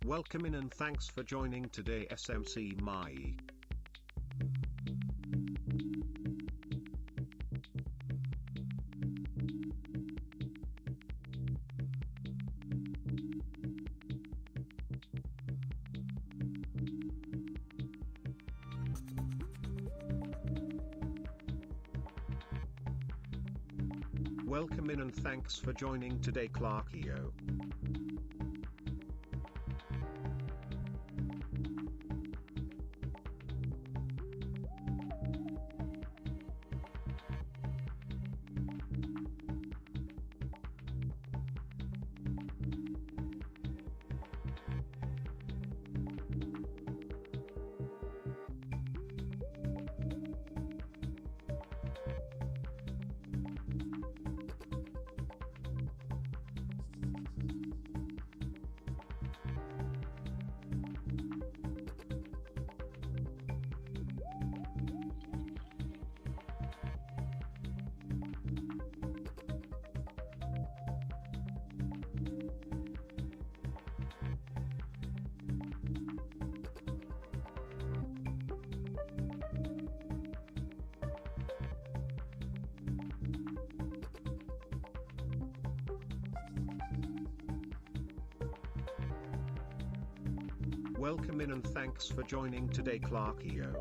Welcome in and thanks for joining today SMC My. Welcome in and thanks for joining today Clarkio. Welcome in and thanks for joining today Clarkio.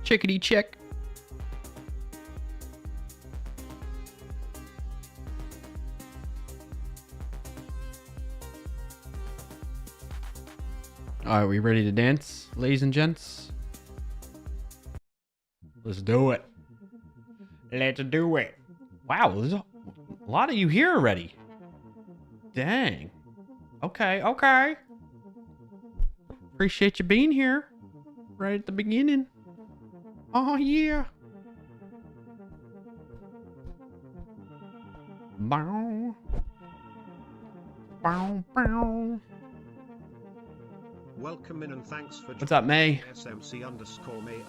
Chickadee check. Are we ready to dance, ladies and gents? Let's do it. Let's do it. Wow, there's a lot of you here already. Dang. Okay, okay. Appreciate you being here right at the beginning. Oh, yeah. Bow. Bow, bow. Welcome in and thanks for What's up, May? SMC_May_I.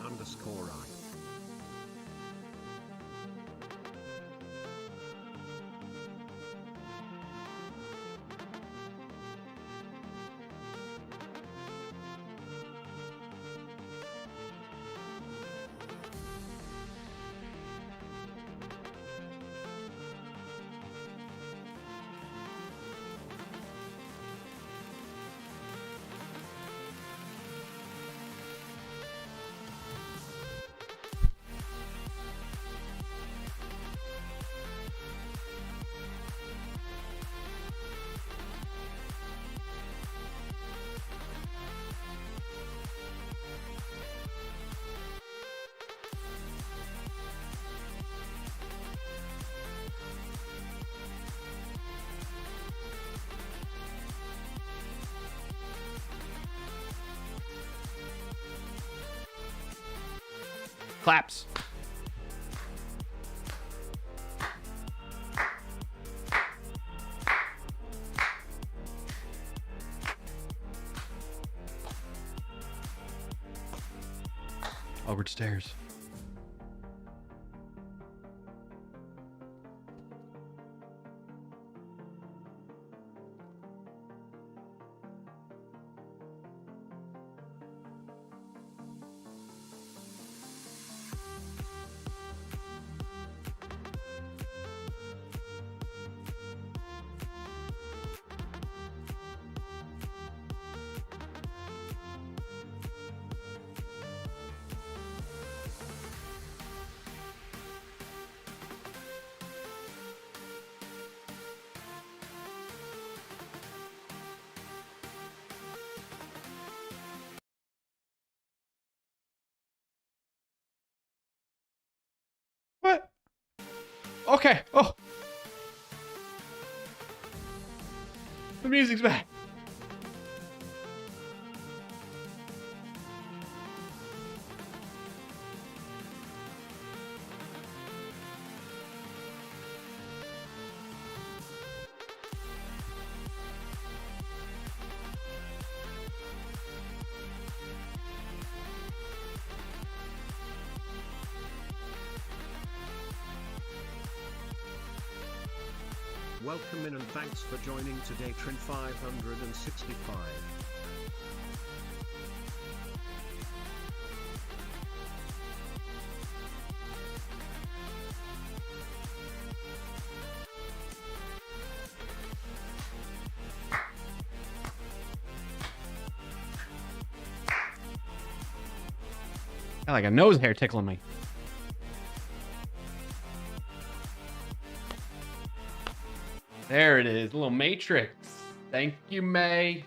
Claps. Over the stairs. What? Okay. Oh. The music's back. Welcome in and thanks for joining today Trin 565. Got like a nose hair tickling me. There it is, a little matrix. Thank you, May.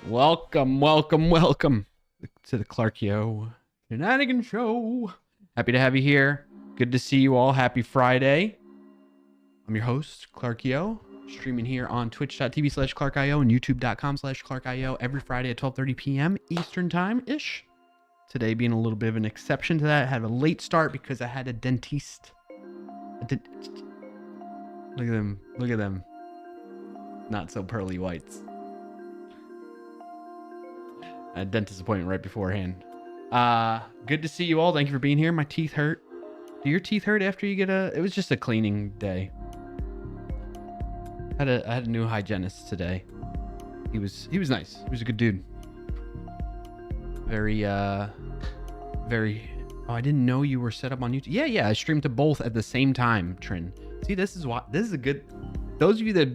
Welcome, welcome, welcome to the Clarkio Shenanigan Show. Happy to have you here. Good to see you all. Happy Friday. I'm your host, Clarkio. Streaming here on twitch.tv/ClarkIO and youtube.com/ClarkIO every Friday at 12:30 p.m. Eastern Time-ish. Today being a little bit of an exception to that. I had a late start because I had a dentist. Look at them. Look at them. Not so pearly whites. A dentist appointment right beforehand. Good to see you all. Thank you for being here. My teeth hurt. Do your teeth hurt after you get a... It was just a cleaning day. I had a new hygienist today. He was nice. He was a good dude. Very. Oh, I didn't know you were set up on YouTube. Yeah. I streamed to both at the same time, Trin. See, this is a good. Those of you that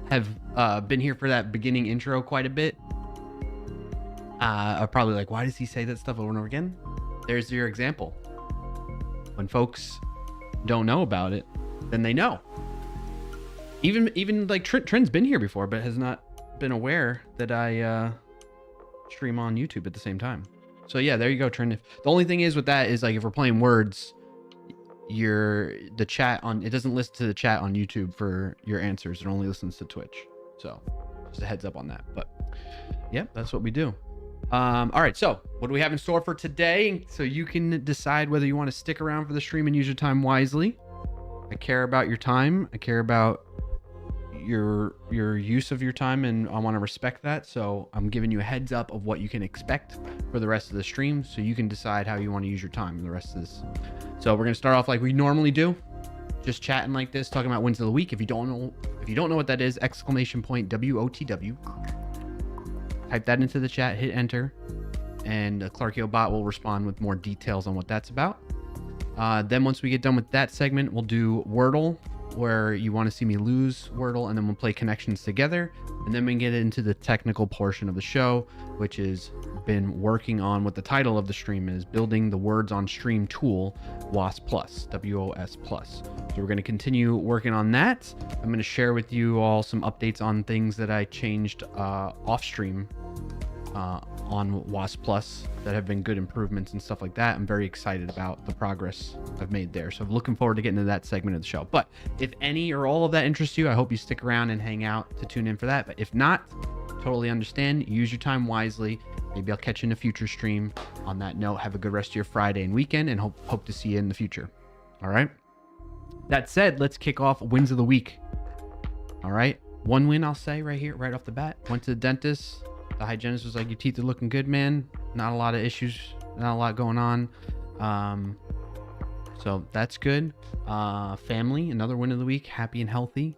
have been here for that beginning intro quite a bit are probably like, why does he say that stuff over and over again? There's your example. When folks don't know about it, then they know. Even like Trin's been here before, but has not been aware that I stream on YouTube at the same time. So yeah, there you go, Trin. The only thing is with that is like if we're playing words, the chat on it doesn't listen to the chat on YouTube for your answers. It only listens to Twitch. So just a heads up on that. But yeah, that's what we do. All right, so what do we have in store for today? So you can decide whether you want to stick around for the stream and use your time wisely. I care about your time. I care about your use of your time, and I want to respect that. So I'm giving you a heads up of what you can expect for the rest of the stream, so you can decide how you want to use your time in the rest of this. So we're gonna start off like we normally do, just chatting like this, talking about wins of the week. If you don't know what that is, exclamation point WOTW. Type that into the chat, hit enter, and Clarkio bot will respond with more details on what that's about. Then once we get done with that segment, we'll do Wordle, where you want to see me lose Wordle, and then we'll play connections together, and then we can get into the technical portion of the show, which is been working on what the title of the stream is, building the words on stream tool, WoS plus, WoS plus. So we're going to continue working on that. I'm going to share with you all some updates on things that I changed off stream on WoS plus that have been good improvements and stuff like that. I'm very excited about the progress I've made there. So I'm looking forward to getting to that segment of the show. But if any or all of that interests you, I hope you stick around and hang out to tune in for that. But if not, totally understand. Use your time wisely. Maybe I'll catch you in a future stream. On that note, have a good rest of your Friday and weekend, and hope to see you in the future. All right. That said, let's kick off wins of the week. All right. One win I'll say right here, right off the bat. Went to the dentist. The hygienist was like, your teeth are looking good, man. Not a lot of issues, not a lot going on. So that's good. Family, another win of the week. Happy and healthy.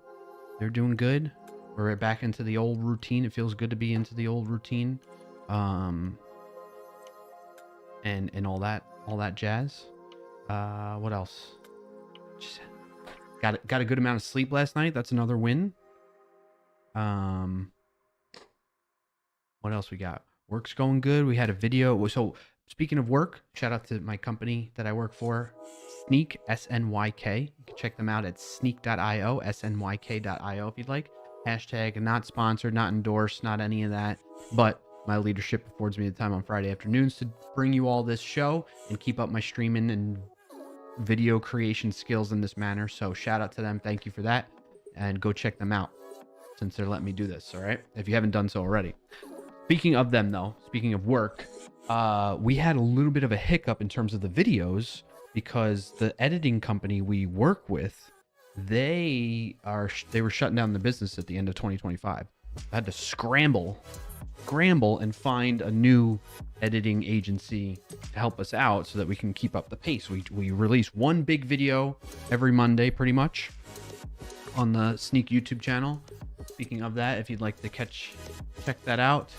They're doing good. We're right back into the old routine. It feels good to be into the old routine. And all that jazz. What else? Just got a good amount of sleep last night. That's another win. What else we got? Work's going good. We had a video. So speaking of work, shout out to my company that I work for, Snyk, SNYK. You can check them out at snyk.io, SNYK.io if you'd like. Hashtag not sponsored, not endorsed, not any of that. But my leadership affords me the time on Friday afternoons to bring you all this show and keep up my streaming and video creation skills in this manner. So shout out to them. Thank you for that. And go check them out since they're letting me do this. All right. If you haven't done so already. Speaking of them, though, speaking of work, we had a little bit of a hiccup in terms of the videos because the editing company we work with, they were shutting down the business at the end of 2025. I had to scramble and find a new editing agency to help us out so that we can keep up the pace. We release one big video every Monday, pretty much, on the Snyk YouTube channel. Speaking of that, if you'd like to check that out,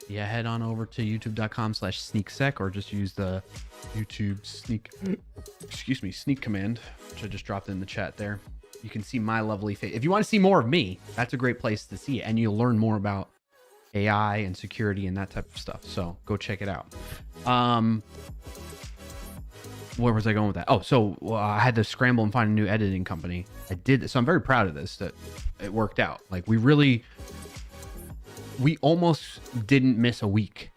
yeah, head on over to youtube.com/snyksec or just use the YouTube Snyk command, which I just dropped in the chat there. You can see my lovely face. If you want to see more of me, that's a great place to see it. And you'll learn more about AI and security and that type of stuff. So go check it out. Where was I going with that? Oh, so I had to scramble and find a new editing company. I did. So I'm very proud of this, that it worked out. Like we almost didn't miss a week,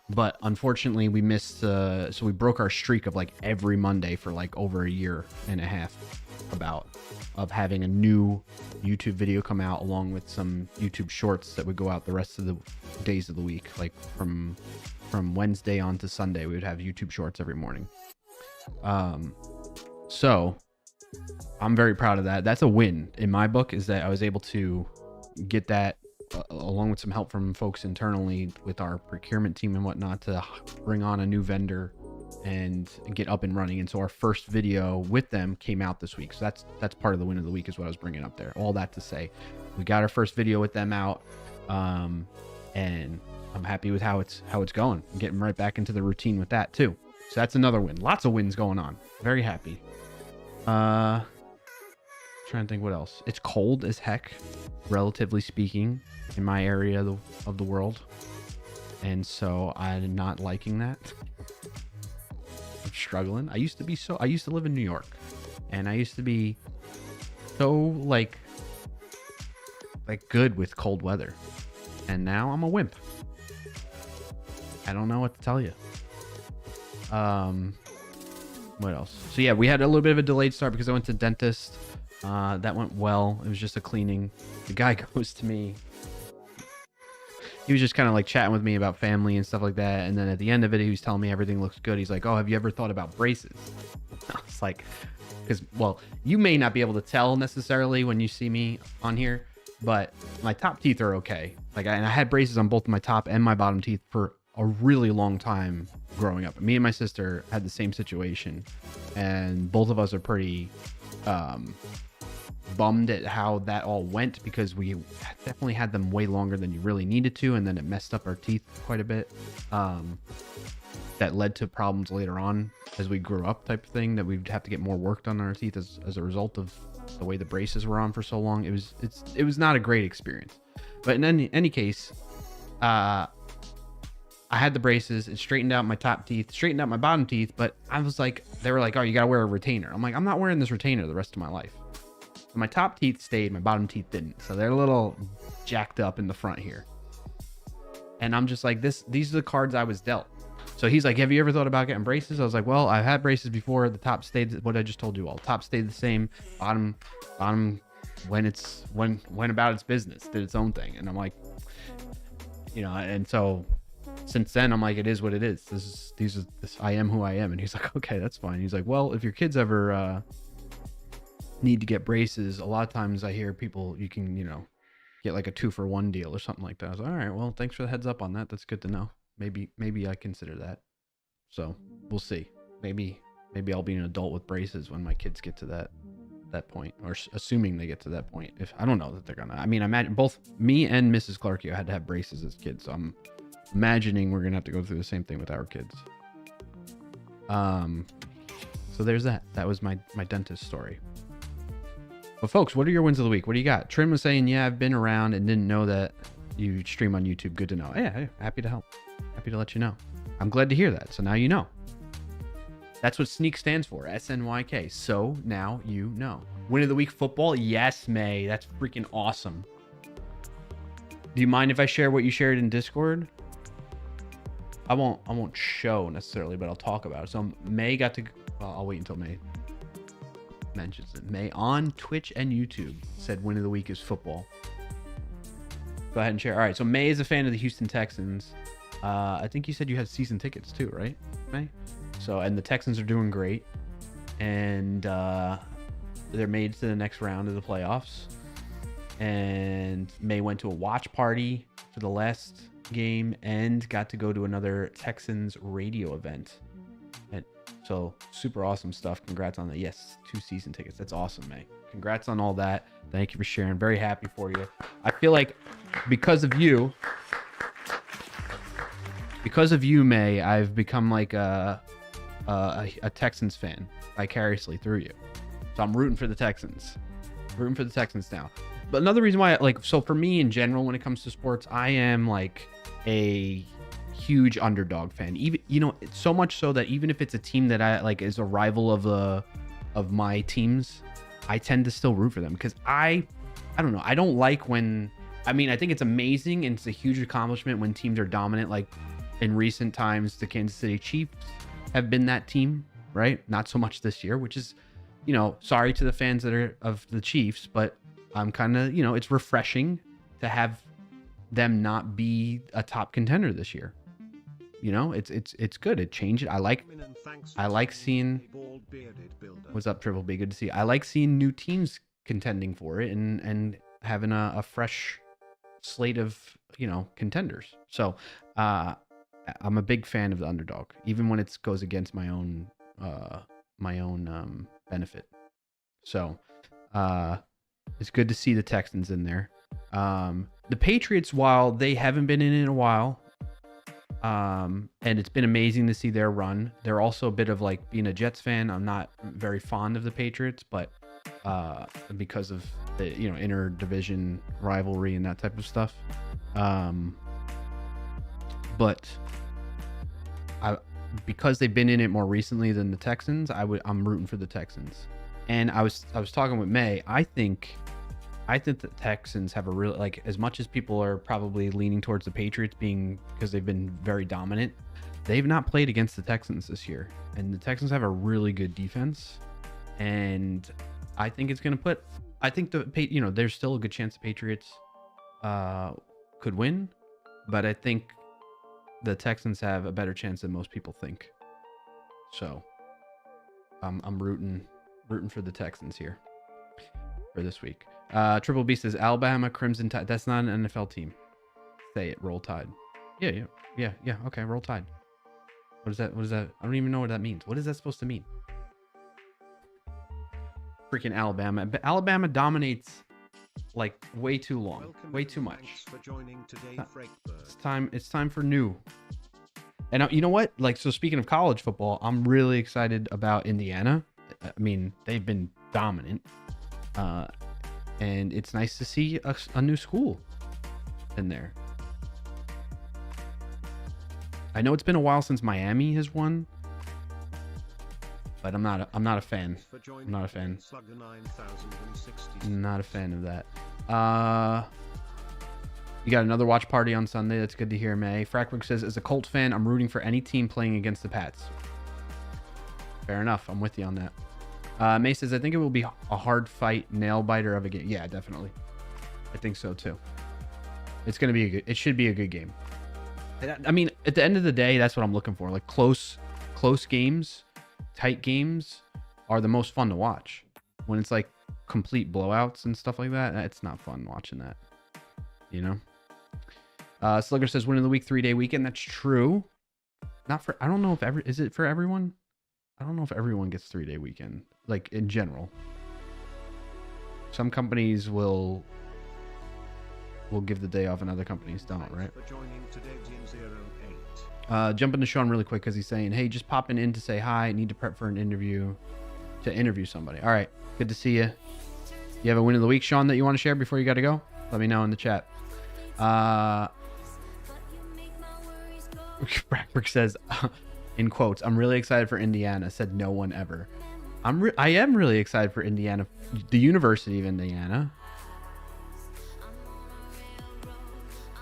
but unfortunately we missed, so we broke our streak of like every Monday for like over a year and a half of having a new YouTube video come out along with some YouTube shorts that would go out the rest of the days of the week. Like from Wednesday on to Sunday, we would have YouTube shorts every morning. So I'm very proud of that. That's a win in my book, is that I was able to get that along with some help from folks internally with our procurement team and whatnot to bring on a new vendor and get up and running. And so our first video with them came out this week. So that's part of the win of the week is what I was bringing up there. All that to say, we got our first video with them out. And I'm happy with how it's going. I'm getting right back into the routine with that too. So that's another win. Lots of wins going on. Very happy. trying to think what else. It's cold as heck, relatively speaking, in my area of the world. And so I'm not liking that. I'm struggling. I used to live in New York, and I used to be so like good with cold weather. And now I'm a wimp. I don't know what to tell you. What else? So yeah, we had a little bit of a delayed start because I went to the dentist. That went well. It was just a cleaning. The guy goes to me. He was just kind of like chatting with me about family and stuff like that. And then at the end of it, he was telling me everything looks good. He's like, oh, have you ever thought about braces? I was like, because, well, you may not be able to tell necessarily when you see me on here, but my top teeth are okay. And I had braces on both my top and my bottom teeth for a really long time growing up. Me and my sister had the same situation, and both of us are pretty bummed at how that all went, because we definitely had them way longer than you really needed to, and then it messed up our teeth quite a bit. That led to problems later on as we grew up, type of thing, that we'd have to get more work done on our teeth as a result of the way the braces were on for so long. It was not a great experience. But in any case, I had the braces. It straightened out my top teeth, straightened out my bottom teeth. But I was like, they were like, oh, you got to wear a retainer. I'm like, I'm not wearing this retainer the rest of my life. So my top teeth stayed, my bottom teeth didn't. So they're a little jacked up in the front here. And I'm just like, these are the cards I was dealt. So he's like, have you ever thought about getting braces? I was like, well, I've had braces before. The top stayed what I just told you all. Top stayed the same. Bottom went about its business, did its own thing. And I'm like, and so since then I'm like, it is what it is. I am who I am. And he's like, okay, that's fine. He's like, well, if your kids ever need to get braces, a lot of times I hear people, you can, get like a 2-for-1 deal or something like that. I was like, all right, well, thanks for the heads up on that. That's good to know. Maybe I consider that. So we'll see. Maybe I'll be an adult with braces when my kids get to that point, or assuming they get to that point. If I don't know that they're gonna. I mean, I imagine both me and Mrs. Clarkio had to have braces as kids, so I'm imagining we're gonna have to go through the same thing with our kids. So there's that. That was my dentist story. But folks, what are your wins of the week? What do you got? Trin was saying, yeah, I've been around and didn't know that you stream on YouTube. Good to know. Yeah, happy to help. Happy to let you know. I'm glad to hear that. So now you know. That's what SNYK stands for. SNYK. So now you know. Win of the week football? Yes, May. That's freaking awesome. Do you mind if I share what you shared in Discord? I won't show necessarily, but I'll talk about it. So May got to, well, I'll wait until May mentions it. May on Twitch and YouTube said win of the week is football. Go ahead and share. All right, so May is a fan of the Houston Texans. I think you said you had season tickets too, right, May? So, and the Texans are doing great, and they're made to the next round of the playoffs. And May went to a watch party for the last game and got to go to another Texans radio event. And so super awesome stuff. Congrats on that. Yes, 2 season tickets. That's awesome, May. Congrats on all that. Thank you for sharing. Very happy for you. I feel like because of you, May, I've become like a Texans fan vicariously through you. So I'm rooting for the Texans. Rooting for the Texans now. But another reason why, so for me in general, when it comes to sports, I am like a huge underdog fan. Even, so much so that even if it's a team that I like is a rival of my teams, I tend to still root for them, because I don't know. I don't like when, I think it's amazing and it's a huge accomplishment when teams are dominant. Like in recent times, the Kansas City Chiefs have been that team, right? Not so much this year, which is, sorry to the fans that are of the Chiefs, but I'm kind of, it's refreshing to have them not be a top contender this year. It's good. It changed it. I like seeing, what's up, Triple B? Good to see you. I like seeing new teams contending for it and having a fresh slate of, contenders. So, I'm a big fan of the underdog, even when it goes against my own benefit. So, it's good to see the Texans in there. The Patriots, while they haven't been in a while, and it's been amazing to see their run. They're also a bit of like being a Jets fan. I'm not very fond of the Patriots, but because of the interdivision rivalry and that type of stuff. But because they've been in it more recently than the Texans, I'm rooting for the Texans. And I was talking with May. I think the Texans have a real, like, as much as people are probably leaning towards the Patriots being, because they've been very dominant, they've not played against the Texans this year. And the Texans have a really good defense. And I think it's going to there's still a good chance the Patriots could win. But I think the Texans have a better chance than most people think. So I'm rooting for the Texans here for this week. Triple B says Alabama Crimson Tide. That's not an NFL team. Say it. Roll Tide. Yeah. Okay, Roll Tide. What is that? I don't even know what that means. What is that supposed to mean? Freaking Alabama. But Alabama dominates like way too long. Welcome, way too much. Thanks for joining today, It's time for new. And you know what? Like, so speaking of college football, I'm really excited about Indiana. I mean, they've been dominant. And it's nice to see a new school in there. I know it's been a while since Miami has won, but I'm not a fan. I'm not a fan. Not a fan of that. You got another watch party on Sunday. That's good to hear, May. Frackberg says, as a Colts fan, I'm rooting for any team playing against the Pats. Fair enough. I'm with you on that. May says, I think it will be a hard fight, nail biter of a game. Yeah, definitely. I think so too. It's going to be it should be a good game. I mean, at the end of the day, that's what I'm looking for. Like close games, tight games are the most fun to watch. When it's like complete blowouts and stuff like that, it's not fun watching that. You know? Slugger says, win of the week, 3-day weekend. That's true. Not for, I don't know if is it for everyone? I don't know if everyone gets 3-day weekend, like in general. Some companies will give the day off and other companies don't, right? Jumping to Sean really quick because he's saying, hey, just popping in to say hi. Need to prep for an interview to interview somebody. All right. Good to see you. You have a win of the week, Sean, that you want to share before you got to go? Let me know in the chat. Brackbrick says, in quotes, I'm really excited for Indiana. Said no one ever. I am really excited for Indiana, the University of Indiana.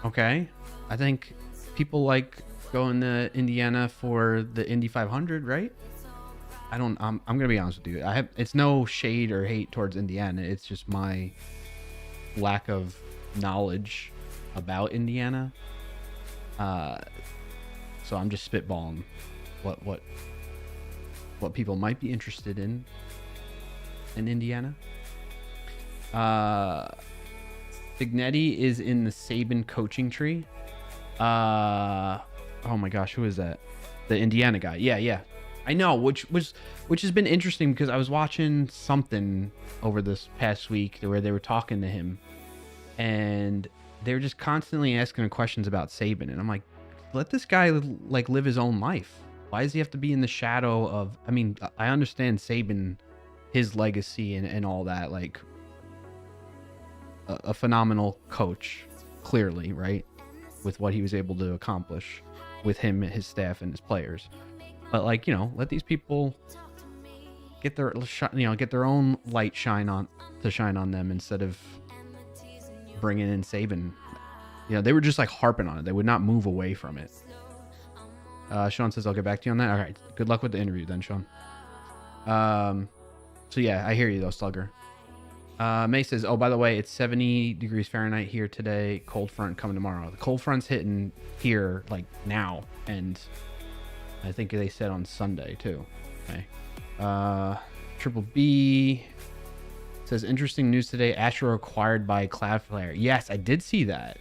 Okay, I think people like going to Indiana for the Indy 500, right? I'm gonna be honest with you. It's no shade or hate towards Indiana. It's just my lack of knowledge about Indiana. So I'm just spitballing what people might be interested in Indiana. Fignetti is in the Saban coaching tree. Oh my gosh, who is that? The Indiana guy. Yeah. I know, which has been interesting because I was watching something over this past week where they were talking to him and they were just constantly asking him questions about Saban, and I'm like, let this guy like live his own life. Why does he have to be in the shadow of, I mean, I understand Saban, his legacy and all that, like a phenomenal coach, clearly, right? With what he was able to accomplish with him, his staff, and his players. But like, let these people get their own light shine on them instead of bringing in Saban. They were just like harping on it. They would not move away from it. Sean says, I'll get back to you on that. All right. Good luck with the interview then, Sean. So yeah, I hear you though, Slugger. May says, oh, by the way, it's 70 degrees Fahrenheit here today. Cold front coming tomorrow. The cold front's hitting here like now, and I think they said on Sunday too. Okay. Triple B says, interesting news today. Astro acquired by Cloudflare. Yes, I did see that.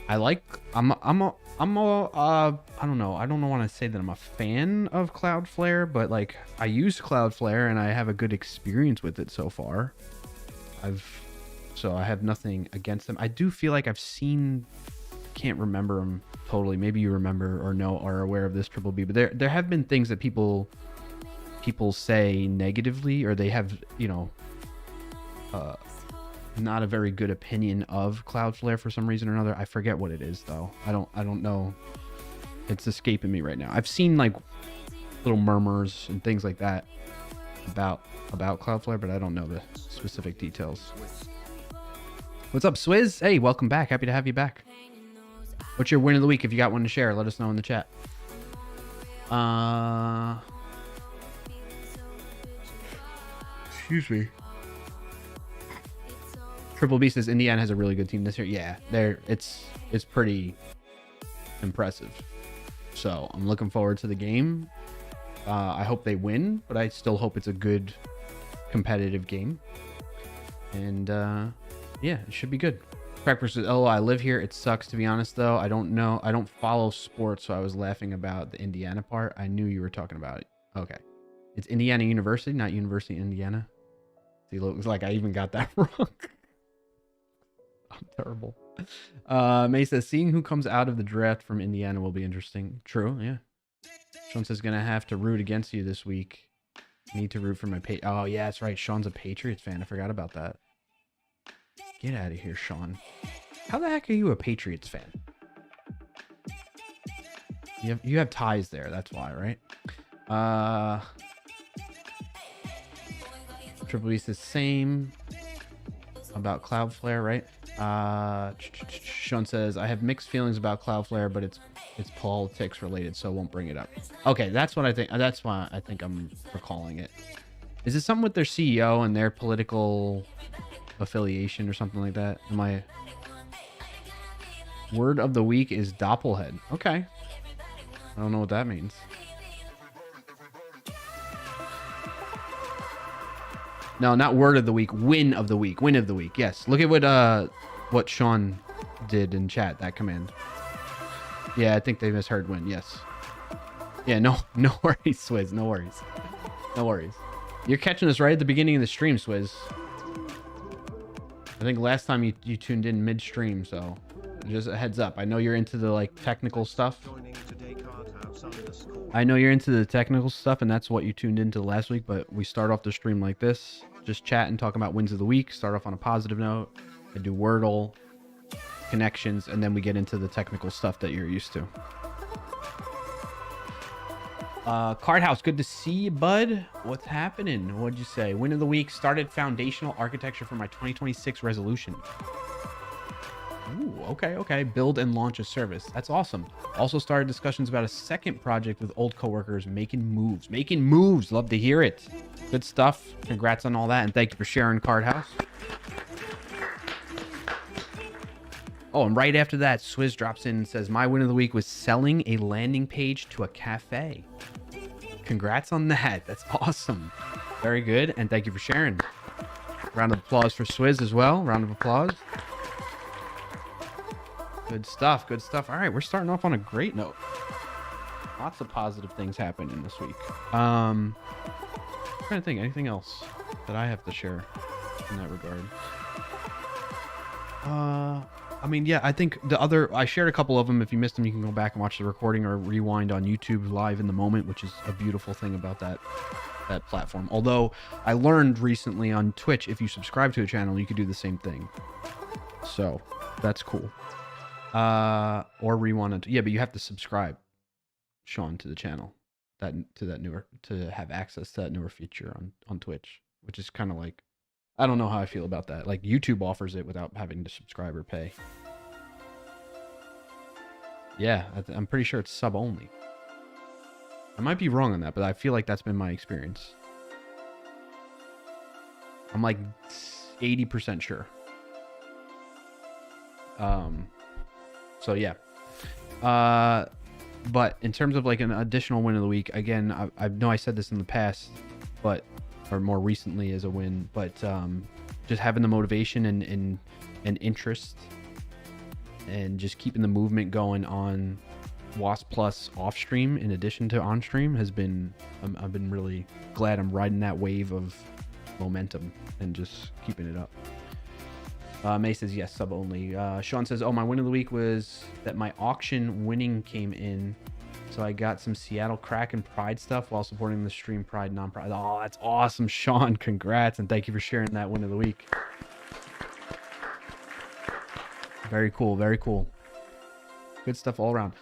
I don't know. I don't want to say that I'm a fan of Cloudflare, but like I use Cloudflare and I have a good experience with it so far. So I have nothing against them. I do feel like I've seen, can't remember them totally. Maybe you remember or know or are aware of this, Triple B, but there have been things that people people say negatively, or they have, not a very good opinion of Cloudflare for some reason or another. I forget what it is though. I don't know. It's escaping me right now. I've seen like little murmurs and things like that about Cloudflare, but I don't know the specific details. What's up, Swizz? Hey, welcome back. Happy to have you back. What's your win of the week? If you got one to share, let us know in the chat. Excuse me. Triple B says Indiana has a really good team this year. Yeah, it's pretty impressive. So I'm looking forward to the game. I hope they win, but I still hope it's a good competitive game. And yeah, it should be good. Crackers says, oh, I live here. It sucks, to be honest, though. I don't follow sports, so I was laughing about the Indiana part. I knew you were talking about it. Okay. It's Indiana University, not University of Indiana. See, looks like I even got that wrong. I'm terrible. May says, seeing who comes out of the draft from Indiana will be interesting. True, yeah. Sean says, gonna have to root against you this week. Need to root for my Oh, yeah, that's right. Sean's a Patriots fan. I forgot about that. Get out of here, Sean. How the heck are you a Patriots fan? You have ties there. That's why, right? Triple B says same about Cloudflare, right? Sean says, I have mixed feelings about Cloudflare, but it's politics related, so I won't bring it up. Okay, that's what I think. That's why I think I'm recalling it. Is it something with their CEO and their political affiliation or something like that? Word of the week is Doppelhead. Okay. I don't know what that means. No, not word of the week. Win of the week. Win of the week. Yes. Look at what Sean did in chat. That command. Yeah, I think they misheard win. Yes. Yeah. No worries, Swizz. No worries. No worries. You're catching us right at the beginning of the stream, Swizz. I think last time you tuned in midstream, so just a heads up. I know you're into the like technical stuff. I know you're into the technical stuff, and that's what you tuned into last week, but we start off the stream like this. Just chat and talk about wins of the week. Start off on a positive note. I do Wordle, connections, and then we get into the technical stuff that you're used to. Card House, good to see you, bud. What's happening? What'd you say? Win of the week, started foundational architecture for my 2026 resolution. Ooh, okay. Build and launch a service. That's awesome. Also started discussions about a second project with old coworkers, making moves. Making moves. Love to hear it. Good stuff. Congrats on all that, and thank you for sharing, Card House. Oh, and right after that, Swizz drops in and says, my win of the week was selling a landing page to a cafe. Congrats on that. That's awesome. Very good, and thank you for sharing. Round of applause for Swizz as well. Round of applause. Good stuff. Good stuff. All right, we're starting off on a great note. Lots of positive things happening this week. I'm trying to think, anything else that I have to share in that regard? I mean, yeah, I think I shared a couple of them. If you missed them, you can go back and watch the recording or rewind on YouTube live in the moment, which is a beautiful thing about that platform. Although I learned recently on Twitch, if you subscribe to a channel, you could do the same thing. So that's cool. Or rewind it. Yeah, but you have to subscribe, Sean, to the channel, to have access to that newer feature on Twitch, which is kind of like, I don't know how I feel about that. Like YouTube offers it without having to subscribe or pay. Yeah, I'm pretty sure it's sub only. I might be wrong on that, but I feel like that's been my experience. I'm like 80% sure. So yeah. But in terms of like an additional win of the week, again, I know I said this in the past, or more recently as a win, but just having the motivation and interest and just keeping the movement going on WoS Plus off stream in addition to on stream has been, I've been really glad I'm riding that wave of momentum and just keeping it up. May says yes, sub only. Sean says, oh, my win of the week was that my auction winning came in So I got some Seattle Kraken Pride stuff while supporting the stream Pride non-Pride. Oh, that's awesome, Sean. Congrats, and thank you for sharing that win of the week. Very cool, very cool. Good stuff all around.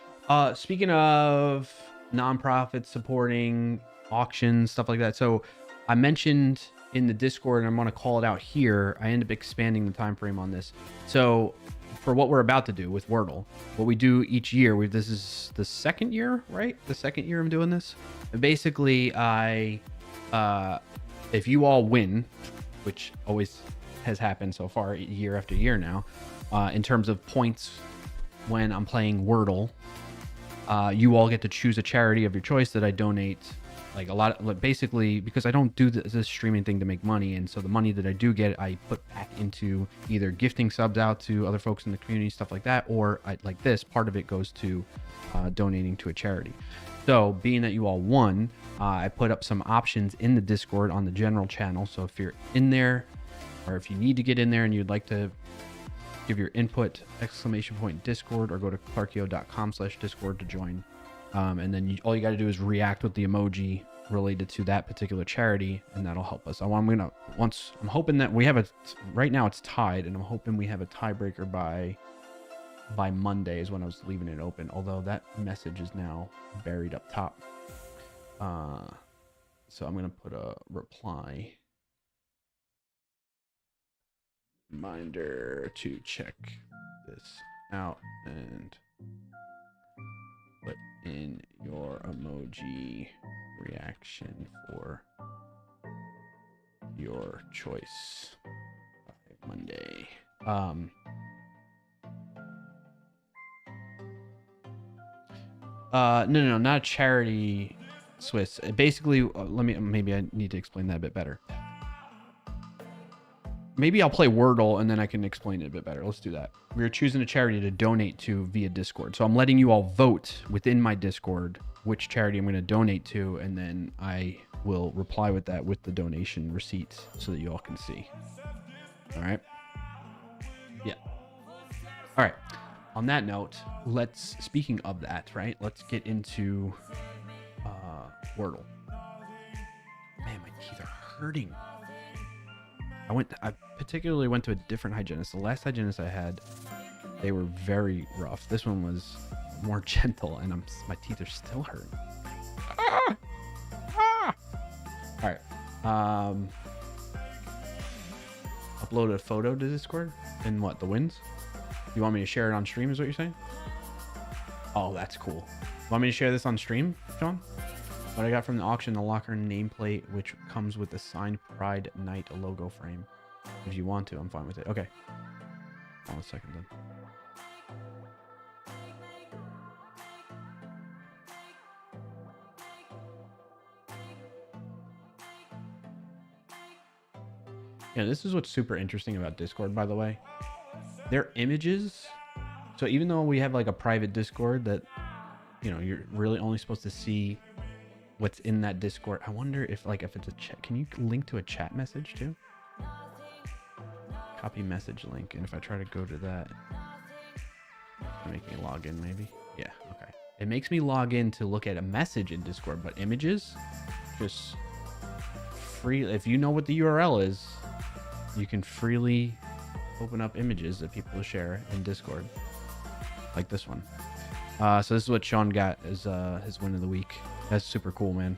Speaking of nonprofits supporting auctions, stuff like that. So I mentioned in the Discord, and I'm going to call it out here. I end up expanding the time frame on this. So for what we're about to do with Wordle, what we do each year, this is the second year, right? The second year I'm doing this. And basically, if you all win, which always has happened so far year after year now, in terms of points when I'm playing Wordle, you all get to choose a charity of your choice that I donate. Like basically, because I don't do this streaming thing to make money, and so the money that I do get, I put back into either gifting subs out to other folks in the community, stuff like that, or like this, part of it goes to donating to a charity. So being that you all won, I put up some options in the Discord on the general channel. So if you're in there, or if you need to get in there and you'd like to give your input, !Discord, or go to clarkio.com/Discord to join. And then all you got to do is react with the emoji related to that particular charity, and that'll help us. I'm hoping that we have right now it's tied, and I'm hoping we have a tiebreaker by Monday is when I was leaving it open. Although that message is now buried up top. So I'm gonna put a reply reminder to check this out and put in your emoji reaction for your choice by Monday. No, not a charity, Swiss. Basically, maybe I need to explain that a bit better. Maybe I'll play Wordle and then I can explain it a bit better. Let's do that. We're choosing a charity to donate to via Discord. So I'm letting you all vote within my Discord which charity I'm going to donate to, and then I will reply with that with the donation receipts so that you all can see. All right. Yeah. All right. On that note, speaking of that, right, let's get into Wordle. Man, my teeth are hurting. I particularly went to a different hygienist. The last hygienist I had, they were very rough. This one was more gentle, and my teeth are still hurting. All right. Upload a photo to Discord in what, the wins? You want me to share it on stream is what you're saying? Oh, that's cool. Want me to share this on stream, John? What I got from the auction, the locker nameplate, which comes with the signed Pride Night logo frame. If you want to, I'm fine with it. Okay. Hold on a second then. Yeah, this is what's super interesting about Discord, by the way. Their images. So even though we have like a private Discord that, you know, you're really only supposed to see what's in that Discord. I wonder if it's a chat. Can you link to a chat message too? Copy message link. And if I try to go to that, make me log in maybe. Yeah. Okay. It makes me log in to look at a message in Discord, but images just free. If you know what the URL is, you can freely open up images that people share in Discord, like this one. So this is what Sean got as his win of the week. That's super cool, man.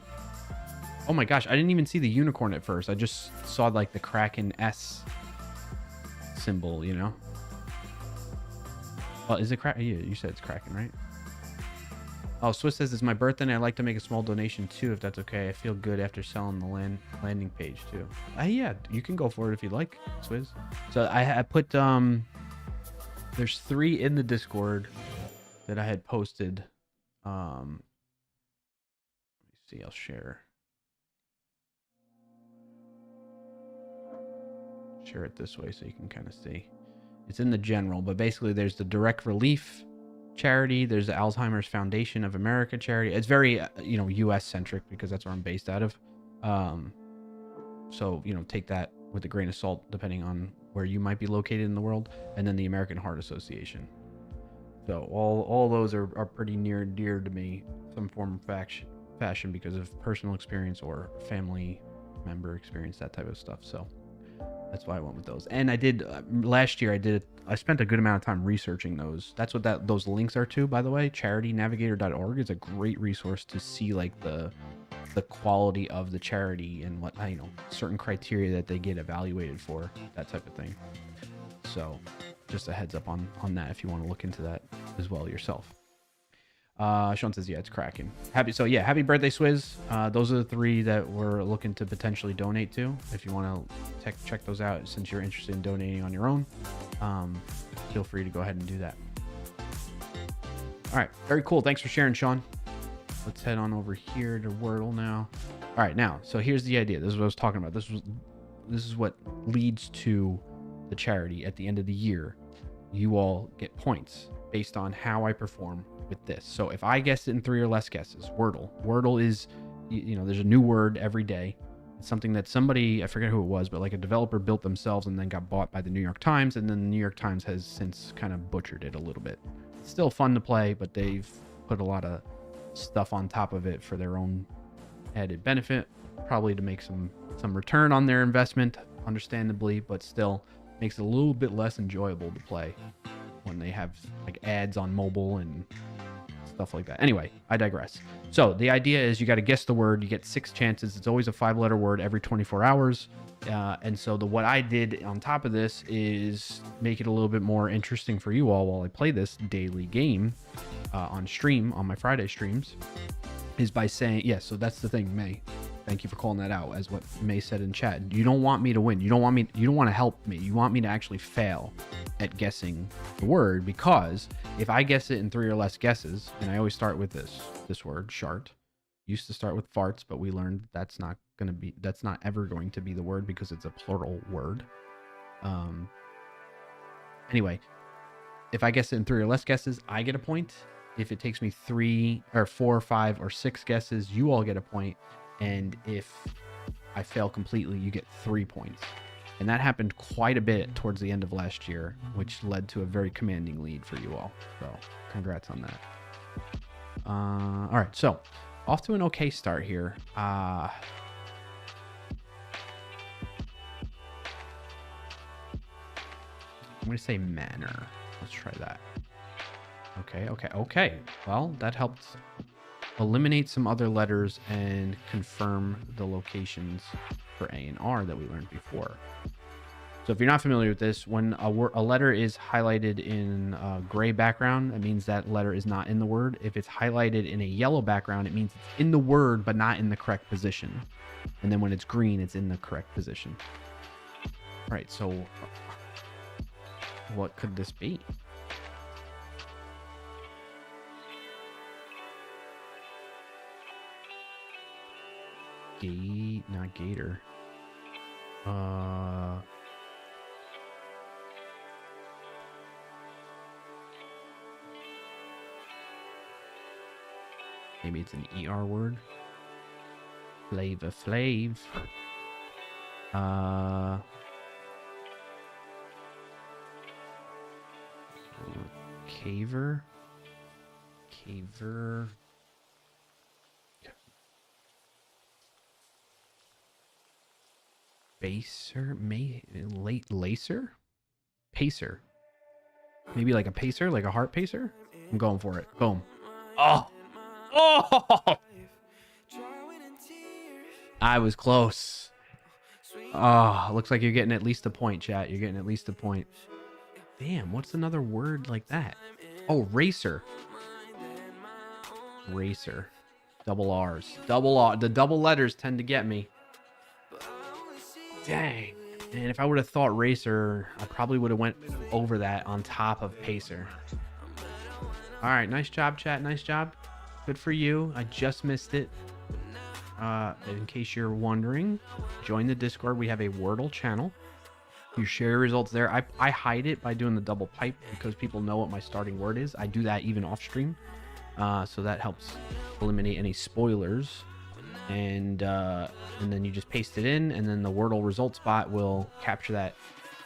Oh my gosh, I didn't even see the unicorn at first. I just saw like the Kraken S symbol, you know? Oh, is it Kraken? Yeah, you said it's Kraken, right? Oh, Swiss says it's my birthday and I'd like to make a small donation too, if that's okay. I feel good after selling the landing page too. Yeah, you can go for it if you'd like, Swiss. So I put, there's 3 in the Discord that I had posted. Let me see, I'll share it this way so you can kind of see. It's in the general, but basically there's the Direct Relief charity, there's the Alzheimer's Foundation of America charity. It's very US centric because that's where I'm based out of. So take that with a grain of salt depending on where you might be located in the world. And then the American Heart Association. So all those are pretty near and dear to me, some form of fashion because of personal experience or family member experience, that type of stuff. So that's why I went with those. And I did last year. I spent a good amount of time researching those. That's what those links are to, by the way. charitynavigator.org is a great resource to see like the quality of the charity and what, you know, certain criteria that they get evaluated for, that type of thing. So just a heads up on that if you want to look into that as well yourself. Sean says, yeah, it's cracking. Happy birthday, Swizz. Those are the 3 that we're looking to potentially donate to. If you want to check those out, since you're interested in donating on your own, feel free to go ahead and do that. All right, very cool. Thanks for sharing, Sean. Let's head on over here to Wordle now. All right, now, so here's the idea. This is what I was talking about. This is what leads to the charity at the end of the year. You all get points based on how I perform with this. So if I guess it in 3 or less guesses, Wordle is, you know, there's a new word every day. It's something that somebody, I forget who it was, but like a developer built themselves and then got bought by the New York Times, and then the New York Times has since kind of butchered it a little bit. It's still fun to play, but they've put a lot of stuff on top of it for their own added benefit, probably to make some return on their investment, understandably, but still makes it a little bit less enjoyable to play when they have like ads on mobile and stuff like that. Anyway, I digress. So the idea is you got to guess the word. You get 6 chances. It's always a 5-letter word every 24 hours. And so what I did on top of this is make it a little bit more interesting for you all while I play this daily game on stream, on my Friday streams, is by saying, yeah, so that's the thing, May. Thank you for calling that out, as what May said in chat. You don't want me to win. You don't want to help me. You want me to actually fail at guessing the word, because if I guess it in 3 or less guesses, and I always start with this word, shart. Used to start with farts, but we learned that's not ever going to be the word because it's a plural word. Anyway, if I guess it in 3 or less guesses, I get a point. If it takes me 3 or 4 or 5 or 6 guesses, you all get a point. And if I fail completely, you get 3 points. And that happened quite a bit towards the end of last year, which led to a very commanding lead for you all. So congrats on that. All right, so off to an okay start here. I'm going to say manner. Let's try that. Okay. Well, that helped eliminate some other letters and confirm the locations for A and R that we learned before. So if you're not familiar with this, when a letter is highlighted in a gray background, it means that letter is not in the word. If it's highlighted in a yellow background, it means it's in the word, but not in the correct position. And then when it's green, it's in the correct position. All right, so what could this be? Not gator. Maybe it's an ER word. Flavor Flav. Caver. Lacer? Pacer. Maybe like a pacer, like a heart pacer? I'm going for it. Boom. Oh! I was close. Oh, looks like you're getting at least a point, chat. You're getting at least a point. Damn, what's another word like that? Oh, racer. Racer. Double R's. Double R. The double letters tend to get me. Dang. And if I would have thought racer, I probably would have went over that on top of pacer. All right, nice job, chat. Nice job. Good for you. I just missed it. In case you're wondering, join the Discord. We have a Wordle channel. You share your results there. I hide it by doing the double pipe because people know what my starting word is. I do that even off stream. So that helps eliminate any spoilers. And then you just paste it in, and then the Wordle results bot will capture that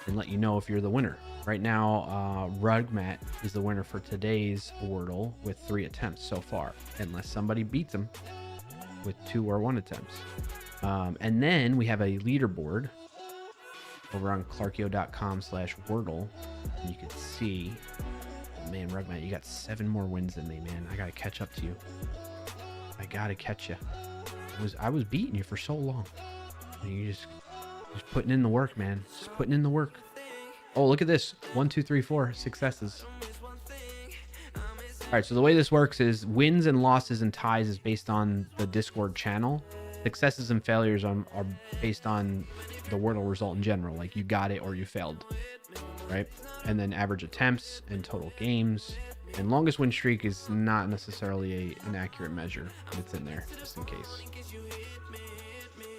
and let you know if you're the winner. Right now, Rugmat is the winner for today's Wordle with 3 attempts so far, unless somebody beats him with 2 or 1 attempts. And then we have a leaderboard over on clarkio.com/Wordle. You can see, oh man, Rugmat, you got 7 more wins than me, man. I gotta catch up to you. I gotta catch you. I was beating you for so long. And you just putting in the work, man. Just putting in the work. Oh, look at this. 1, 2, 3, 4 successes. All right, so the way this works is wins and losses and ties is based on the Discord channel. Successes and failures are based on the Wordle result in general. Like you got it or you failed, right? And then average attempts and total games. And longest win streak is not necessarily an accurate measure. It's in there just in case.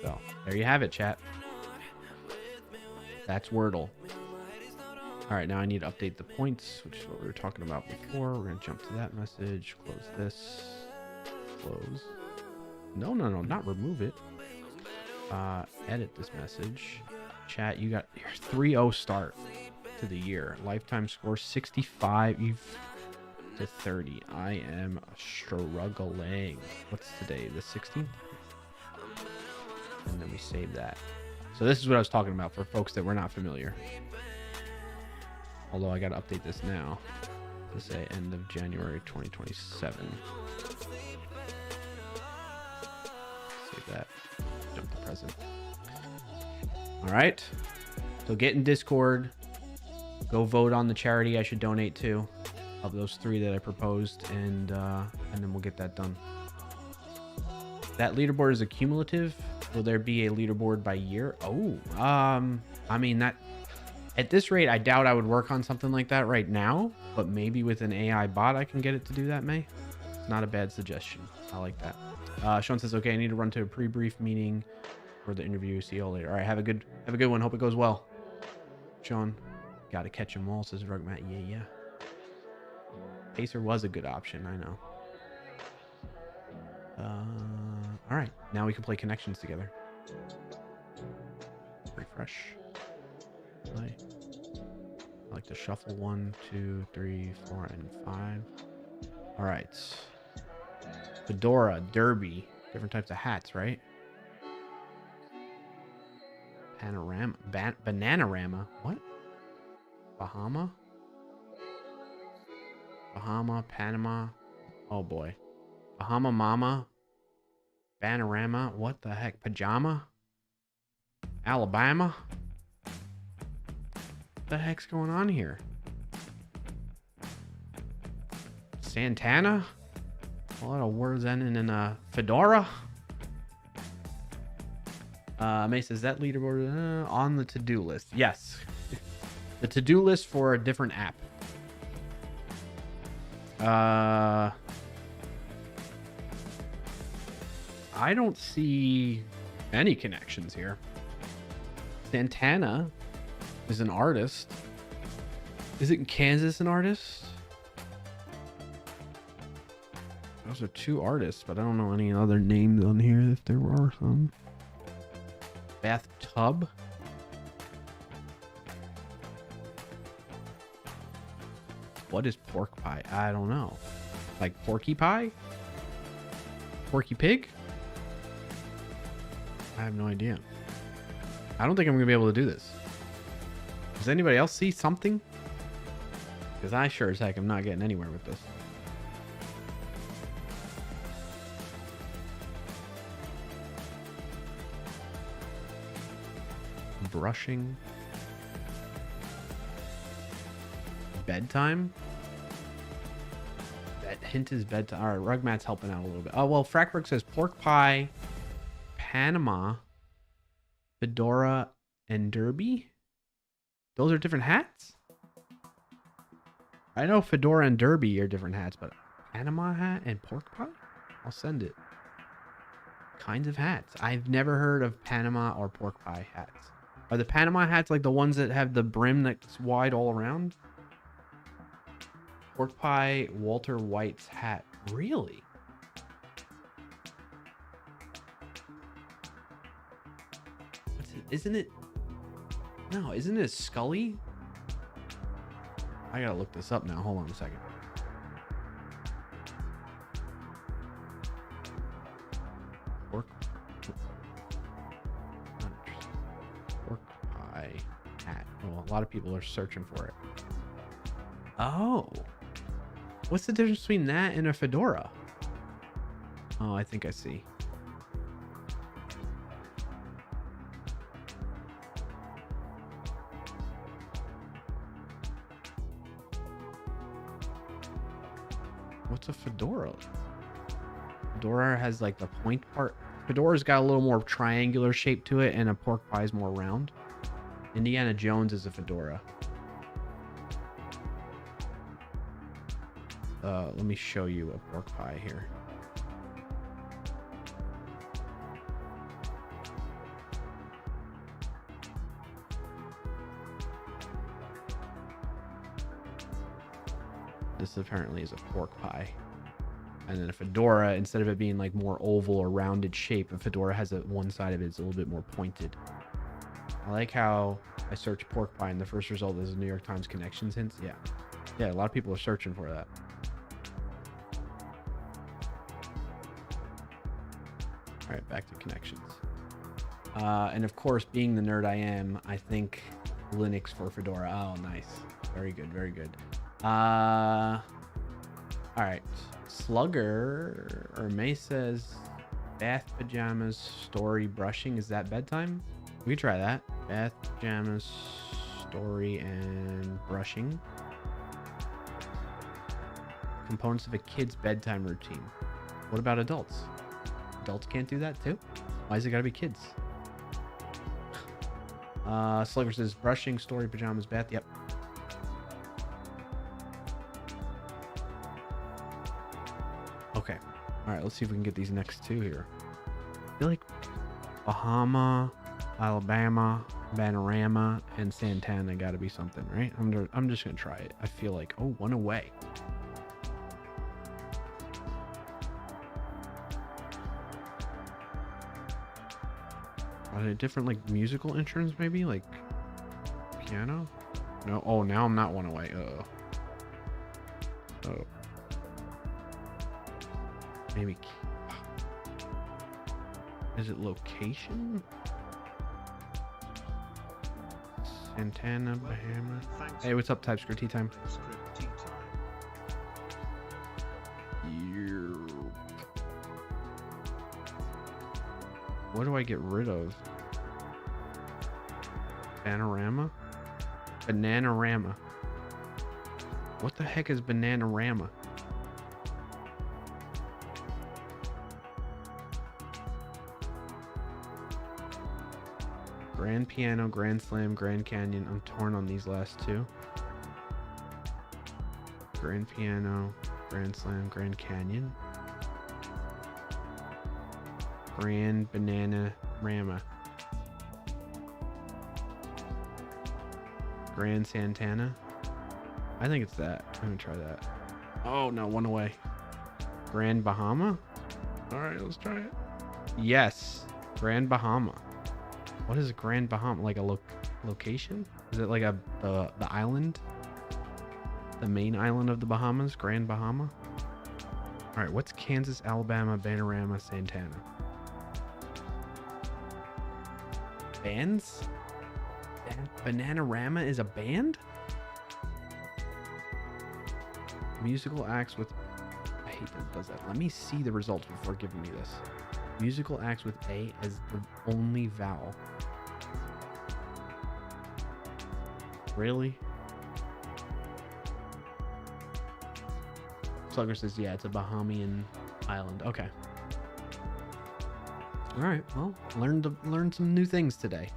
So there you have it, chat. That's Wordle. All right, now I need to update the points, which is what we were talking about before. We're gonna jump to that message, close this, close. No, not remove it. Edit this message. Chat, you got your 3-0 start to the year. Lifetime score 65 to 30. I am struggling. What's today? The 16th? And then we save that. So this is what I was talking about for folks that were not familiar. Although I got to update this now to say end of January 2027. Save that. Jump to present. All right. So get in Discord. Go vote on the charity I should donate to of those 3 that I proposed, and then we'll get that done. That leaderboard is a cumulative. Will there be a leaderboard by year? Oh, I mean that. At this rate, I doubt I would work on something like that right now, but maybe with an AI bot, I can get it to do that, May. It's not a bad suggestion. I like that. Sean says, okay, I need to run to a pre-brief meeting for the interview. See you all later. All right, have a good one. Hope it goes well. Sean, got to catch them all, says Rugmat. Yeah. Pacer was a good option, I know. All right, now we can play connections together. Refresh. Play. I like to shuffle 1, 2, 3, 4, and 5. All right. Fedora, Derby, different types of hats, right? Panorama, Bananarama. What? Bahama, Panama. Oh boy. Bahama Mama. Panorama. What the heck? Pajama. Alabama. What the heck's going on here? Santana. A lot of words ending in a fedora. May says that leaderboard on the to-do list. Yes. The to-do list for a different app. I don't see any connections here. Santana is an artist. Isn't Kansas an artist? Those are 2 artists, but I don't know any other names on here if there are some. Bathtub. What is pork pie? I don't know. Like porky pie? Porky pig? I have no idea. I don't think I'm going to be able to do this. Does anybody else see something? Because I sure as heck am not getting anywhere with this. Brushing. Bedtime? That hint is bedtime. All right, Rugmat's helping out a little bit. Oh, well, Frackberg says pork pie, Panama, fedora, and derby. Those are different hats? I know fedora and derby are different hats, but Panama hat and pork pie? I'll send it. Kinds of hats. I've never heard of Panama or pork pie hats. Are the Panama hats like the ones that have the brim that's wide all around? Pork pie, Walter White's hat. Really? Isn't it? No, isn't it Scully? I gotta look this up now. Hold on a second. Pork pie hat. Well, a lot of people are searching for it. Oh. What's the difference between that and a fedora? Oh, I think I see. What's a fedora? Fedora has like the point part. Fedora's got a little more triangular shape to it, and a pork pie is more round. Indiana Jones is a fedora. Let me show you a pork pie here. This apparently is a pork pie. And then a fedora, instead of it being like more oval or rounded shape, a fedora has one side of it is a little bit more pointed. I like how I search pork pie and the first result is a New York Times connections hints. Yeah. Yeah, a lot of people are searching for that. All right, back to connections. And of course, being the nerd I am, I think Linux for Fedora. Oh, nice. Very good, very good. All right. Slugger or May says bath pajamas, story, brushing. Is that bedtime? We try that. Bath pajamas, story, and brushing. Components of a kid's bedtime routine. What about adults? Adults can't do that too? Why is it gotta be kids? Slugger says brushing, story, pajamas, bath. Yep. Okay. All right, let's see if we can get these next two here. I feel like Bahama, Alabama, Panorama, and Santana got to be something, right? I'm just gonna try it. I feel like, oh, one away. Are they different, like musical instruments, maybe like piano? No. Oh, now I'm not one away. Uh-oh. Oh. Maybe. Is it location? Santana, Bahama. Hey, what's up, TypeScript Tea Time? What do I get rid of? Panorama? Bananarama. What the heck is Bananarama? Grand Piano, Grand Slam, Grand Canyon. I'm torn on these last two. Grand Piano, Grand Slam, Grand Canyon. Grand Banana Rama. Grand Santana. I think it's that. I'm gonna try that. Oh no, one away. Grand Bahama. All right, let's try it. Yes, Grand Bahama. What is a Grand Bahama? Like a location? Is it like the island? The main island of the Bahamas? Grand Bahama? All right, what's Kansas, Alabama, Panorama, Santana? Bands? Bananarama is a band? Musical acts with... I hate that it does that. Let me see the results before giving me this. Musical acts with A as the only vowel. Really? Slugger says, yeah, it's a Bahamian island. Okay. All right. Well, learned some new things today.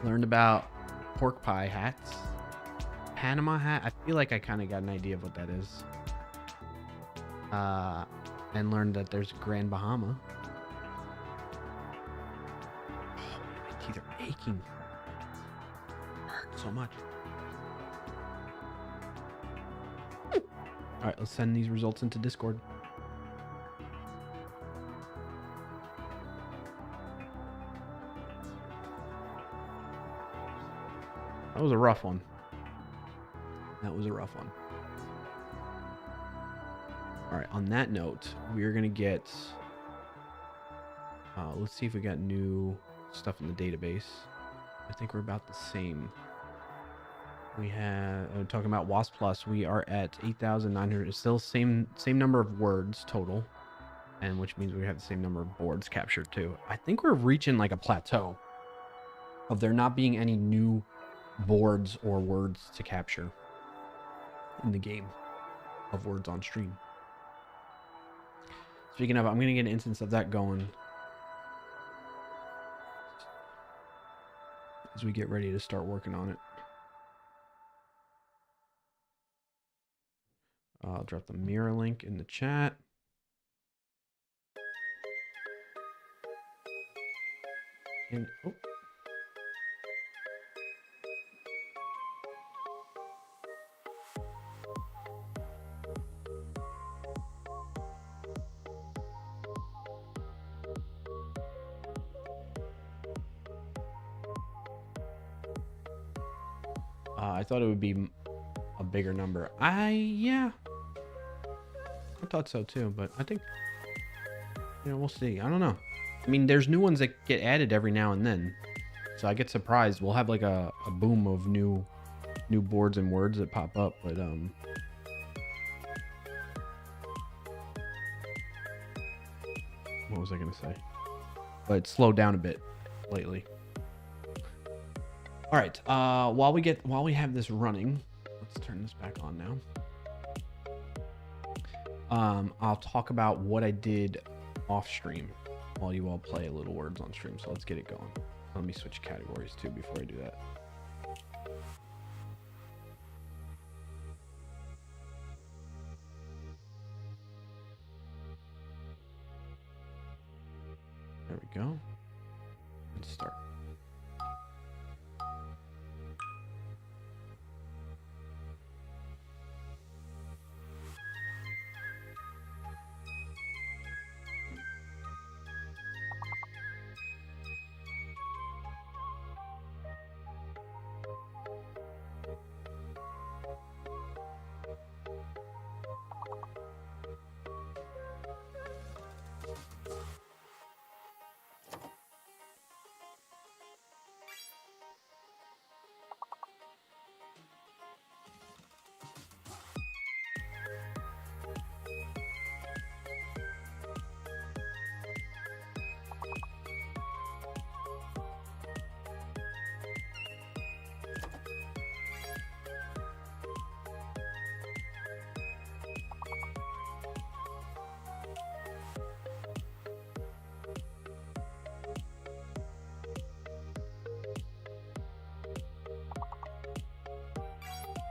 Learned about pork pie hats. Panama hat. I feel like I kind of got an idea of what that is. And learned that there's Grand Bahama. Oh, my teeth are aching. Hurt so much. All right, let's send these results into Discord. That was a rough one. That was a rough one. All right, on that note, we're going to get... let's see if we got new stuff in the database. I think we're about the same. We have... talking about WoS Plus, we are at 8,900. It's still same number of words total, and which means we have the same number of boards captured too. I think we're reaching like a plateau of there not being any new boards or words to capture in the game of words on stream. Speaking of, I'm going to get an instance of that going as we get ready to start working on it. I'll drop the mirror link in the chat. And oh. I thought it would be a bigger number. Yeah, I thought so too, but I think, we'll see. I don't know. I mean, there's new ones that get added every now and then, so I get surprised. We'll have like a boom of new boards and words that pop up, but what was I gonna say? But it's slowed down a bit lately. All right, while we have this running, let's turn this back on now. I'll talk about what I did off stream while you all play a little words on stream. So let's get it going. Let me switch categories too before I do that. There we go. Let's start.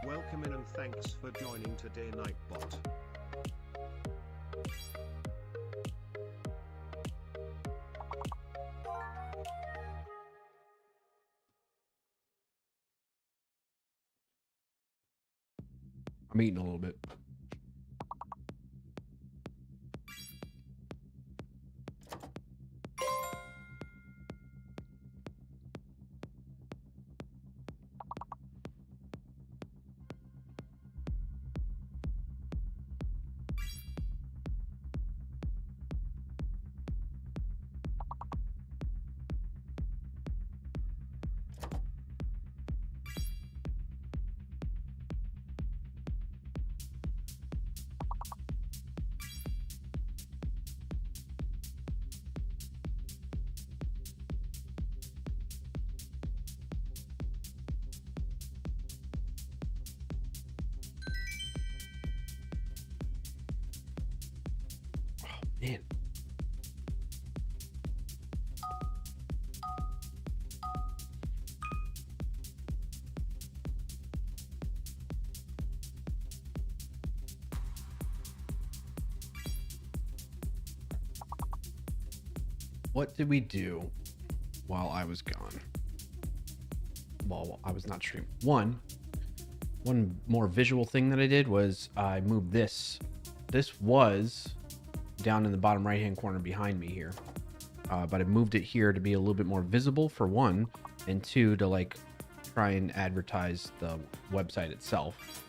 Welcome in and thanks for joining today, Nightbot. I'm eating a little bit. Man. What did we do while I was gone? While I was not streaming. One more visual thing that I did was I moved this. This was down in the bottom right hand corner behind me here, but I moved it here to be a little bit more visible for one, and two, to like try and advertise the website itself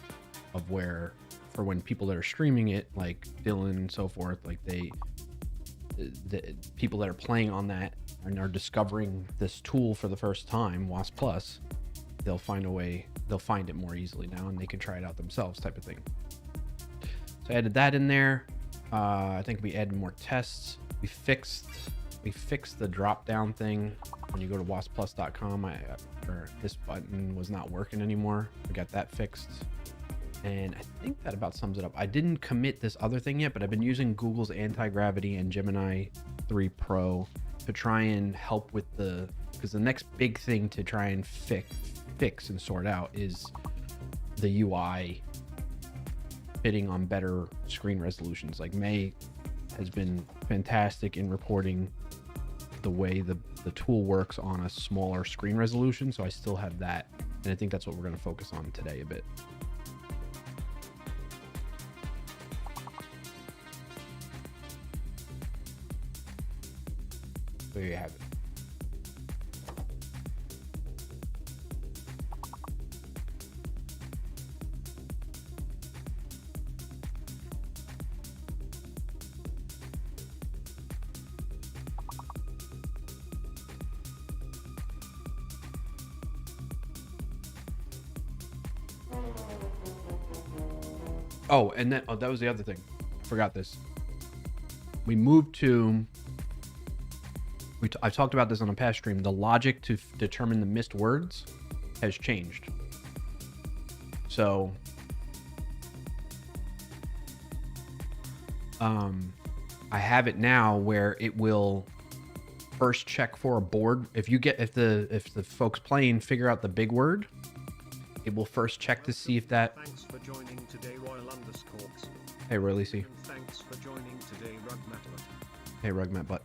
of where, for when people that are streaming it, like Dylan and so forth, like the people that are playing on that and are discovering this tool for the first time, WoS Plus, they'll find it more easily now, and they can try it out themselves, type of thing. So I added that in there. I think we added more tests. We fixed the drop down thing when you go to wasplus.com. Or this button was not working anymore. We got that fixed, and I think that about sums it up. I didn't commit this other thing yet, but I've been using Google's anti-gravity and Gemini 3 Pro to try and help with because the next big thing to try and fix and sort out is the UI fitting on better screen resolutions. Like May has been fantastic in reporting the way the tool works on a smaller screen resolution, so I still have that, and I think that's what we're going to focus on today a bit. There you have it. Oh, and then that was the other thing. I forgot this. We moved to. I've talked about this on a past stream. The logic to determine the missed words has changed. So, I have it now where it will first check for a board. If the folks playing figure out the big word, it will first check to see if that. Thanks for joining today, Royal_. Hey, Royalisi. Thanks for joining today, Rugmat. Hey, Rugmat Butt.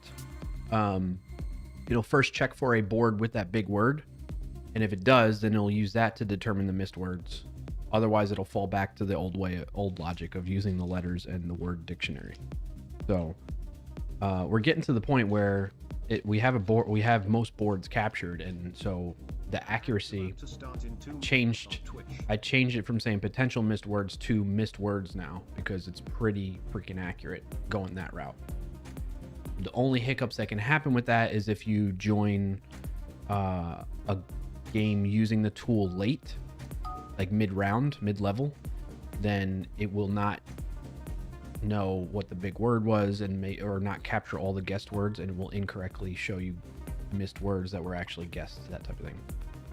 It'll first check for a board with that big word, and if it does, then it'll use that to determine the missed words. Otherwise, it'll fall back to the old logic of using the letters and the word dictionary. So, we're getting to the point where we have most boards captured, and so the accuracy changed. I changed it from saying potential missed words to missed words now, because it's pretty freaking accurate going that route. The only hiccups that can happen with that is if you join a game using the tool late, like mid-round, mid-level, then it will not know what the big word was or not capture all the guessed words, and it will incorrectly show you missed words that were actually guessed, that type of thing.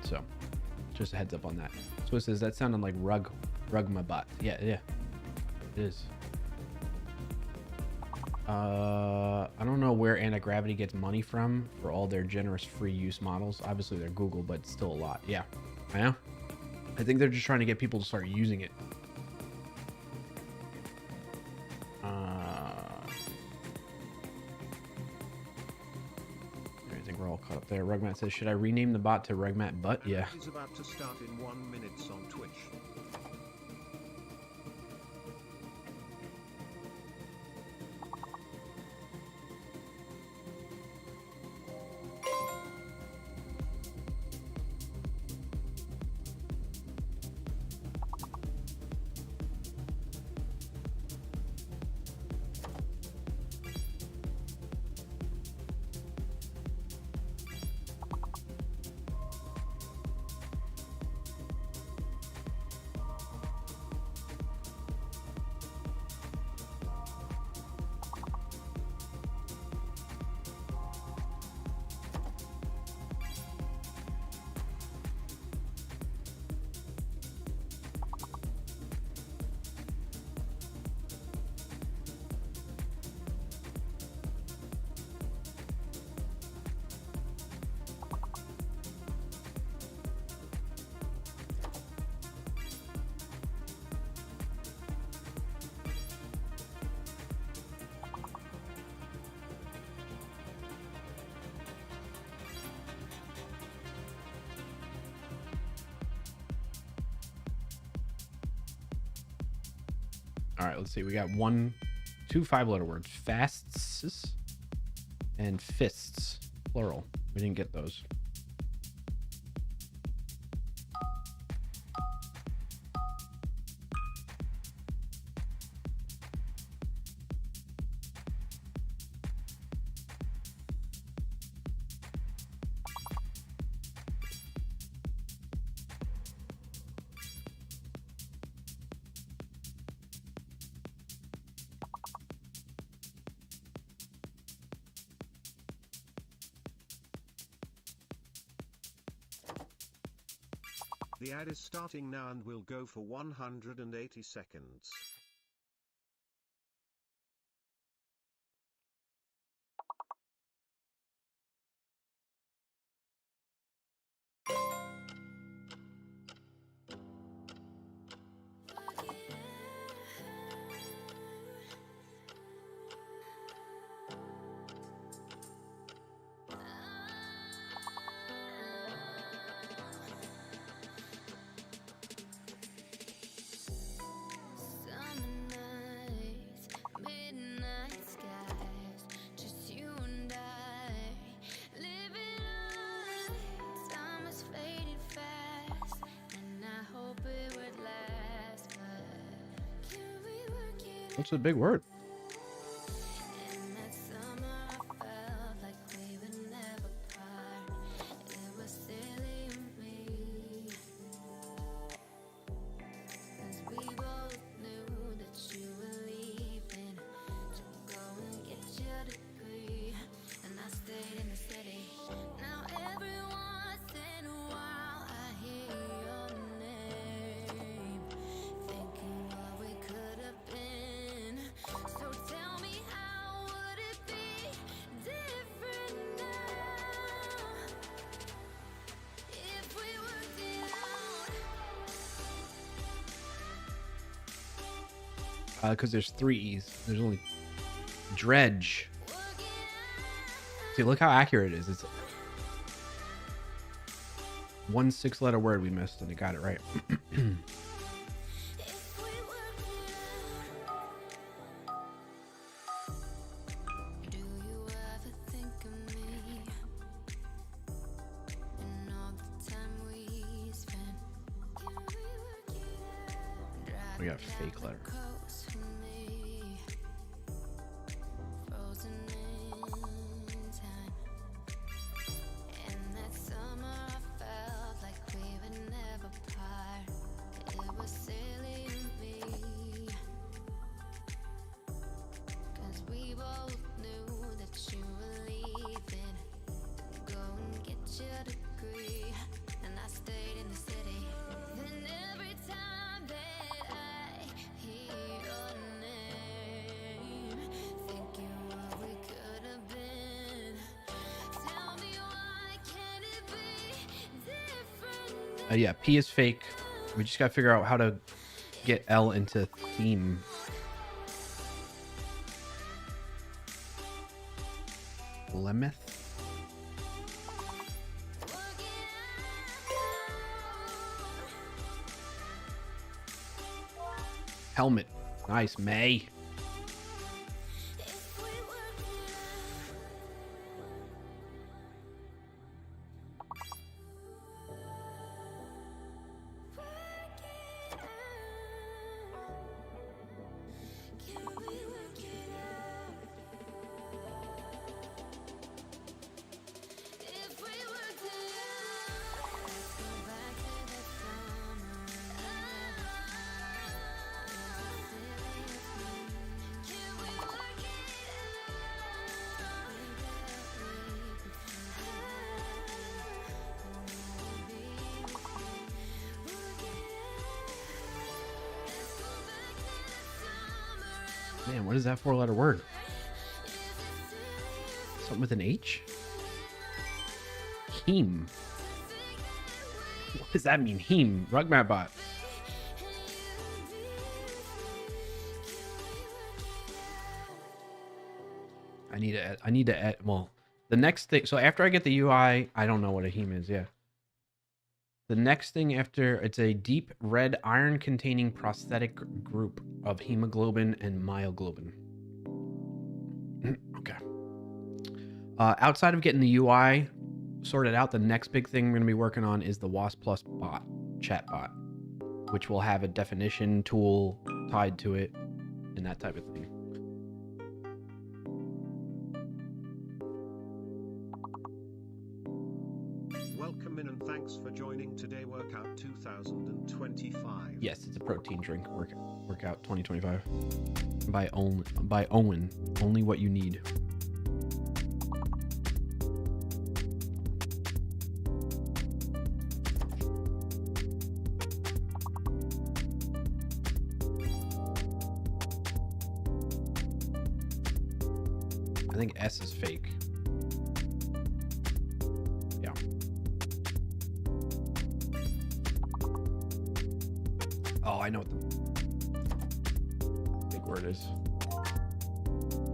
So just a heads up on that. So it says that sounded like Rugmabat. Yeah, it is. I don't know where anti-gravity gets money from for all their generous free use models. Obviously they're Google, but it's still a lot. Yeah, I know. I think they're just trying to get people to start using it. I think we're all caught up there. Rugmat says, should I rename the bot to Rugmat Butt? Yeah. He's about to start in 1 minute on Twitch. All right, let's see. We got 2 5-letter words. Fasts and fists, plural. We didn't get those. The ad is starting now and will go for 180 seconds. What's a big word? Because there's 3 E's. There's only dredge. See, look how accurate it is. It's 1 6-letter word we missed, and they got it right. We got fake letter. Yeah, P is fake. We just gotta figure out how to get L into theme. Lemeth. Helmet. Nice, May. Man, what is that 4-letter word? Something with an H? Heem. What does that mean? Heem. Rugmatbot. I need to well, the next thing, so after I get the UI, I don't know what a heme is, yeah. The next thing after, it's a deep red iron containing prosthetic group of hemoglobin and myoglobin. Okay. Outside of getting the UI sorted out, the next big thing we're going to be working on is the WoS Plus bot, chat bot, which will have a definition tool tied to it and that type of thing. Welcome in and thanks for joining today Workout 2025. Yes, it's a protein drink. Workout 2025 by Owen. Only what you need. think S is fake. Yeah. Oh, I know what the big word is.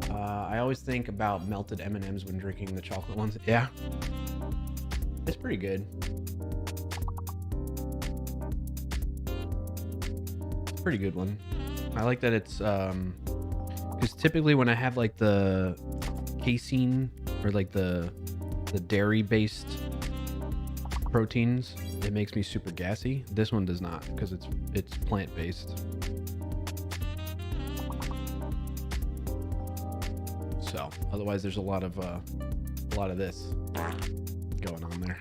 I always think about melted M&Ms when drinking the chocolate ones. Yeah. It's pretty good. It's a pretty good one. I like that it's because typically when I have like the casein or like the dairy based proteins, it makes me super gassy. This one does not because it's plant based. So otherwise there's a lot of this going on there.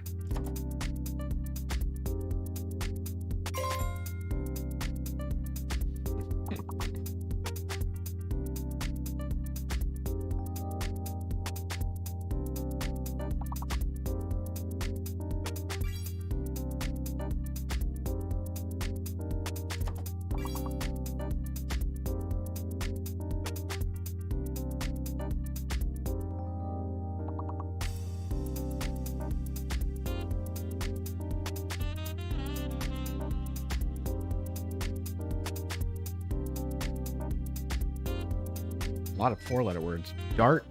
A lot of 4-letter words. Dart,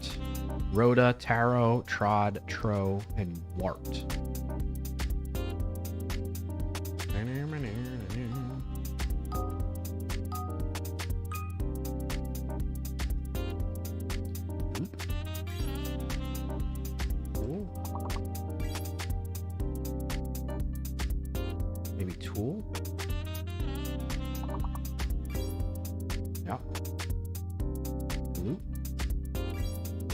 rhoda, taro, trod, tro, and wart. Cool. Maybe tool? Yeah. Blue.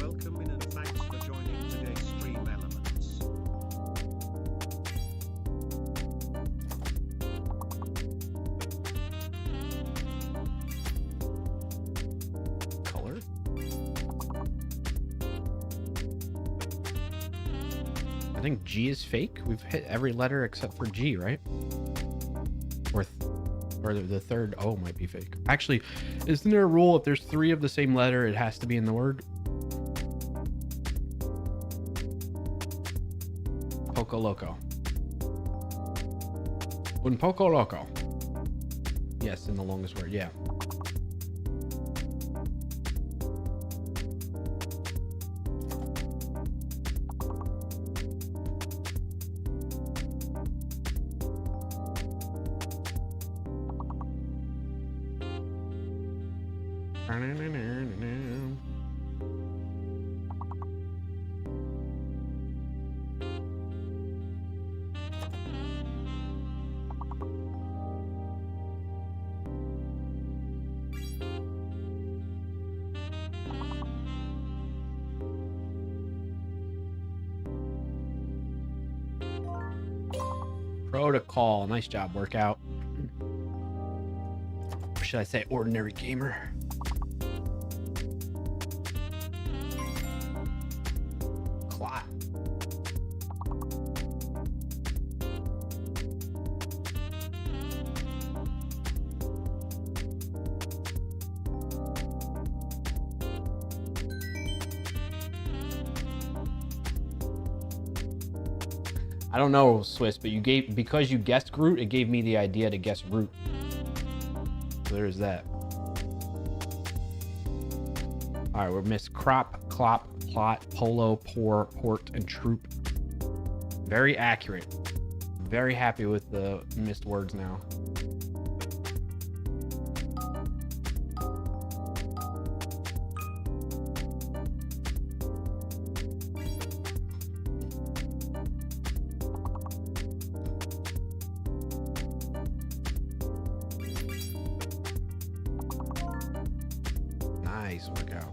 Welcome in and thanks for joining today's Stream Elements. Color. I think G is fake. We've hit every letter except for G, right? Or the third O might be fake. Actually, isn't there a rule if there's 3 of the same letter, it has to be in the word? Poco Loco. Un poco loco. Yes, in the longest word, yeah. Protocol. Nice job, workout. Or should I say ordinary gamer? Clot. I don't know, Swiss, but because you guessed Groot, it gave me the idea to guess root. So there's that. All right, we're missed crop, clop, plot, polo, pour, port, and troop. Very accurate. Very happy with the missed words now. Nice workout.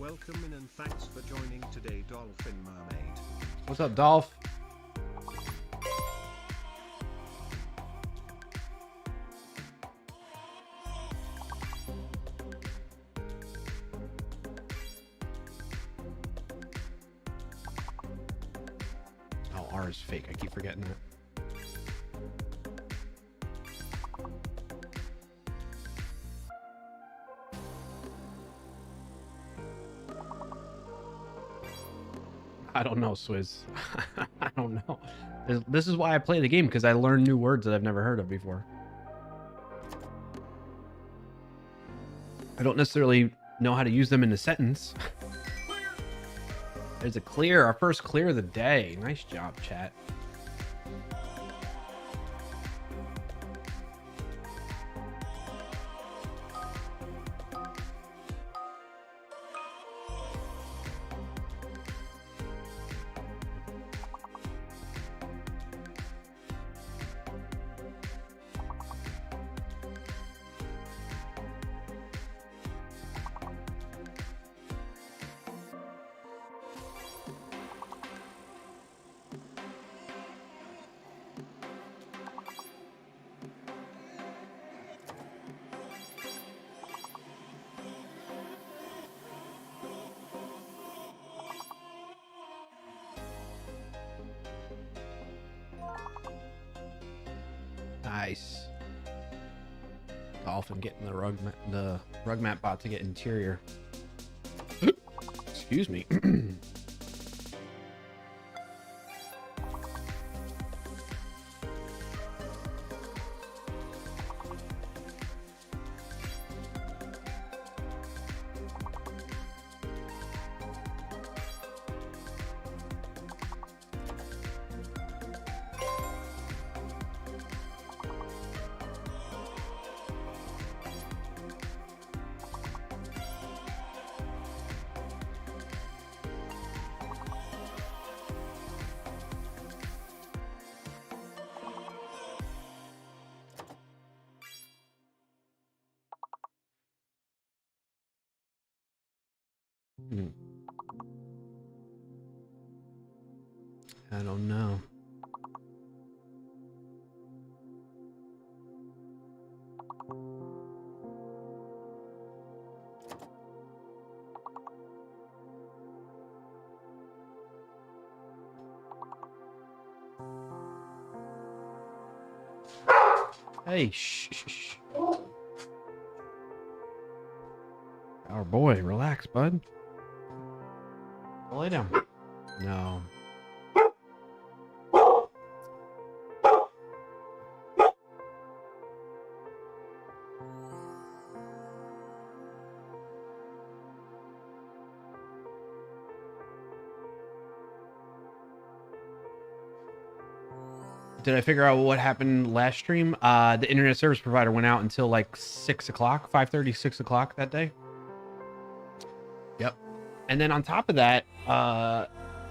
Welcome in and thanks for joining today, Dolphin Mermaid. What's up, Dolph? Oh, R is fake. I keep forgetting that. I don't know, Swizz. I don't know. This is why I play the game, because I learn new words that I've never heard of before. I don't necessarily know how to use them in a sentence. There's a clear, our first clear of the day. Nice job, chat. Nice. Dolphin getting the rug mat bot to get interior. Excuse me. I don't know. Hey, shh. Our boy, relax, bud. Go lay down. No. Did I figure out what happened last stream? The internet service provider went out until like 6 o'clock, 5:30, 6 o'clock that day. Yep. And then on top of that,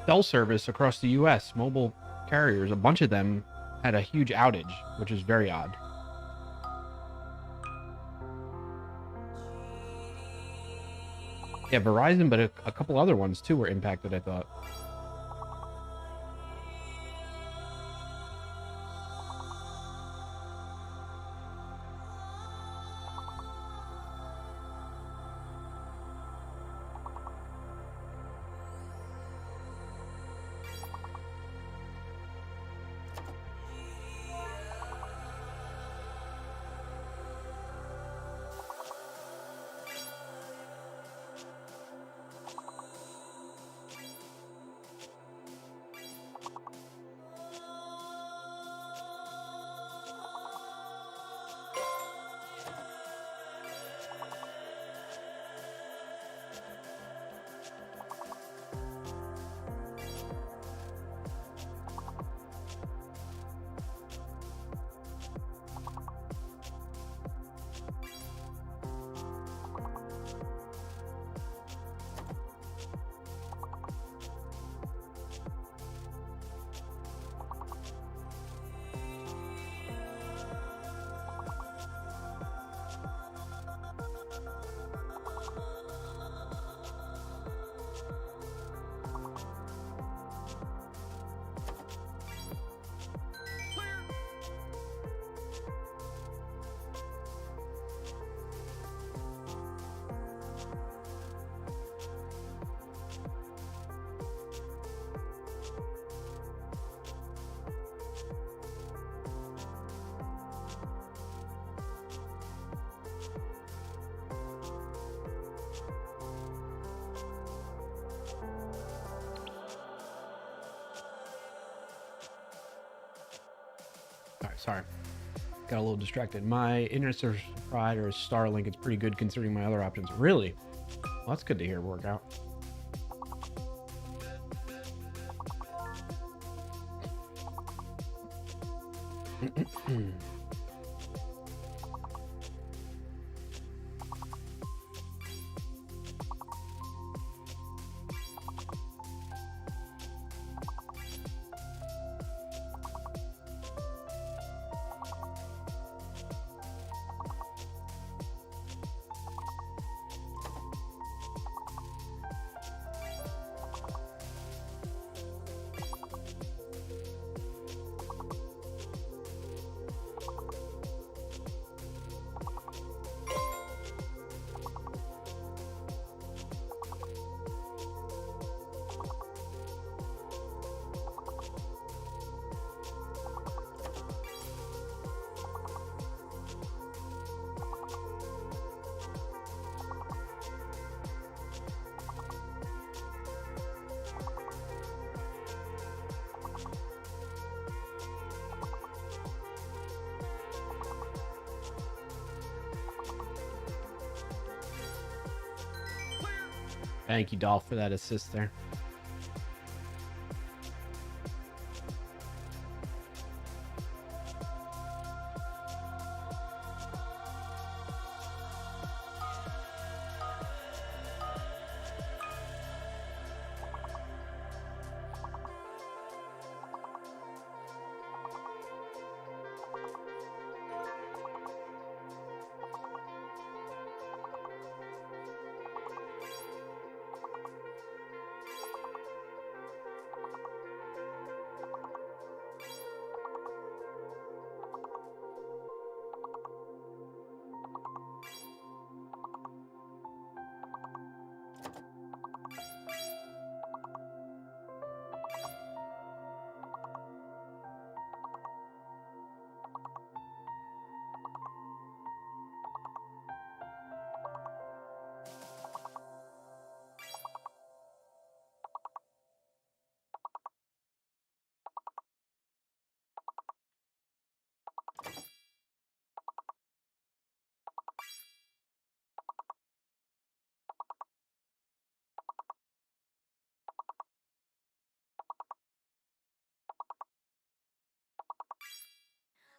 cell service across the US, mobile carriers, a bunch of them had a huge outage, which is very odd. Yeah, Verizon, but a couple other ones too were impacted, I thought. Sorry. Got a little distracted. My internet service provider is Starlink. It's pretty good considering my other options. Really? Well, that's good to hear work out. Thank you, Dolph, for that assist there.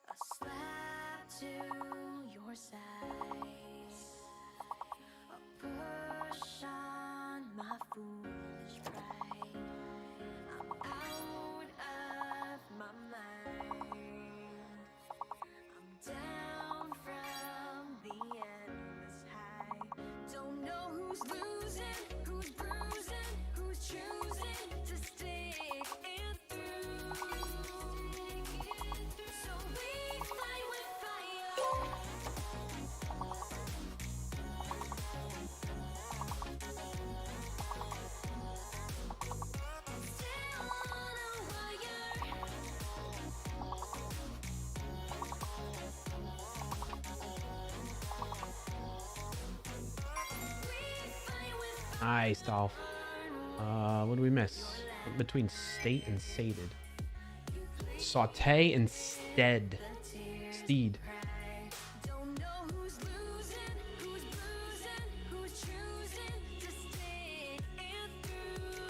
A slap to your size, a push on my foolish pride. I'm out of my mind. I'm down from the endless high. Don't know who's losing, who's bruising, who's choosing to stick it through. So we fight with fire. Still on a wire. We fight with Nice, Dolph. What do we miss? Between state and sated. Saute and stead. Steed. Don't know who's losing, who's bruising, who's choosing to stick it through.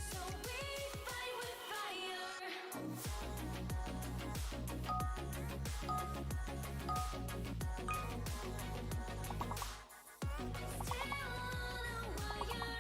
So we fight with fire. Still on a wire.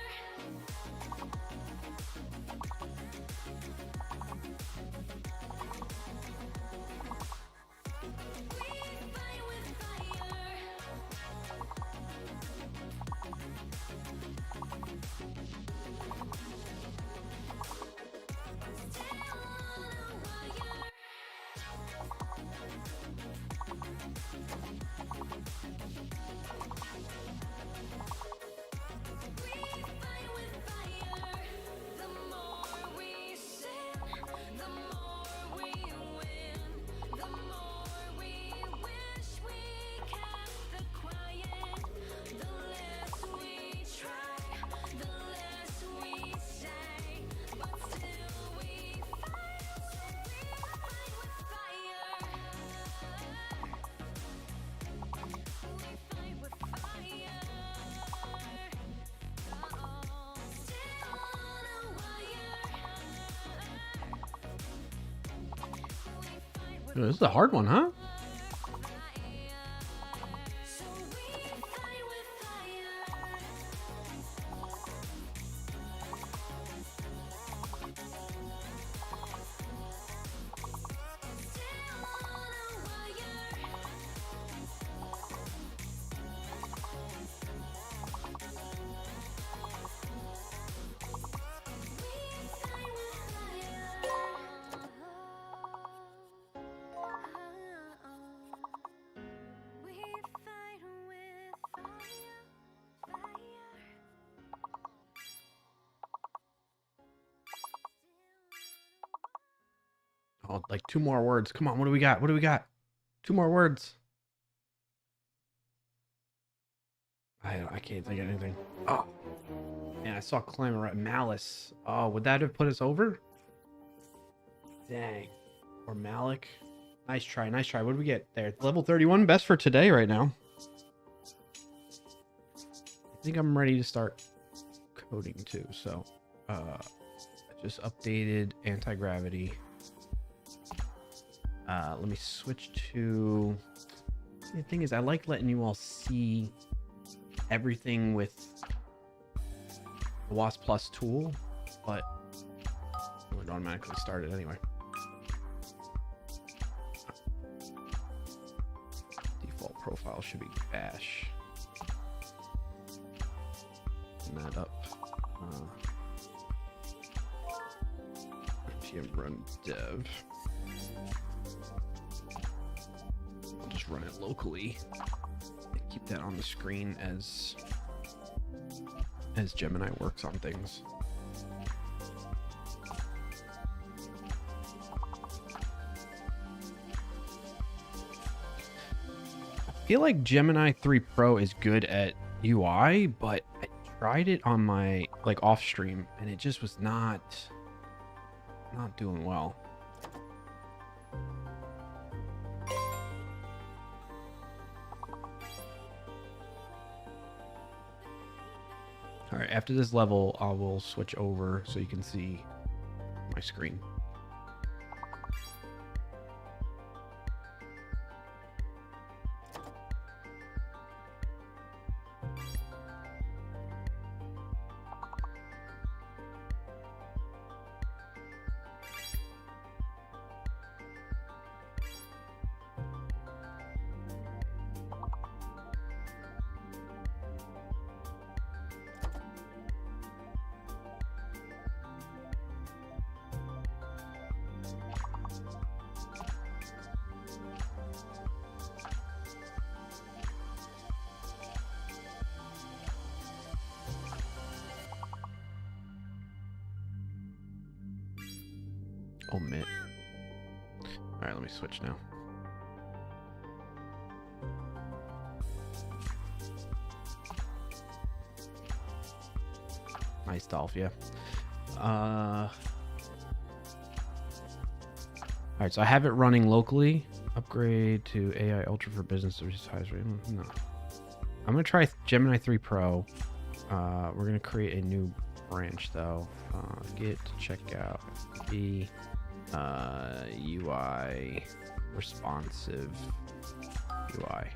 Oh, this is a hard one, huh? So we fight with fire. Still on a wire. We fight with fire. Oh, like 2 more words. Come on, what do we got? What do we got? 2 more words. I can't think of anything. Oh, man, I saw climber at malice. Oh, would that have put us over? Dang. Or Malik. Nice try, nice try. What did we get there? Level 31, best for today right now. I think I'm ready to start coding too. So, I just updated anti-gravity. Let me switch to... The thing is, I like letting you all see everything with the WoS Plus tool, but it would automatically start it anyway. Default profile should be bash. Open that up. npm run dev. I'll just run it locally. Keep that on the screen as Gemini works on things. I feel like Gemini 3 Pro is good at UI, but I tried it on my off stream and it just was not doing well. All right, after this level, I will switch over so you can see my screen. Omit. All right, let me switch now. Nice Dolph, yeah. All right, so I have it running locally. Upgrade to AI Ultra for business to size rate. No. I'm gonna try Gemini 3 Pro. We're gonna create a new branch though. Git checkout the UI responsive UI.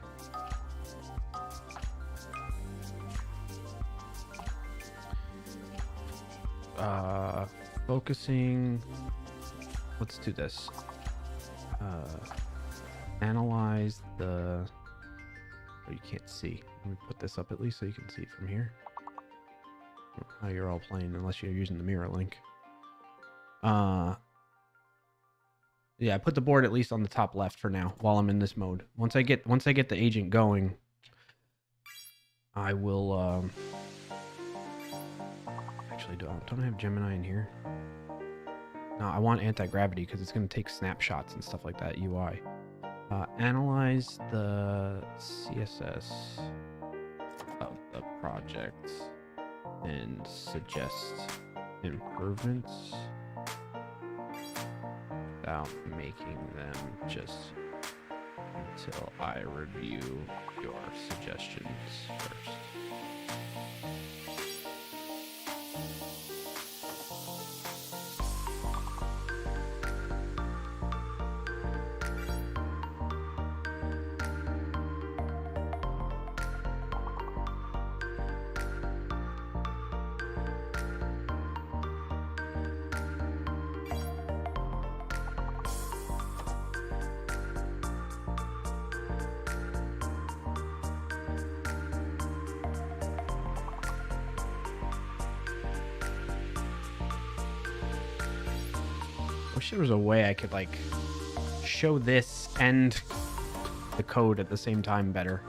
Focusing. Let's do this. Analyze the. Oh, you can't see. Let me put this up at least so you can see from here. How you're all playing, unless you're using the mirror link. Yeah, I put the board at least on the top left for now while I'm in this mode. Once I get the agent going, I will actually don't I have Gemini in here? No, I want anti-gravity because it's going to take snapshots and stuff like that UI. Analyze the CSS of the project and suggest improvements without making them just until I review your suggestions first. wish there was a way I could like show this and the code at the same time better.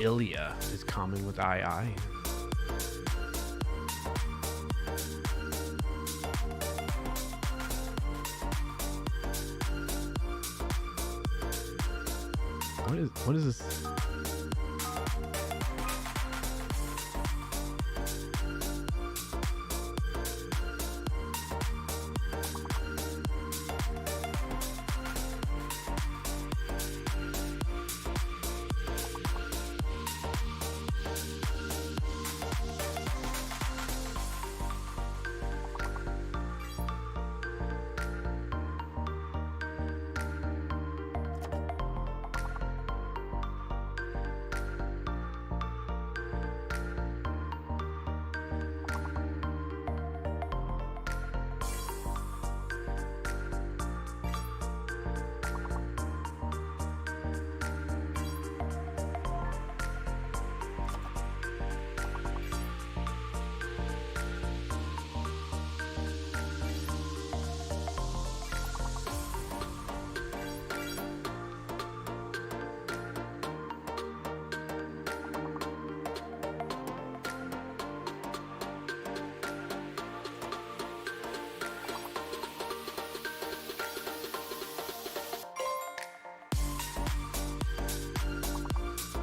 Ilya is common with II. What is this?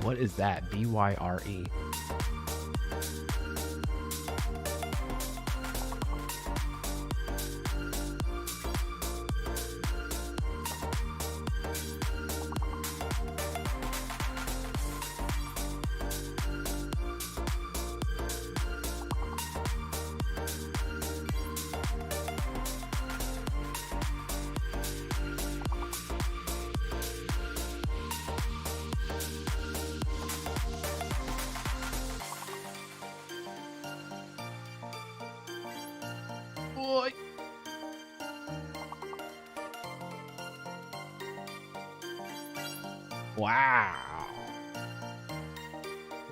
What is that? BYRE. Boy. Wow.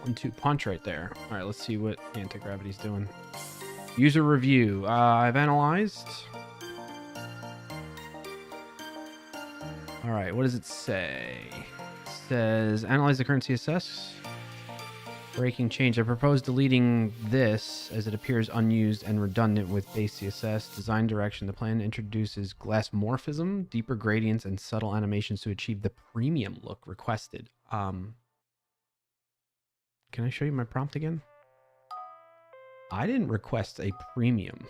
1-2 punch right there. All right, let's see what anti-gravity's doing. User review. I've analyzed. All right, what does it say? It says analyze the current CSS. Breaking change. I propose deleting this as it appears unused and redundant with base CSS. Design direction. The plan introduces glassmorphism, deeper gradients, and subtle animations to achieve the premium look requested. Can I show you my prompt again? I didn't request a premium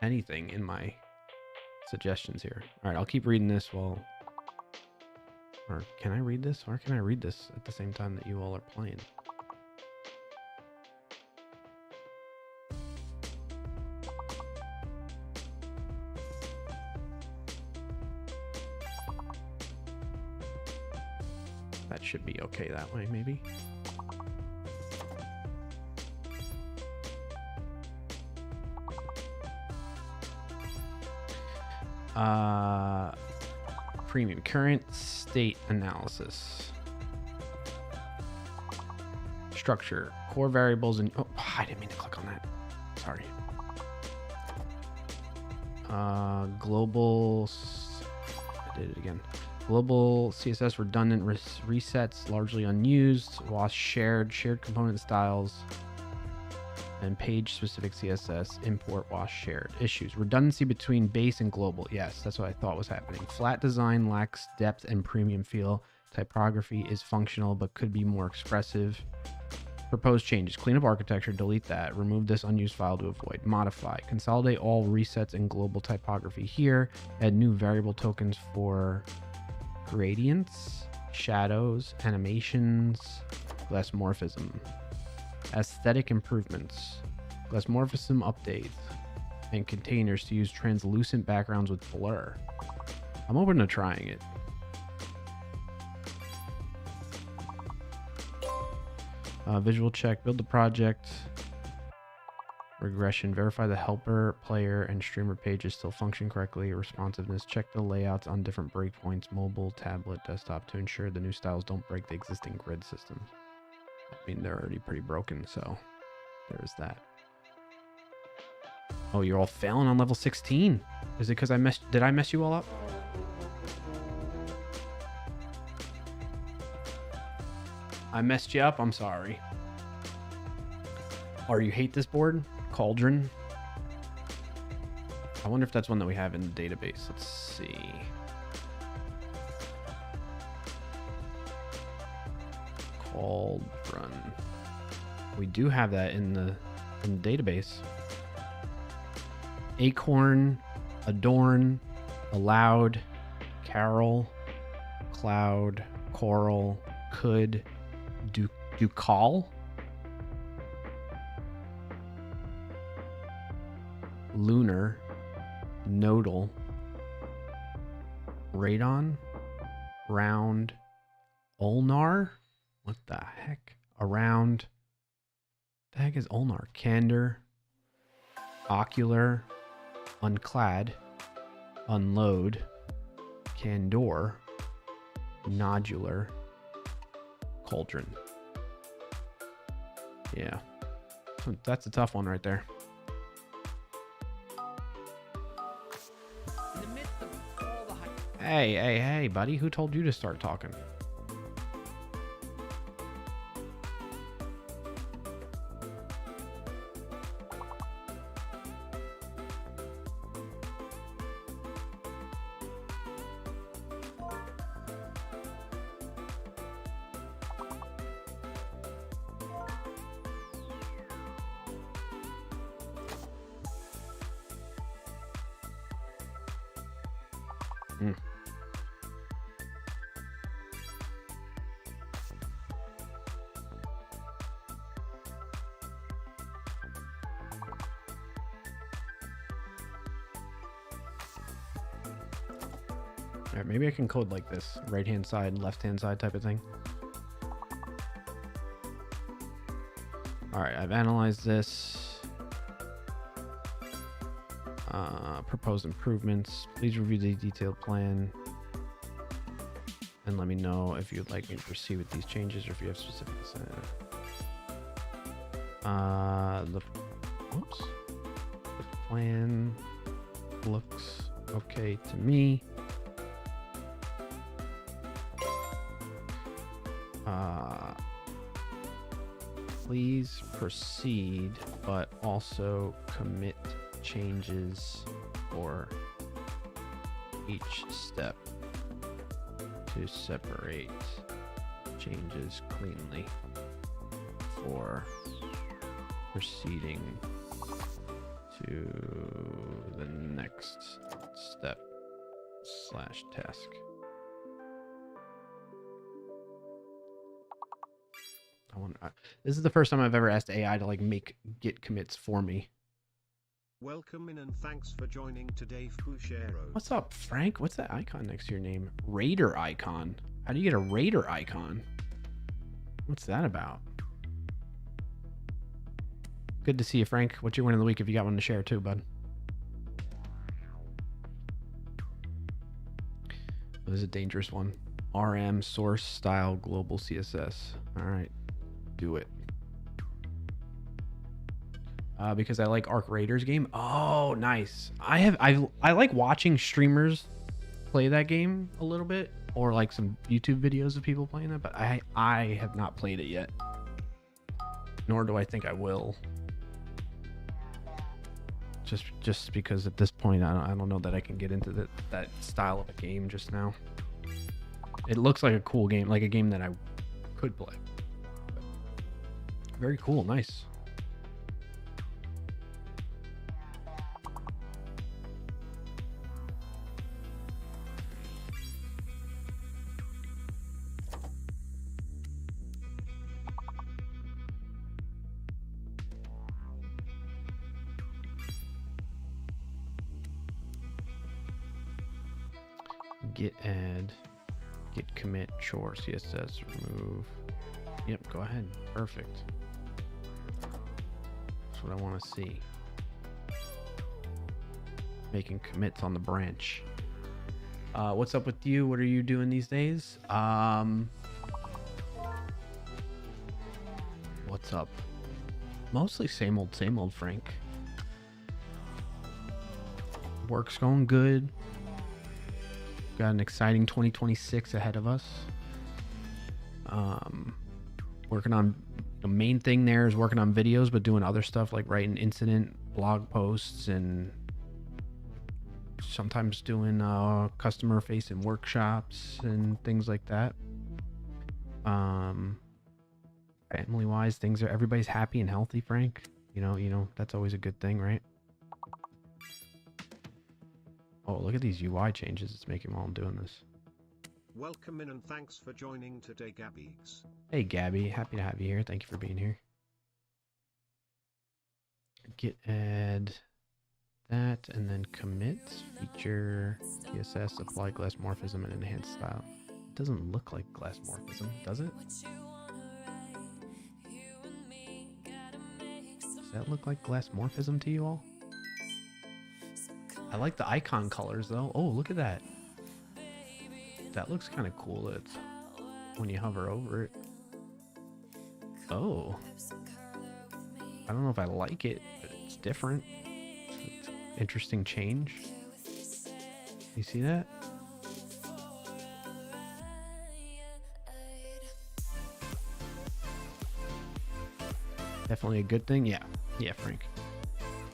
anything in my suggestions here. All right, I'll keep reading this while... Or can I read this? Or can I read this at the same time that you all are playing? That should be okay that way, maybe. Premium current state analysis. Structure, core variables, and oh, I didn't mean to click on that. Sorry. Global. I did it again. Global CSS redundant resets, largely unused. WoS shared component styles, and page-specific CSS import WoS shared. Issues: redundancy between base and global. Yes, that's what I thought was happening. Flat design lacks depth and premium feel. Typography is functional but could be more expressive. Proposed changes: clean up architecture, delete that, remove this unused file to avoid, modify, consolidate all resets in global typography here, add new variable tokens for gradients, shadows, animations, glassmorphism. Aesthetic improvements, glassmorphism updates, and containers to use translucent backgrounds with blur. I'm open to trying it. Visual check, build the project. regression, verify the helper, player, and streamer pages still function correctly, responsiveness, check the layouts on different breakpoints, mobile, tablet, desktop, to ensure the new styles don't break the existing grid systems. I mean, they're already pretty broken, so there's that. Oh, you're all failing on level 16. Is it because did I mess you all up? I messed you up, I'm sorry. Or you hate this board? Cauldron. I wonder if that's one that we have in the database. Let's see. Cauldron. We do have that in the database. Acorn, Adorn, Allowed, Carol, Cloud, Coral, Could, Ducal, Lunar, Nodal, Radon, Round, Ulnar. What the heck? Around. The heck is Ulnar? Candor, Ocular, Unclad, Unload, Candor, Nodular, Cauldron. Yeah. That's a tough one right there. Hey, buddy. Who told you to start talking? All right, maybe I can code like this. Right-hand side, left-hand side type of thing. All right, I've analyzed this. Proposed improvements. Please review the detailed plan and let me know if you'd like me to proceed with these changes or if you have specifics. The plan looks okay to me. Please proceed, but also commit changes for each step to separate changes cleanly for proceeding to the next step / task. This is the first time I've ever asked AI to like make git commits for me. Welcome in and thanks for joining today, Fushero. What's up, Frank? What's that icon next to your name? Raider icon. How do you get a Raider icon? What's that about? Good to see you, Frank. What's your win of the week if you got one to share too, bud? This is a dangerous one. RM source style global CSS. All right, do it. Because I like Arc Raiders game. Oh, nice. I like watching streamers play that game a little bit, or like some YouTube videos of people playing that, but I have not played it yet. Nor do I think I will. Just because at this point I don't know that I can get into that style of a game just now. It looks like a cool game, like a game that I could play. Very cool, nice. Git add, git commit, chore, CSS, remove. Yep, go ahead. Perfect. That's what I want to see. Making commits on the branch. What's up with you? What are you doing these days? What's up? Mostly same old, Frank. Work's going good. Got an exciting 2026 ahead of us. Working on the main thing there is working on videos, but doing other stuff like writing incident blog posts and sometimes doing customer facing workshops and things like that. Family wise, everybody's happy and healthy, Frank. You know that's always a good thing, right? Oh, look at these UI changes it's making while I'm doing this. Welcome in and thanks for joining today, Gabbies. Hey Gabby, happy to have you here. Thank you for being here. Git add that and then commit feature CSS apply glass morphism and enhance style. It doesn't look like glass morphism, does it? Does that look like glass morphism to you all? I like the icon colors though. Oh, look at that. That looks kind of cool. It's when you hover over it. Oh. I don't know if I like it, but it's different. It's an interesting change. You see that? Definitely a good thing. Yeah. Yeah, Frank.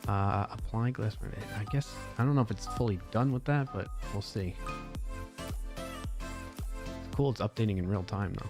Apply glass. I guess, I don't know if it's fully done with that, but we'll see. It's cool. It's updating in real time though.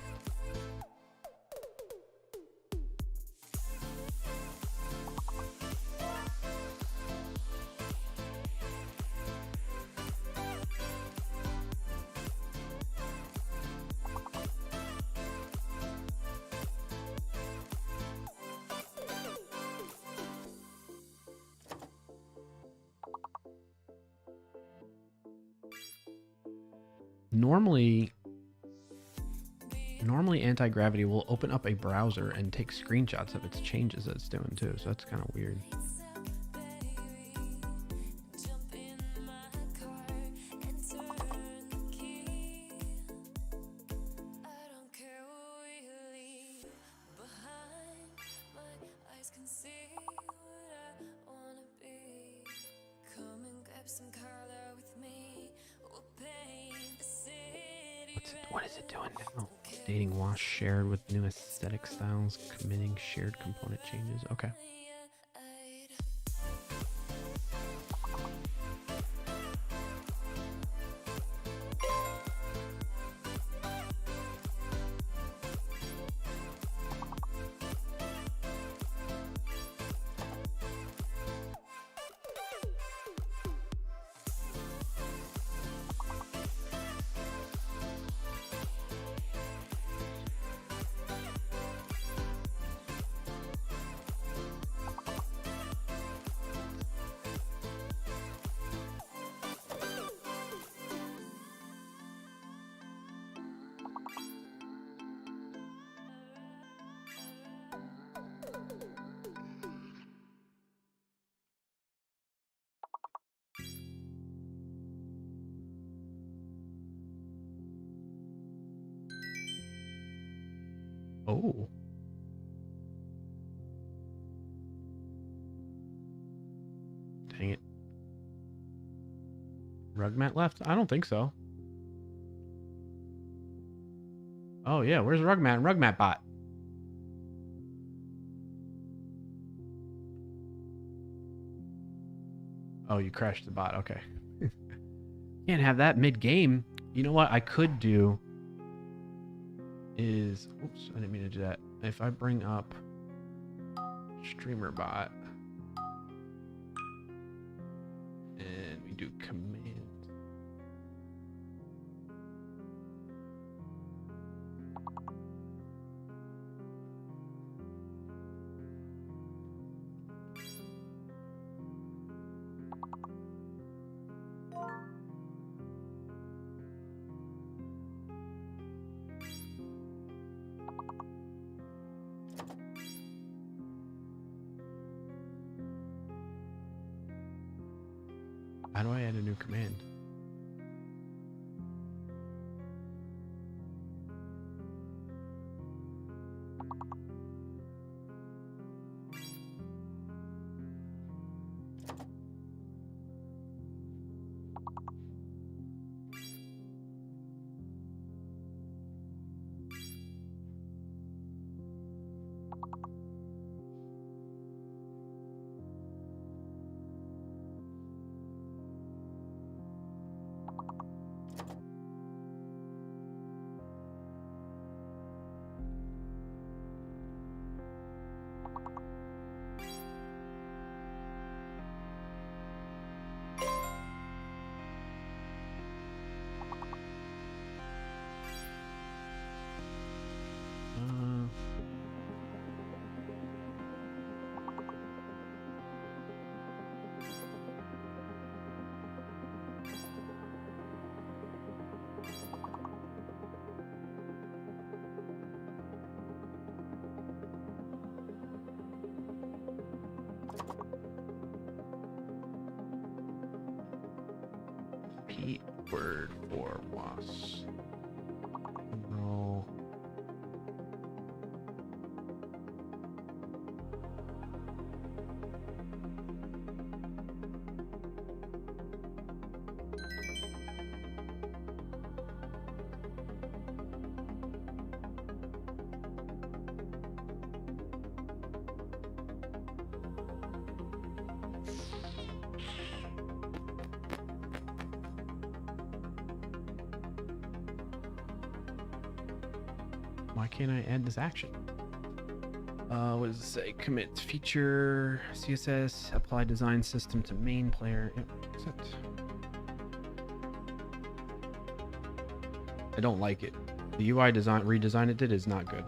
Normally anti-gravity will open up a browser and take screenshots of its changes that it's doing too, so that's kind of weird. What is it doing now? Updating WoS shared with new aesthetic styles, committing shared component changes. Okay. Oh. Dang it. Rugmat left? I don't think so. Oh yeah, where's Rugmat? Rugmat bot. Oh, you crashed the bot. Okay. Can't have that mid-game. You know what I could do is... Oops, I didn't mean to do that. If I bring up streamer bot and we do command. How do I add a new command? Repeat word for WoS. No. Why can't I add this action? What does it say? Commit feature, CSS, apply design system to main player. Yep, accept. I don't like it. The UI redesign it did is not good.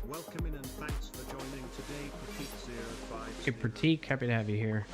Welcome in and thanks for joining today, Pratik05. Hey, Pratik, happy to have you here.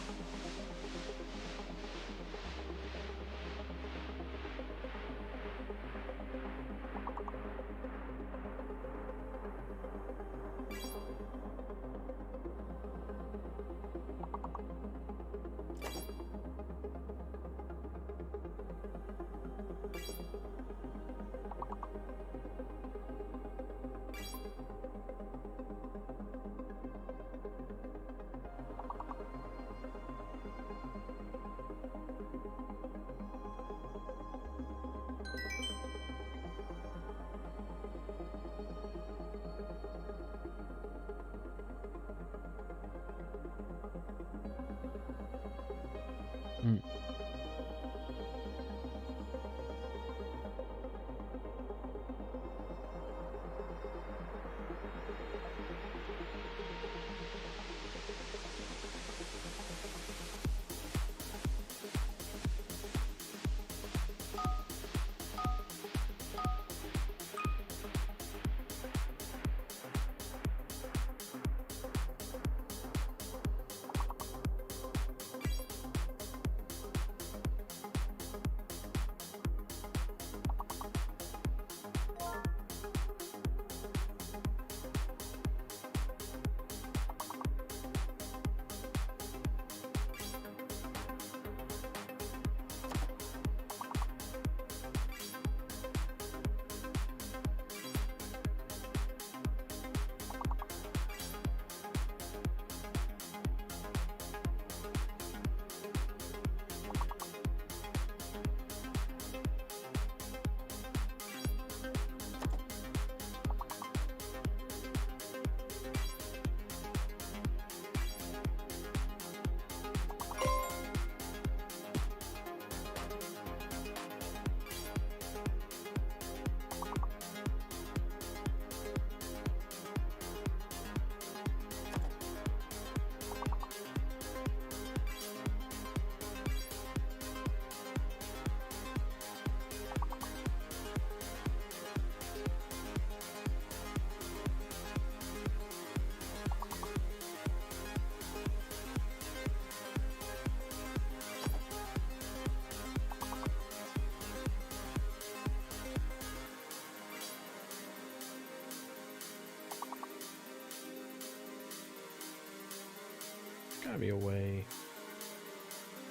gotta be a way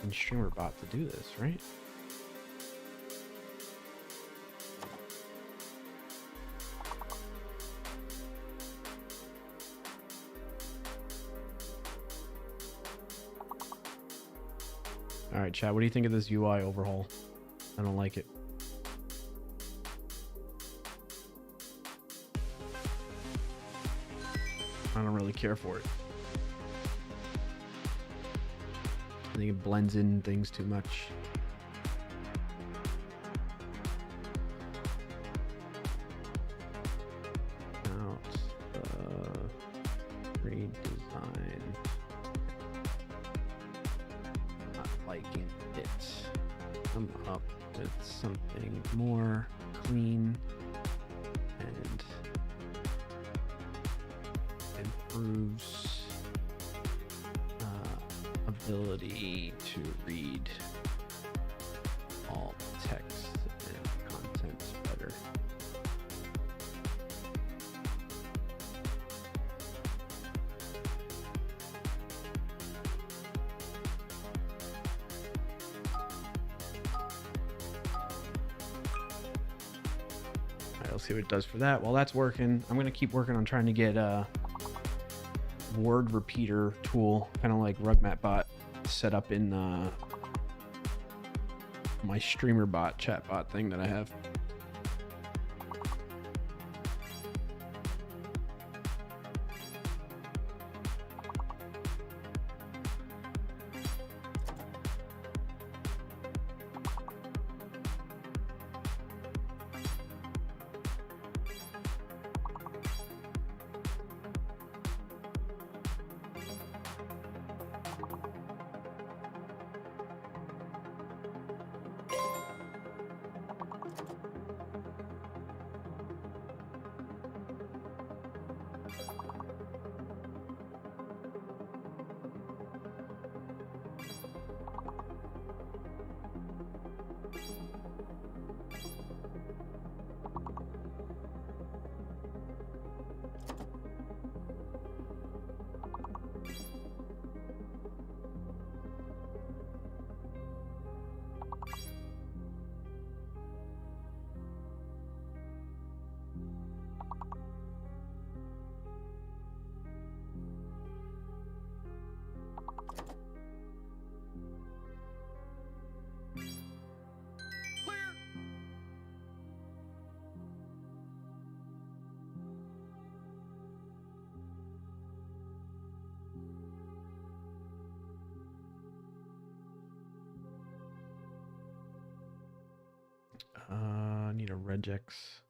in StreamerBot to do this, right? All right, chat. What do you think of this UI overhaul? I don't like it. I don't really care for it. I think it blends in things too much. Redesign. Not liking it. Come up with something more clean and improves ability to read all text and content better. Alright, let's see what it does for that. While that's working, I'm gonna keep working on trying to get word repeater tool, kind of like RugMatBot, set up in my StreamerBot chatbot thing that I have. I need a regex.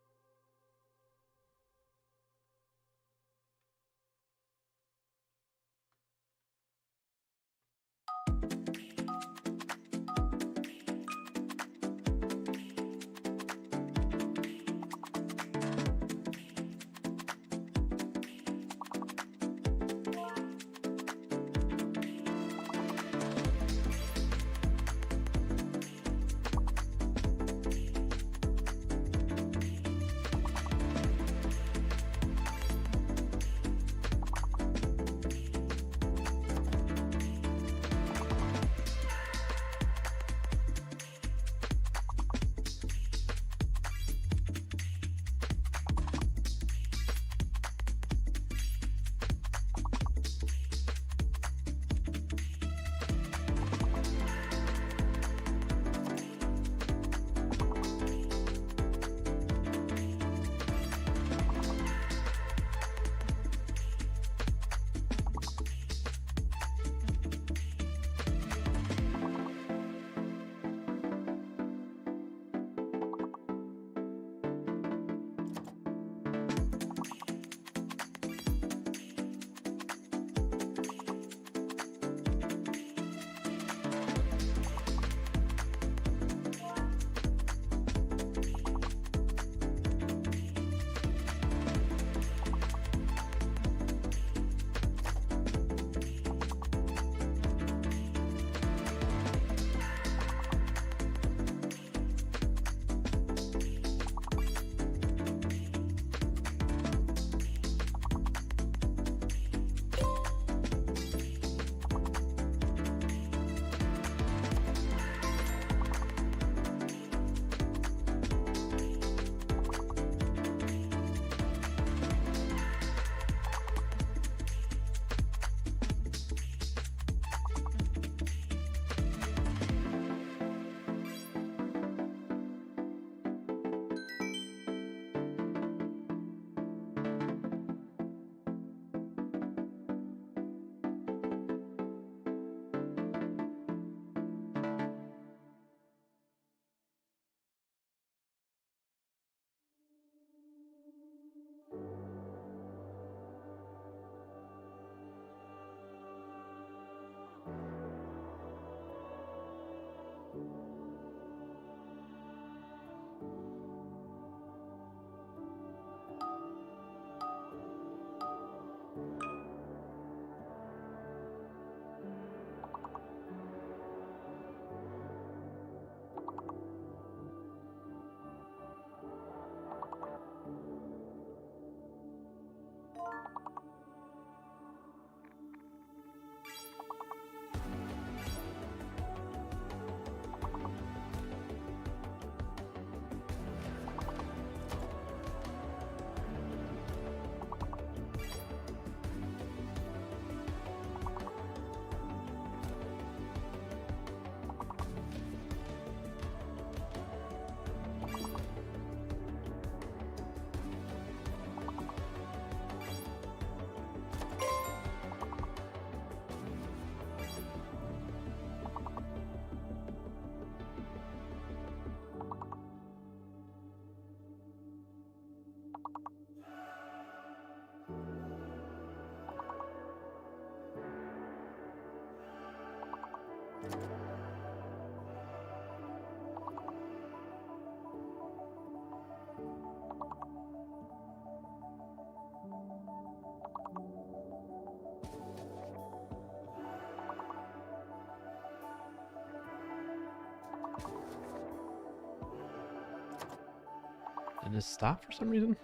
Did it stop for some reason?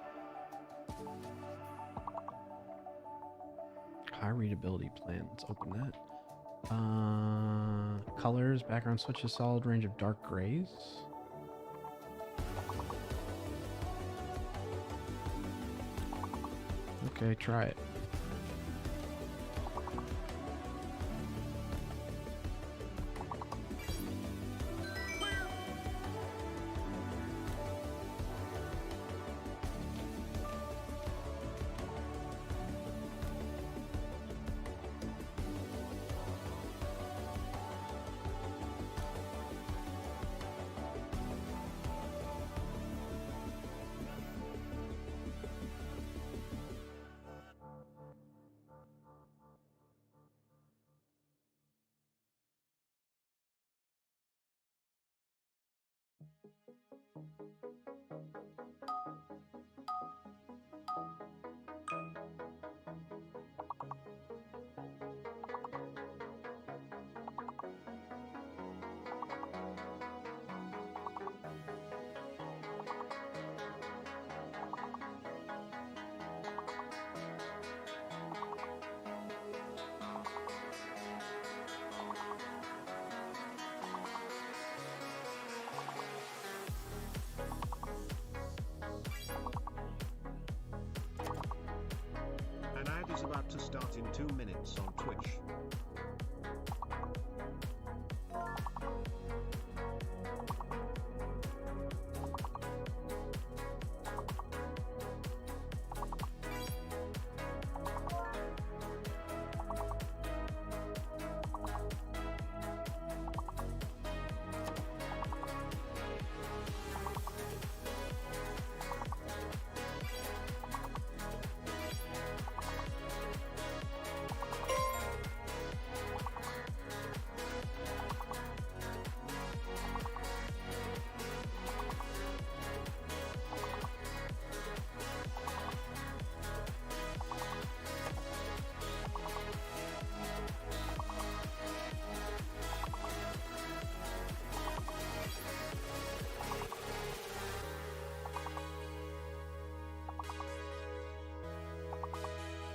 High readability plan. Let's open that. Colors, background switches, solid range of dark grays. Okay, try it. An ad is about to start in 2 minutes on Twitch.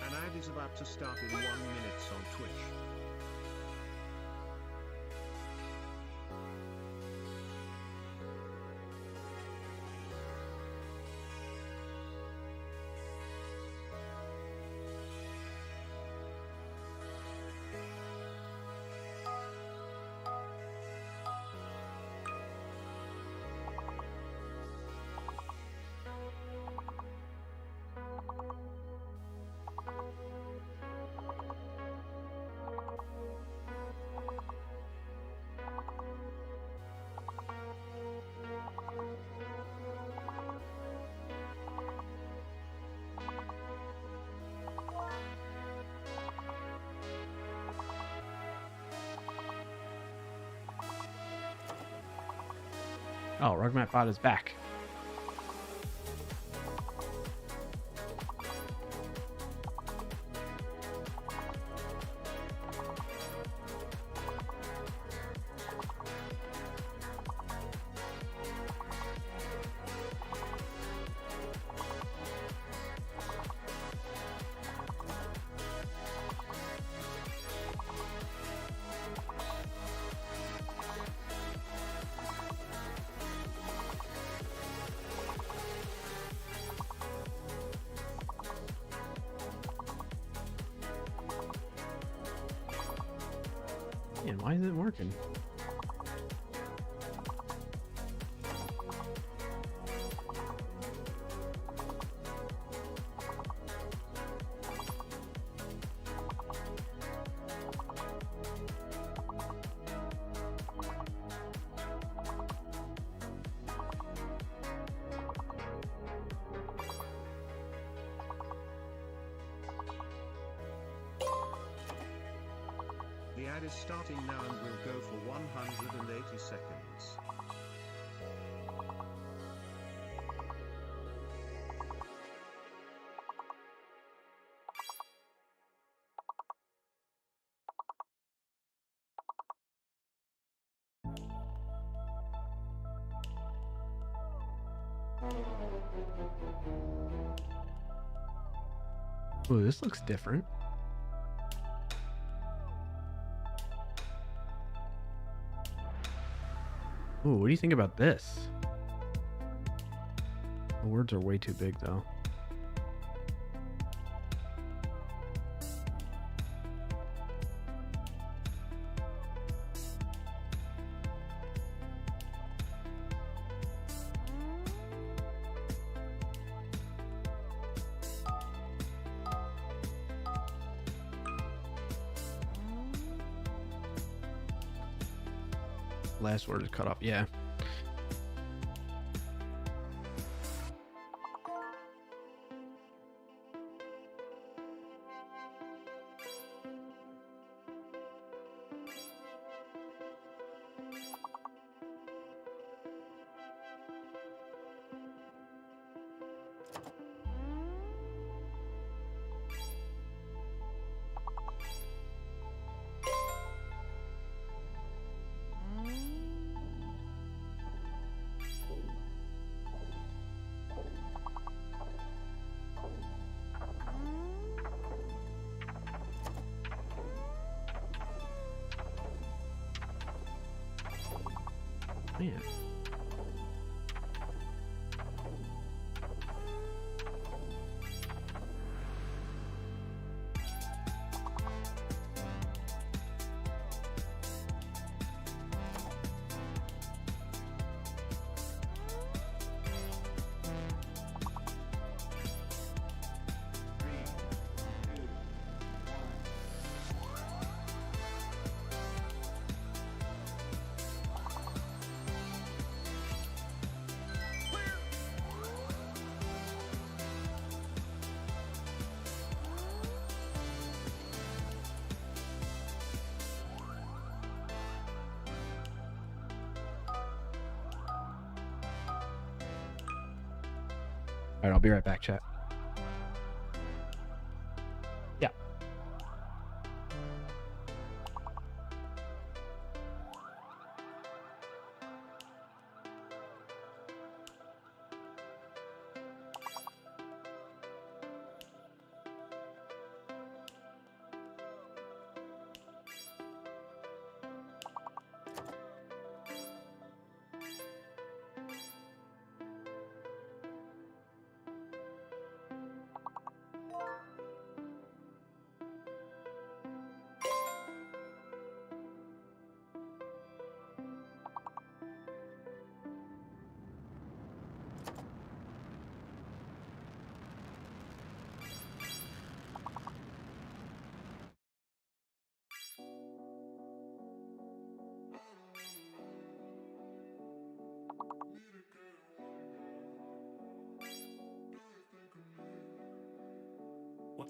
An ad is about to start in 1 minute on Twitch. Oh, RugMatBot is back. Man, why is it working? The ad is starting now and will go for 180 seconds. Oh, this looks different. Oh, what do you think about this? The words are way too big, though. Last word is cut off. Yeah. Man. All right, I'll be right back, chat. Yeah.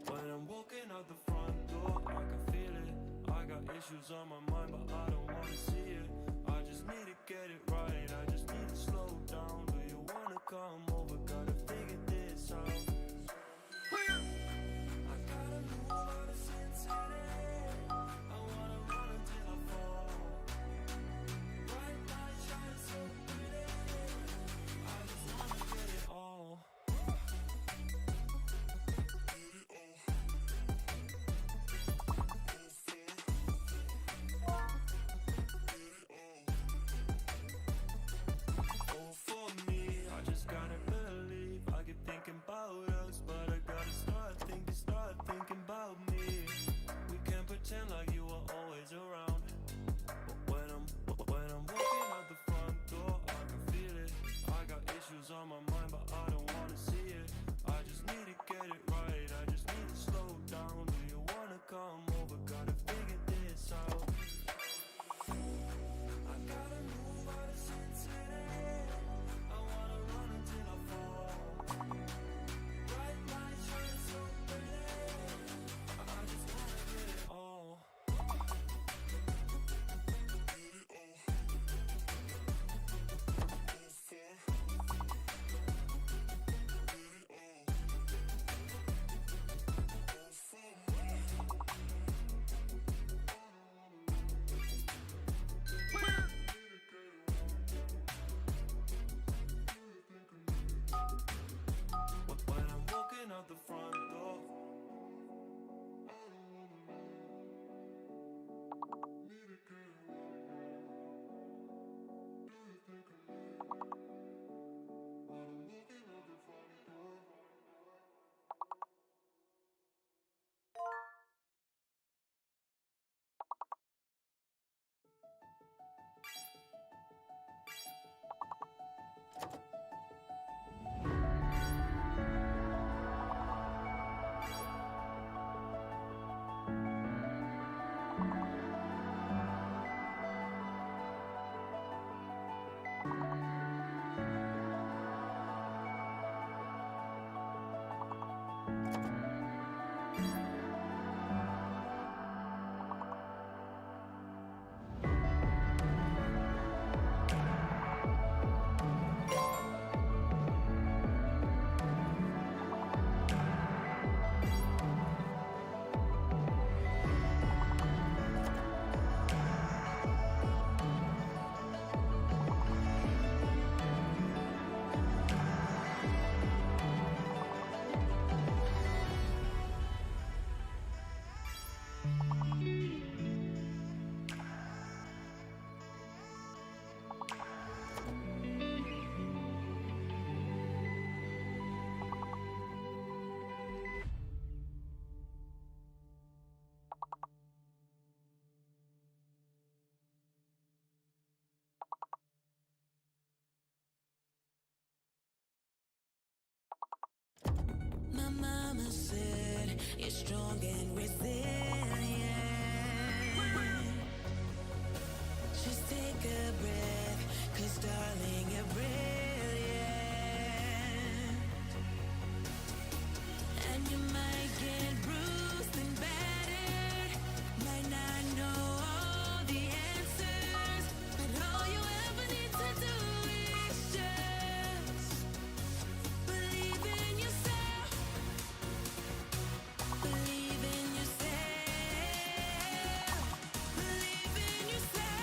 When I'm walking out the front door, I can feel it. I got issues on my mind, but I don't wanna see it. I just need to get it right, I just need to slow down. Do you wanna come over? Gotta figure this out. I gotta move out of Sin City. I wanna run until I fall. Bright light shine so pretty. I just wanna get it all. mama said, you're strong and resilient. Just take a breath, 'cause darling, you're brilliant. And you might get bruised and battered, might not know all the answers, but all you ever need to do is just believe in yourself. Believe in yourself. Believe in yourself.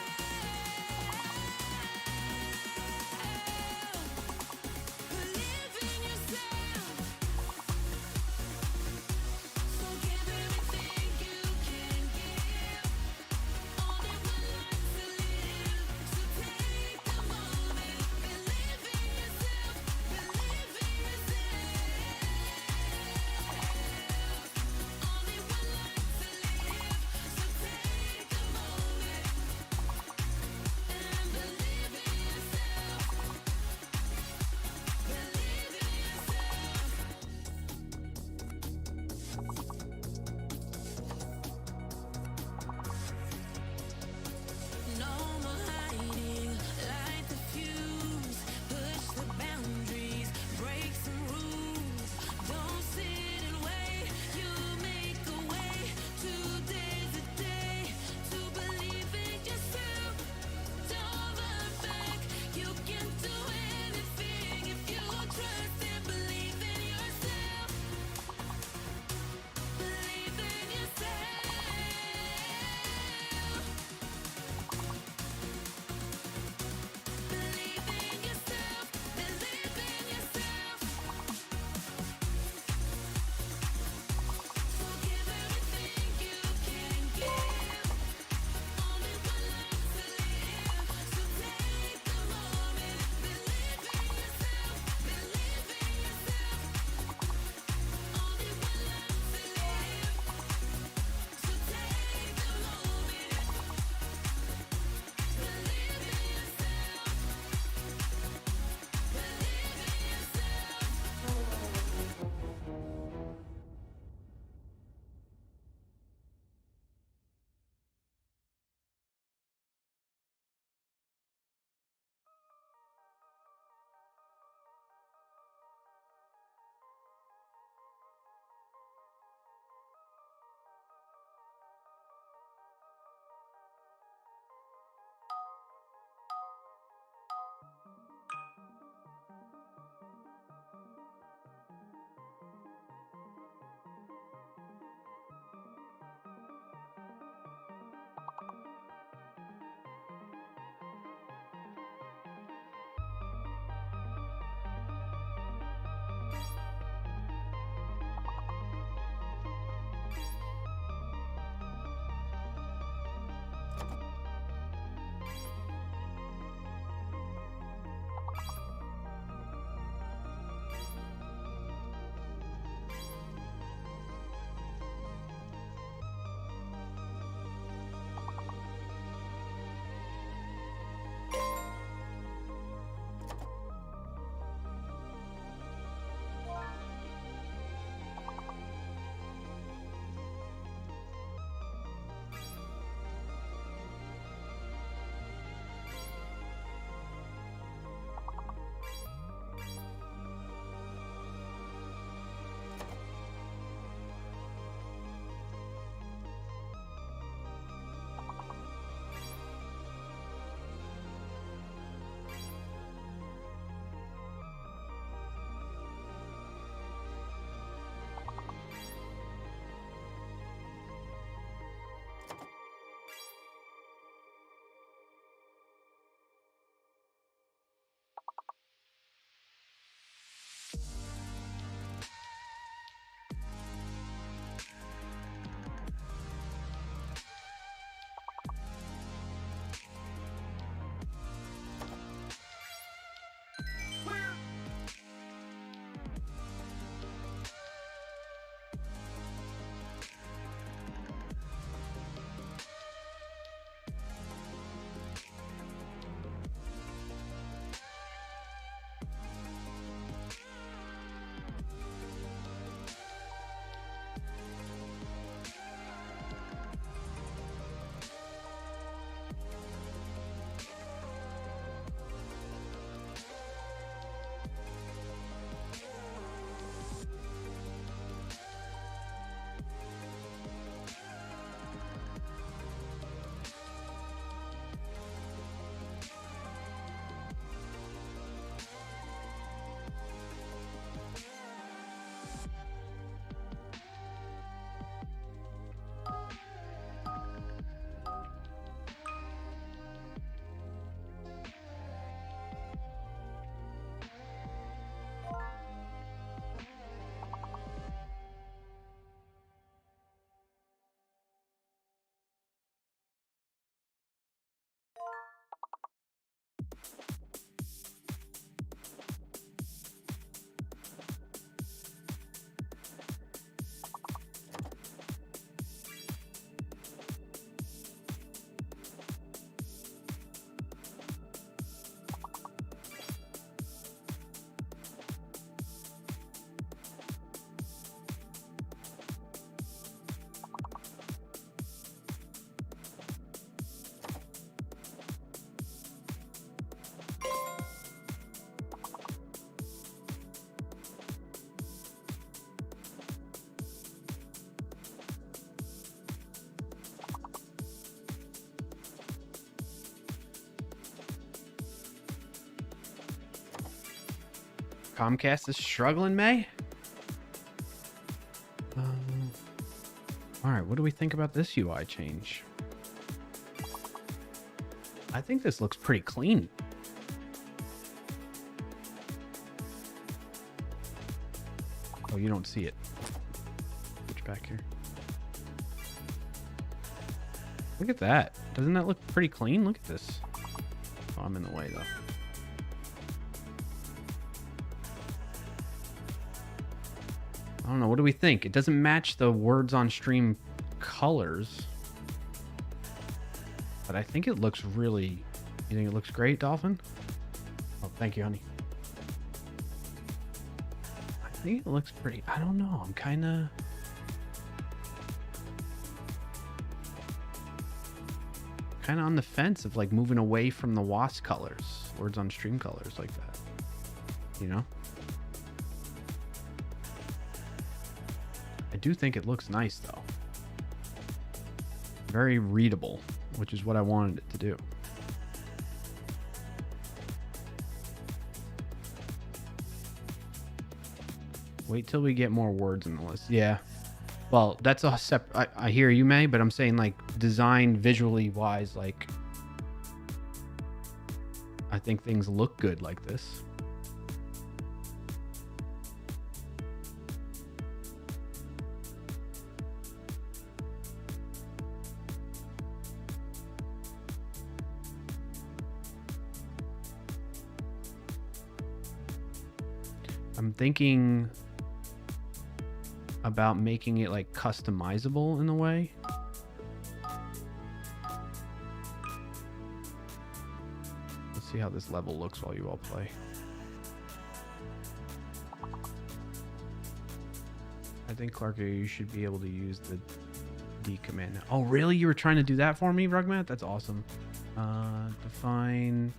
Comcast is struggling, May. All right, what do we think about this UI change? I think this looks pretty clean. Oh, you don't see it. Switch back here. Look at that. Doesn't that look pretty clean? Look at this. Oh, I'm in the way though. I don't know. What do we think? It doesn't match the words on stream colors. But I think it looks really... You think it looks great, Dolphin? Oh, thank you, honey. I think it looks pretty... I don't know. I'm kind of... on the fence of like moving away from the WoS colors. Words on stream colors like that. You know? I do think it looks nice though. Very readable, which is what I wanted it to do. Wait till we get more words in the list. Yeah. Well, that's a I hear you, May, but I'm saying like design visually wise, like I think things look good like this. I'm thinking about making it like customizable in a way. Let's see how this level looks while you all play. I think, Clark, you should be able to use the D command now. Oh, really? You were trying to do that for me, Rugmat? That's awesome. Define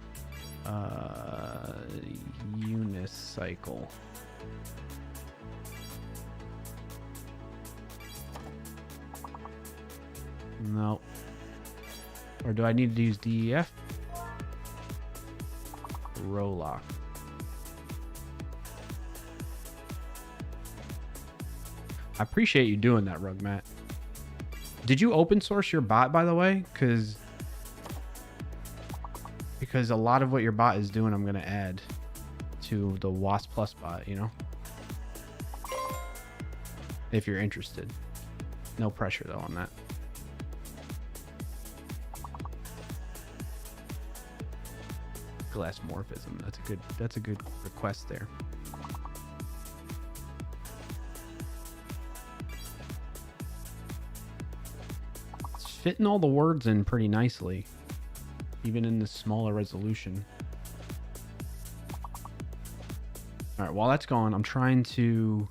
unicycle. No. Or do I need to use DEF? Row lock. I appreciate you doing that, Rugmat. Did you open source your bot, by the way? Because a lot of what your bot is doing, I'm going to add to the WoS Plus bot, you know? If you're interested. No pressure, though, on that. Glassmorphism. That's a good request there. It's fitting all the words in pretty nicely, even in the smaller resolution. All right, while that's going, I'm trying to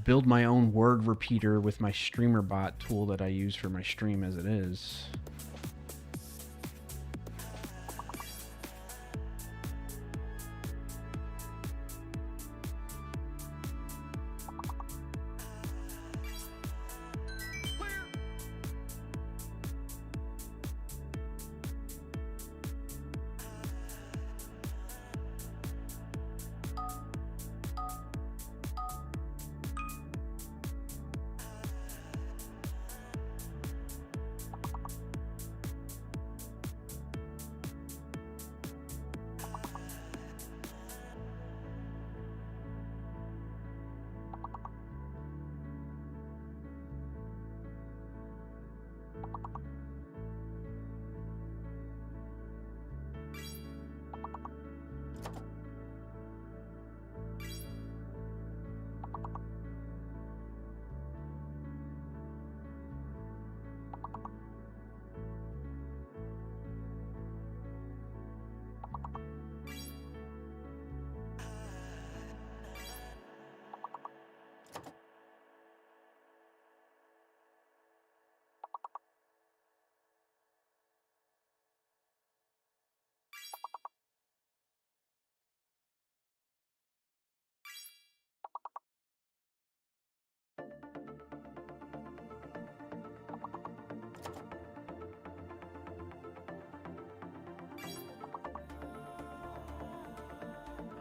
build my own word repeater with my streamer bot tool that I use for my stream as it is.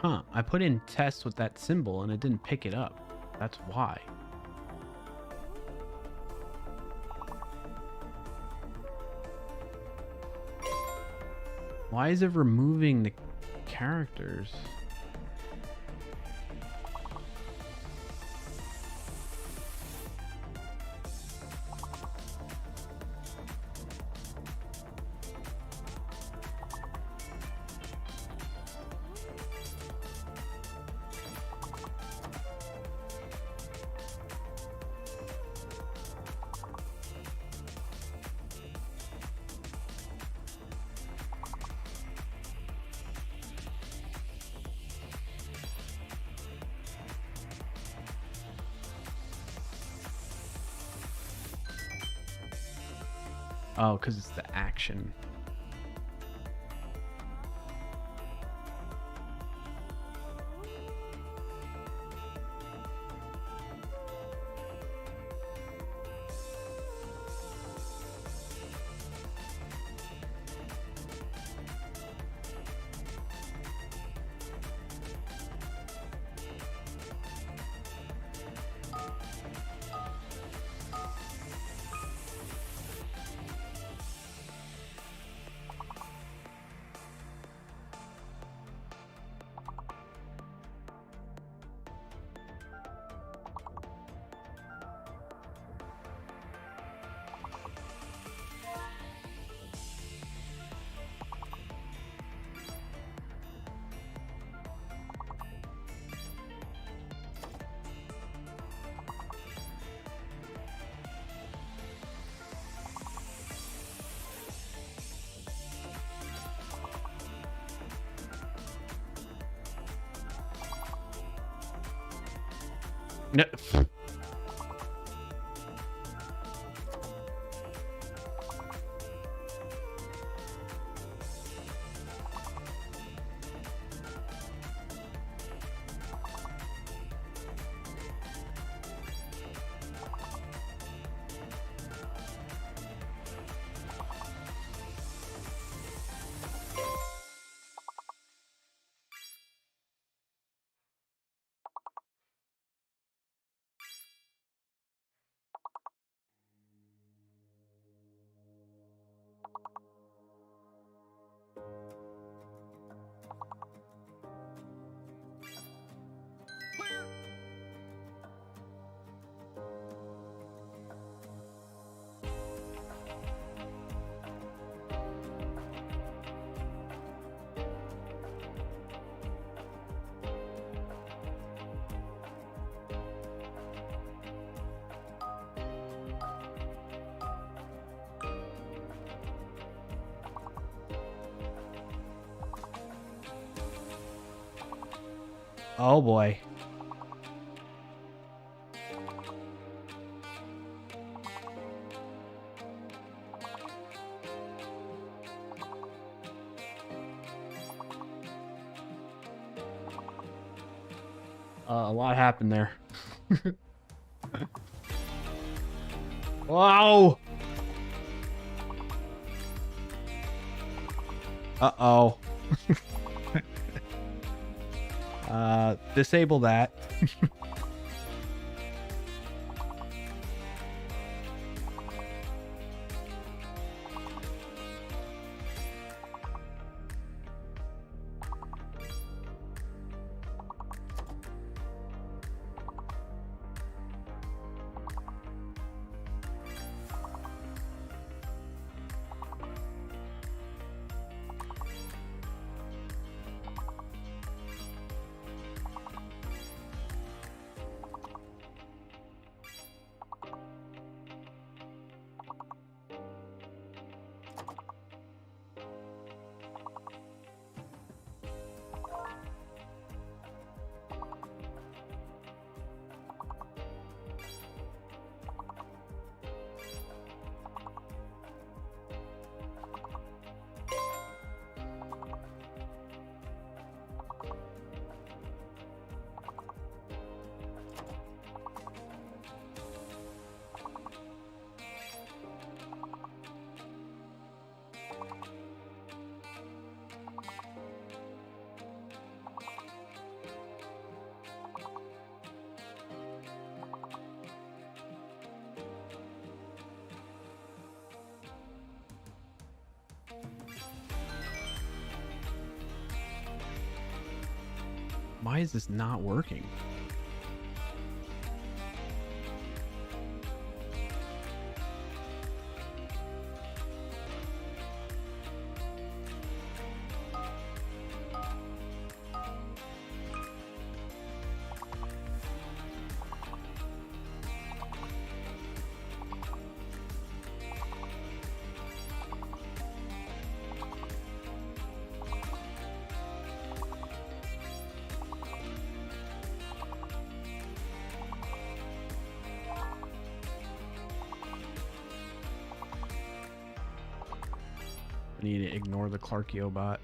Huh, I put in test with that symbol and it didn't pick it up. That's why. Why is it removing the characters? Oh, because it's the action. No. Oh boy. A lot happened there. Wow. Uh-oh. Disable that. Why is this not working? I need to ignore the Clarkio bot.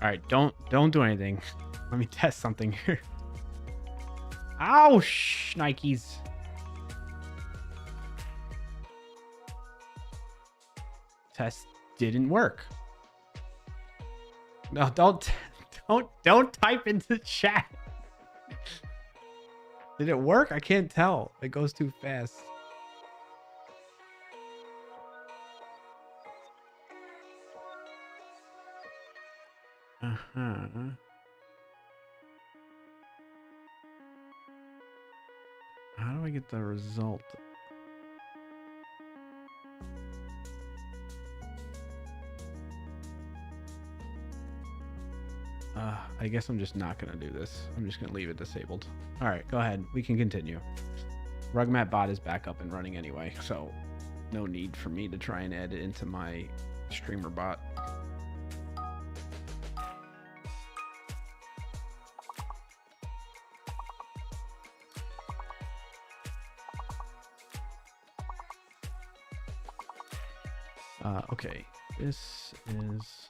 All right, don't do anything. Let me test something here. Ow, Nikes. Test didn't work. No, don't type into the chat. Did it work? I can't tell. It goes too fast. How do I get the result? I guess I'm just not going to do this. I'm just going to leave it disabled. All right, go ahead. We can continue. Rugmat bot is back up and running anyway, so no need for me to try and add it into my streamer bot. Okay, this is...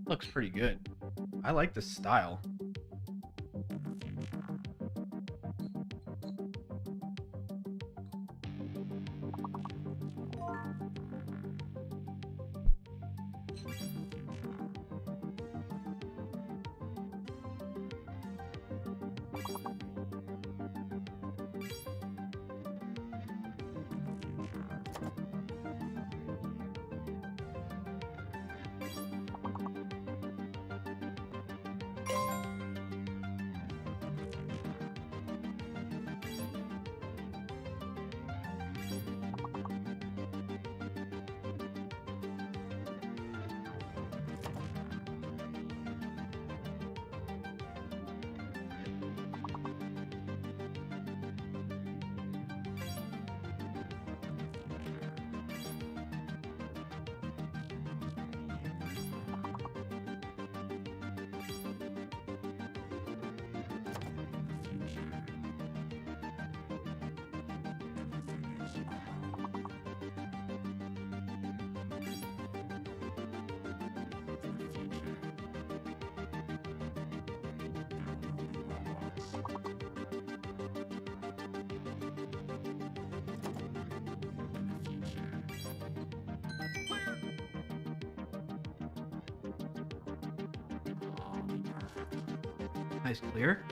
Looks pretty good. I like this style. Nice clear.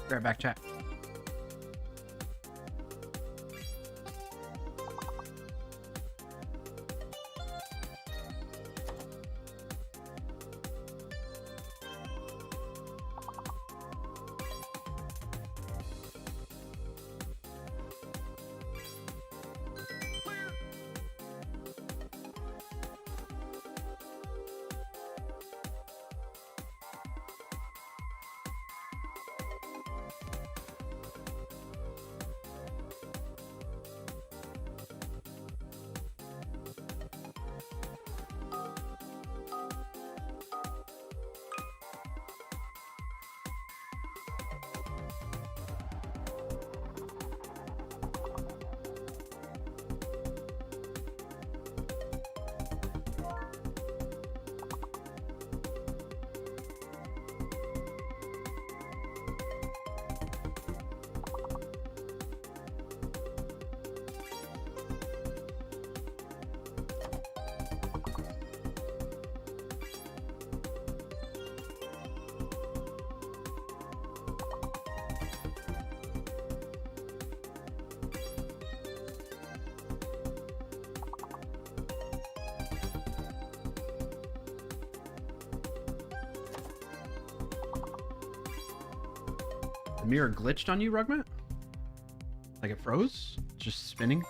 Be right back, chat. The mirror glitched on you, Rugmat? Like it froze? Just spinning?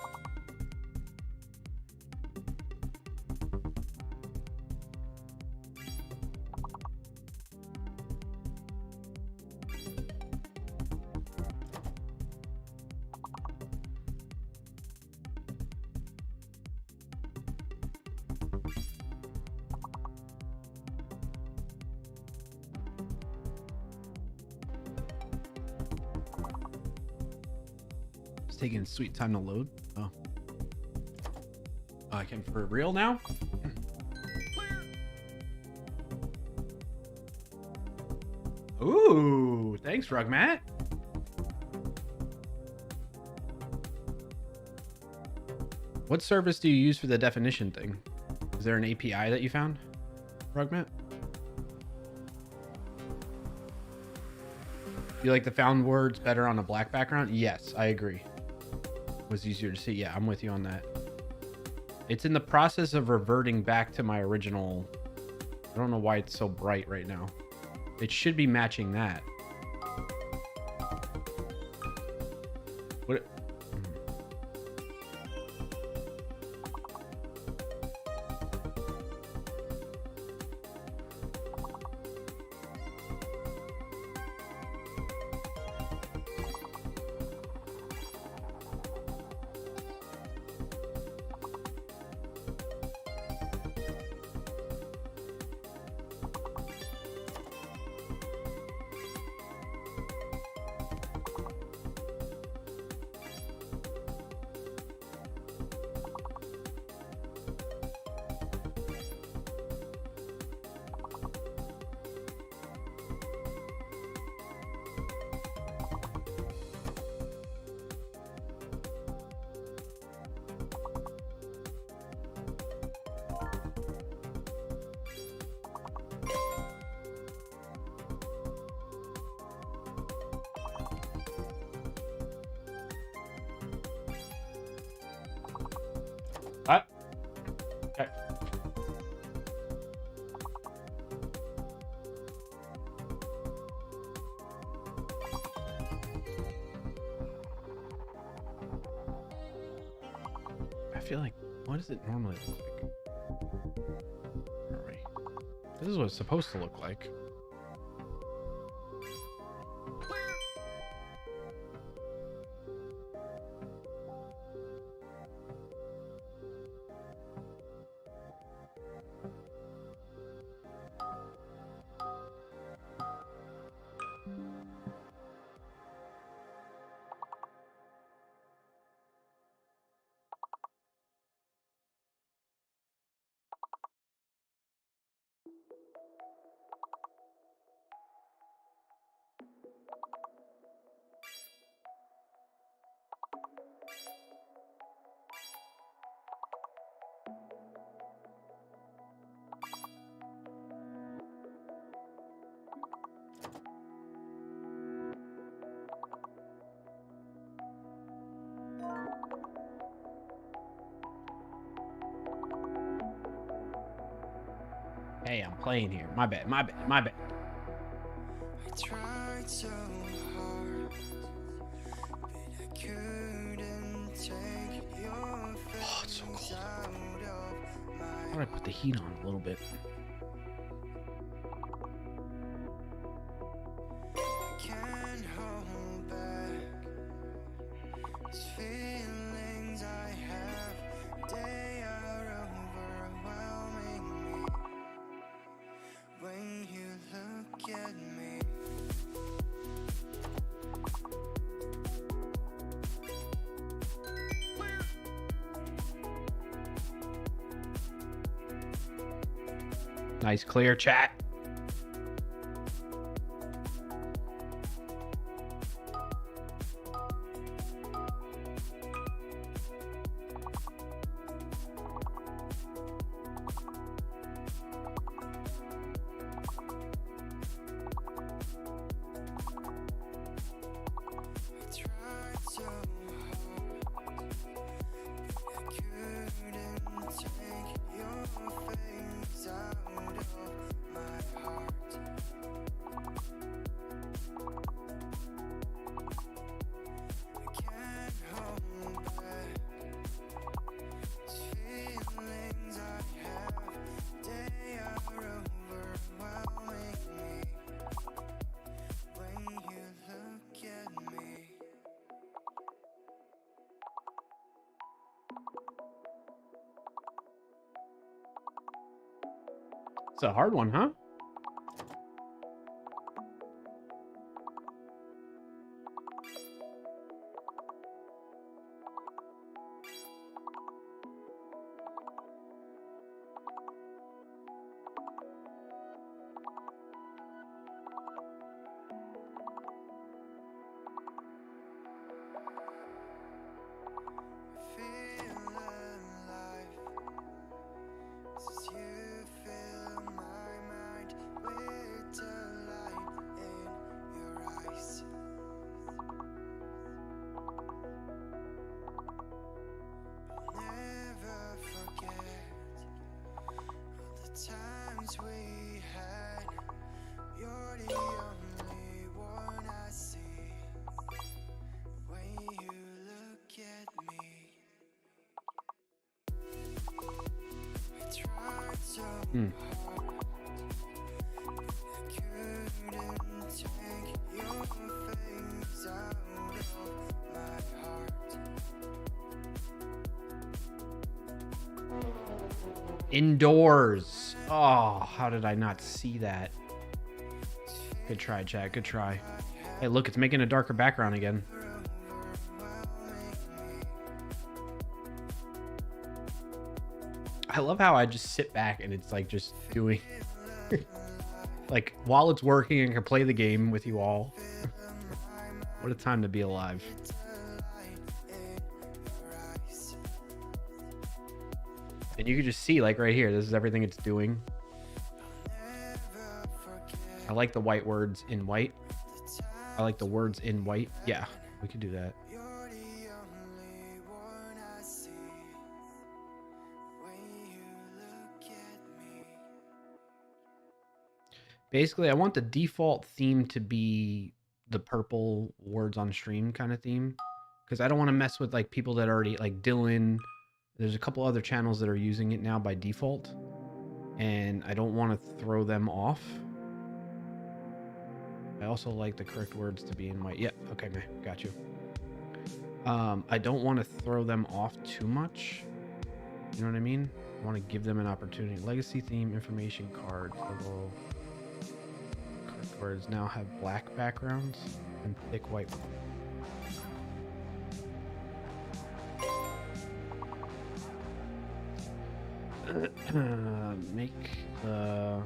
It's taking sweet time to load. Oh. Oh, I can for real now? Ooh, thanks, Rugmat. What service do you use for the definition thing? Is there an API that you found, Rugmat? You like the found words better on a black background? Yes, I agree. It was easier to see. Yeah, I'm with you on that. It's in the process of reverting back to my original. I don't know why it's so bright right now. It should be matching that. What? Okay. I feel like, what does it normally look like? Where are we? This is what it's supposed to look like. Hey, I'm playing here. My bad, my bad, my bad. I tried so hard, but I couldn't take your Oh, it's so face cold. out of my How do I put the heat on a little bit? can't hold back these feelings I have. They are overwhelming me when you look at me. Nice clear chat. I tried so hard, I couldn't take your face out of my It's a hard one, huh? Feel alive, since you fill my mind with delight in your eyes. I'll never forget all the times we had. You're the only one I see when you look at me. I tried so hard, I couldn't take your face out of my heart. Indoors. Oh, how did I not see that? Good try, chat. Good try. Hey, look, it's making a darker background again. I love how I just sit back and it's like just doing like while it's working and can play the game with you all. What a time to be alive. And you can just see like right here, this is everything it's doing. I like the white words in white. I like the words in white. Yeah, we could do that. You're the only one I see when you look at me. Basically, I want the default theme to be the purple words on stream kind of theme. Because I don't want to mess with like people that already like Dylan. There's a couple other channels that are using it now by default. And I don't want to throw them off. I also like the correct words to be in white. Yeah, okay, man, got you. I don't want to throw them off too much. You know what I mean? I want to give them an opportunity. Legacy theme, information cards, logo. Correct words now have black backgrounds and thick white. Make the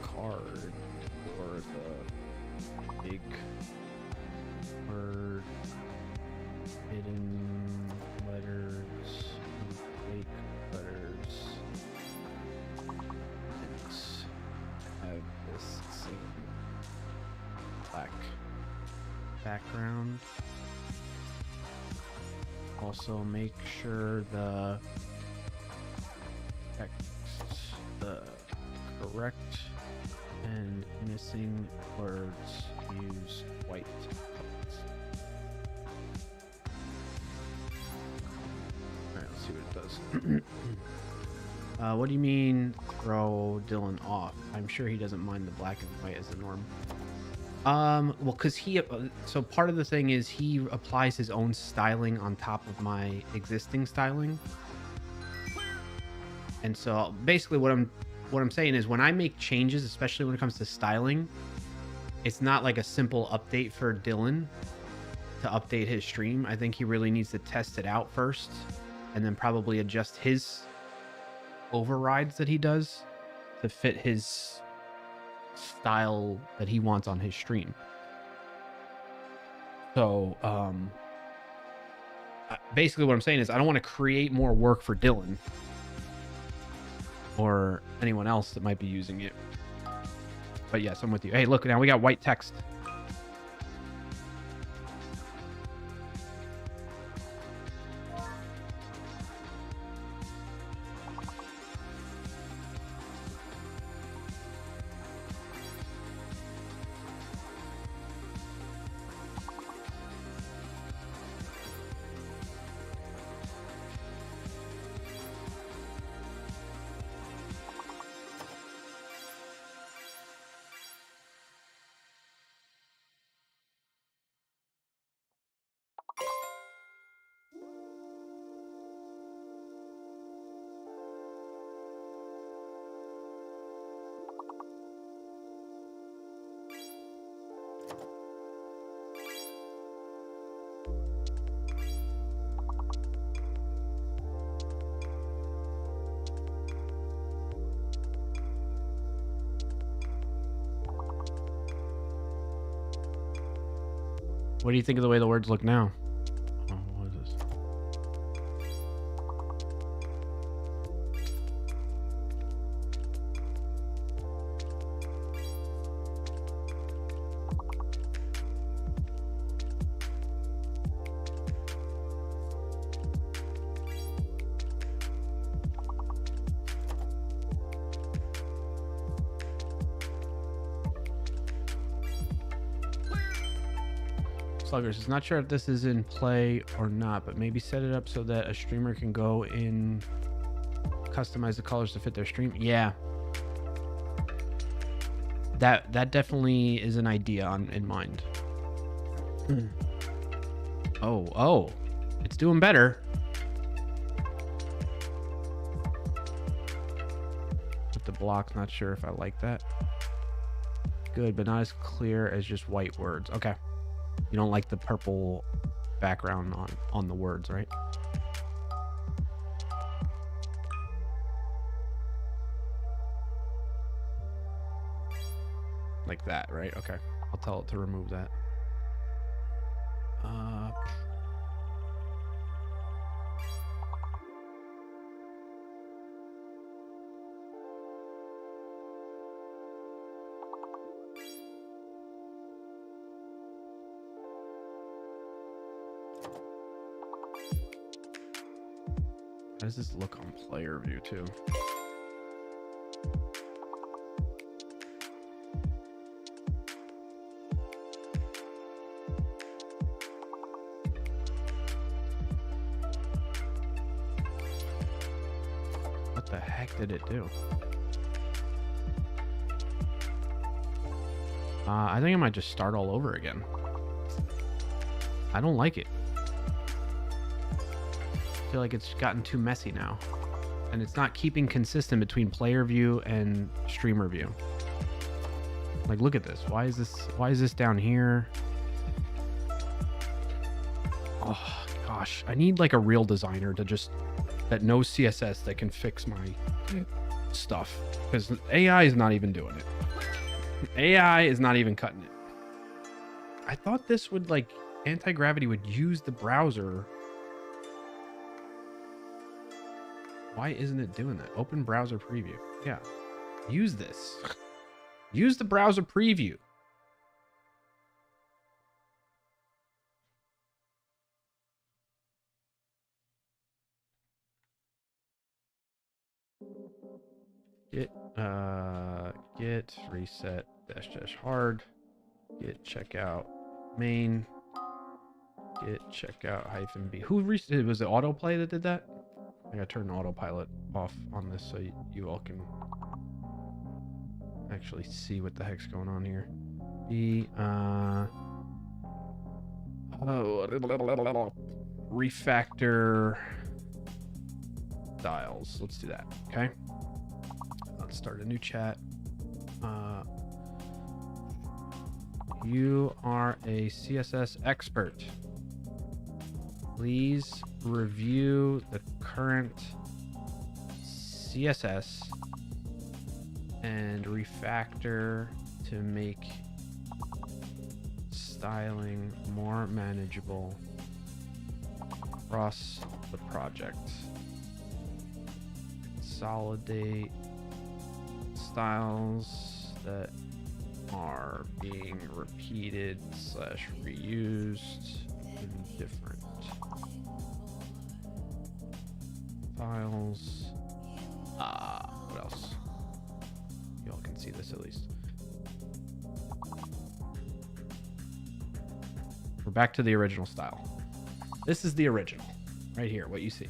card or the big word hidden letters, fake letters, and have this same black background. Also make sure the text, the correct and missing words use white fonts. Alright, let's see what it does. What do you mean throw Dylan off? I'm sure he doesn't mind the black and white as a norm. Well, because he, so part of the thing is he applies his own styling on top of my existing styling. And so basically what I'm saying is when I make changes, especially when it comes to styling, it's not like a simple update for Dylan to update his stream. I think he really needs to test it out first and then probably adjust his overrides that he does to fit his style that he wants on his stream. So basically what I'm saying is I don't want to create more work for Dylan or anyone else that might be using it. But yes, I'm with you. Hey, look, now we got white text. What do you think of the way the words look now? Oh, what is this? Sluggers is not sure if this is in play or not, but maybe set it up so that a streamer can go in, customize the colors to fit their stream. Yeah, that definitely is an idea in mind. Oh, it's doing better. With the blocks, not sure if I like that. Good, but not as clear as just white words. Okay. You don't like the purple background on the words, right? Like that, right? Okay. I'll tell it to remove that. How does this look on player view too? What the heck did it do? I think I might just start all over again. I don't like it. I feel like it's gotten too messy now, and it's not keeping consistent between player view and streamer view. Like, look at this. Why is this down here? Oh gosh, I need like a real designer that knows CSS that can fix my stuff, because AI is not even doing it. AI is not even cutting it. I thought this would, like, anti-gravity would use the browser. Why isn't it doing that? Open browser preview. Yeah. Use this. Use the browser preview. Git reset dash hard. Git checkout main. Git checkout -b. Who reset? Was it autoplay that did that? I gotta turn autopilot off on this so you all can actually see what the heck's going on here. Refactor styles. Let's do that. Okay. Let's start a new chat. You are a CSS expert. Please review the current CSS and refactor to make styling more manageable across the project. Consolidate styles that are being repeated / reused in different files. What else? You all can see this at least. We're back to the original style. This is the original right here, what you see.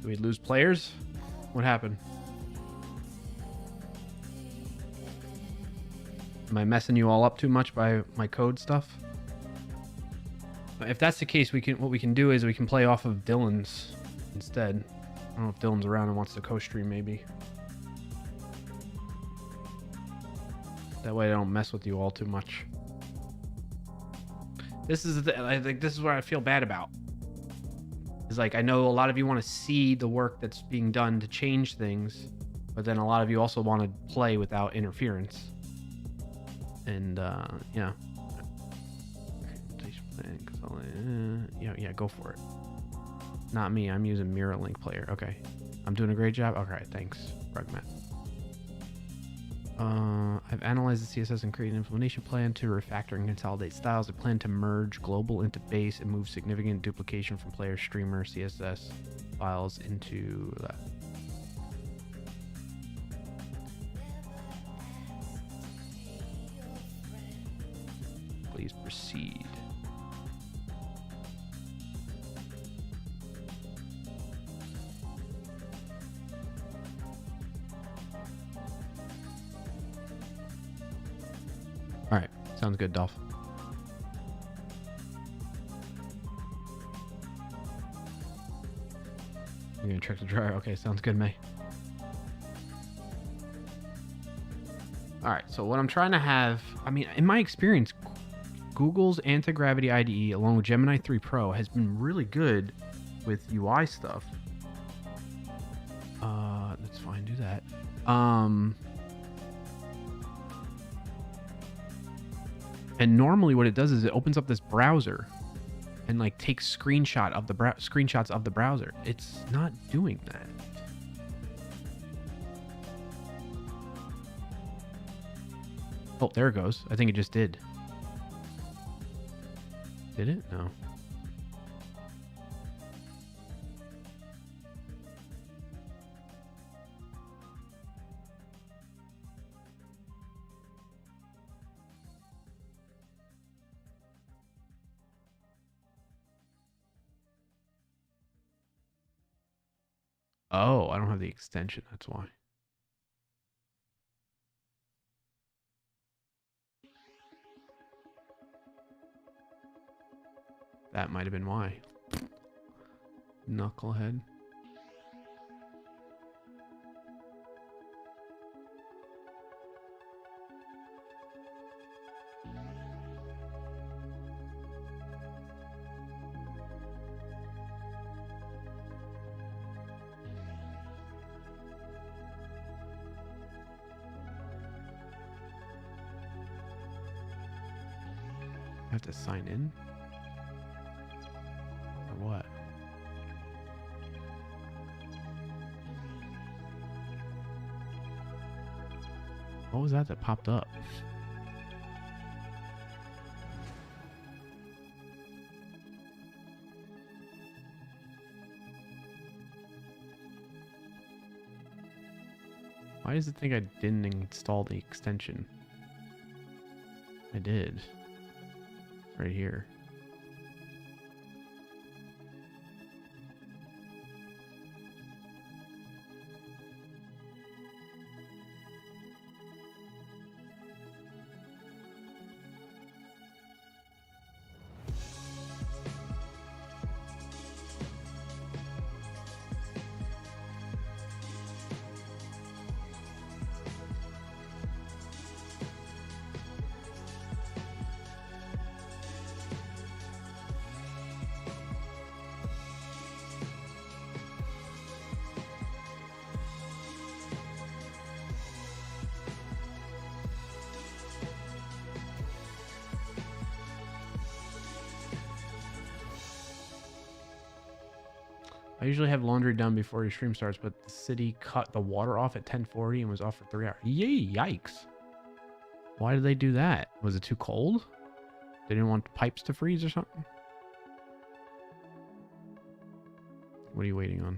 Do we lose players? What happened? Am I messing you all up too much by my code stuff? If that's the case, what we can do is we can play off of Dylan's instead. I don't know if Dylan's around and wants to co-stream maybe. That way I don't mess with you all too much. I think this is what I feel bad about. Is like, I know a lot of you want to see the work that's being done to change things, but then a lot of you also want to play without interference. And yeah. Yeah, go for it. Not me. I'm using Mirror Link Player. Okay. I'm doing a great job. Okay, thanks, Rugmat. I've analyzed the CSS and created an implementation plan to refactor and consolidate styles. I plan to merge global into base and move significant duplication from player streamer CSS files into that. Please proceed. All right, sounds good, Dolph. You're gonna check the dryer. Okay, sounds good, May. All right, so what I'm trying to have, I mean, in my experience, Google's anti-gravity IDE along with Gemini 3 Pro has been really good with UI stuff. That's fine, do that. And normally what it does is it opens up this browser and like takes screenshots of the browser. It's not doing that. Oh, there it goes. I think it just did. Did it? No. Oh, I don't have the extension. That's why. That might have been why. Knucklehead. I have to sign in? Or what? What was that popped up? Why does it think I didn't install the extension? I did. Right here. I usually have laundry done before your stream starts, but the city cut the water off at 10:40 and was off for 3 hours. Yay, yikes. Why did they do that? Was it too cold? They didn't want the pipes to freeze or something? What are you waiting on?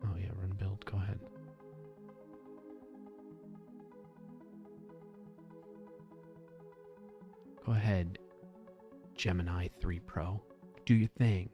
Oh yeah, run build. Go ahead. Go ahead, Gemini 3 Pro. Do your thing.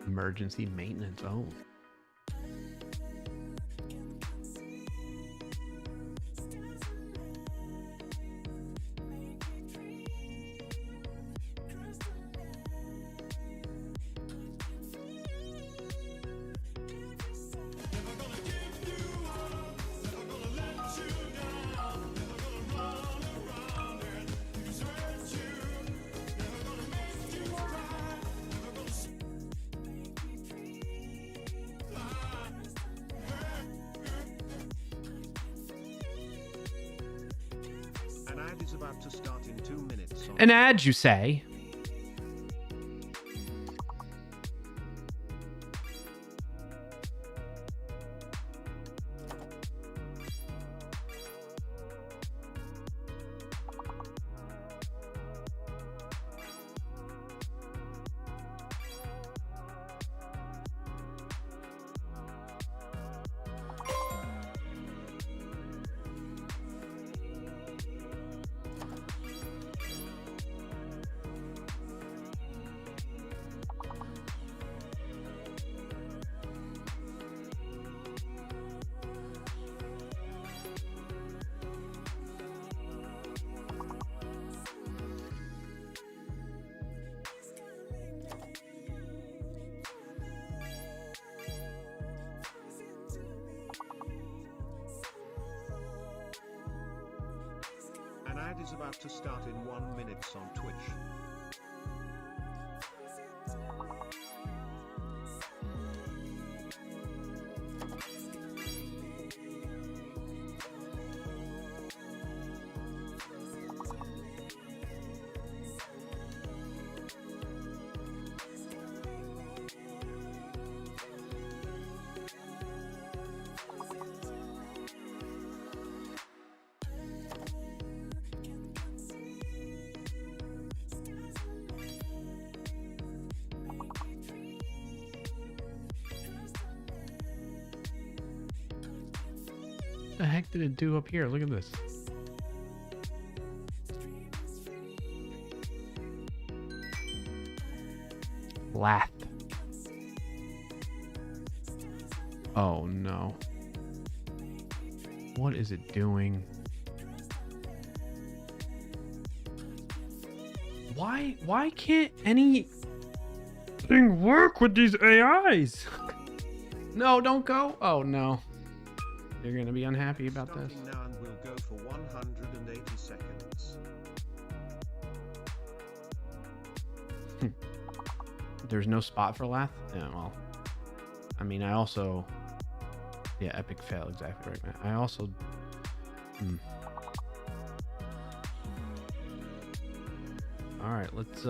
Emergency maintenance. Oh. An ad is about to start in 2 minutes. An ad, you say? An ad is about to start in 1 minute on Twitch. What the heck did it do up here? Look at this. Lath. Oh no. What is it doing? Why can't anything work with these AIs? No, don't go. Oh no. You're gonna be unhappy about this. Starting now and we'll go for 180 seconds. There's no spot for Lath? Yeah, well. I mean, I also... Yeah, epic fail, exactly right, man. I also... Alright, let's,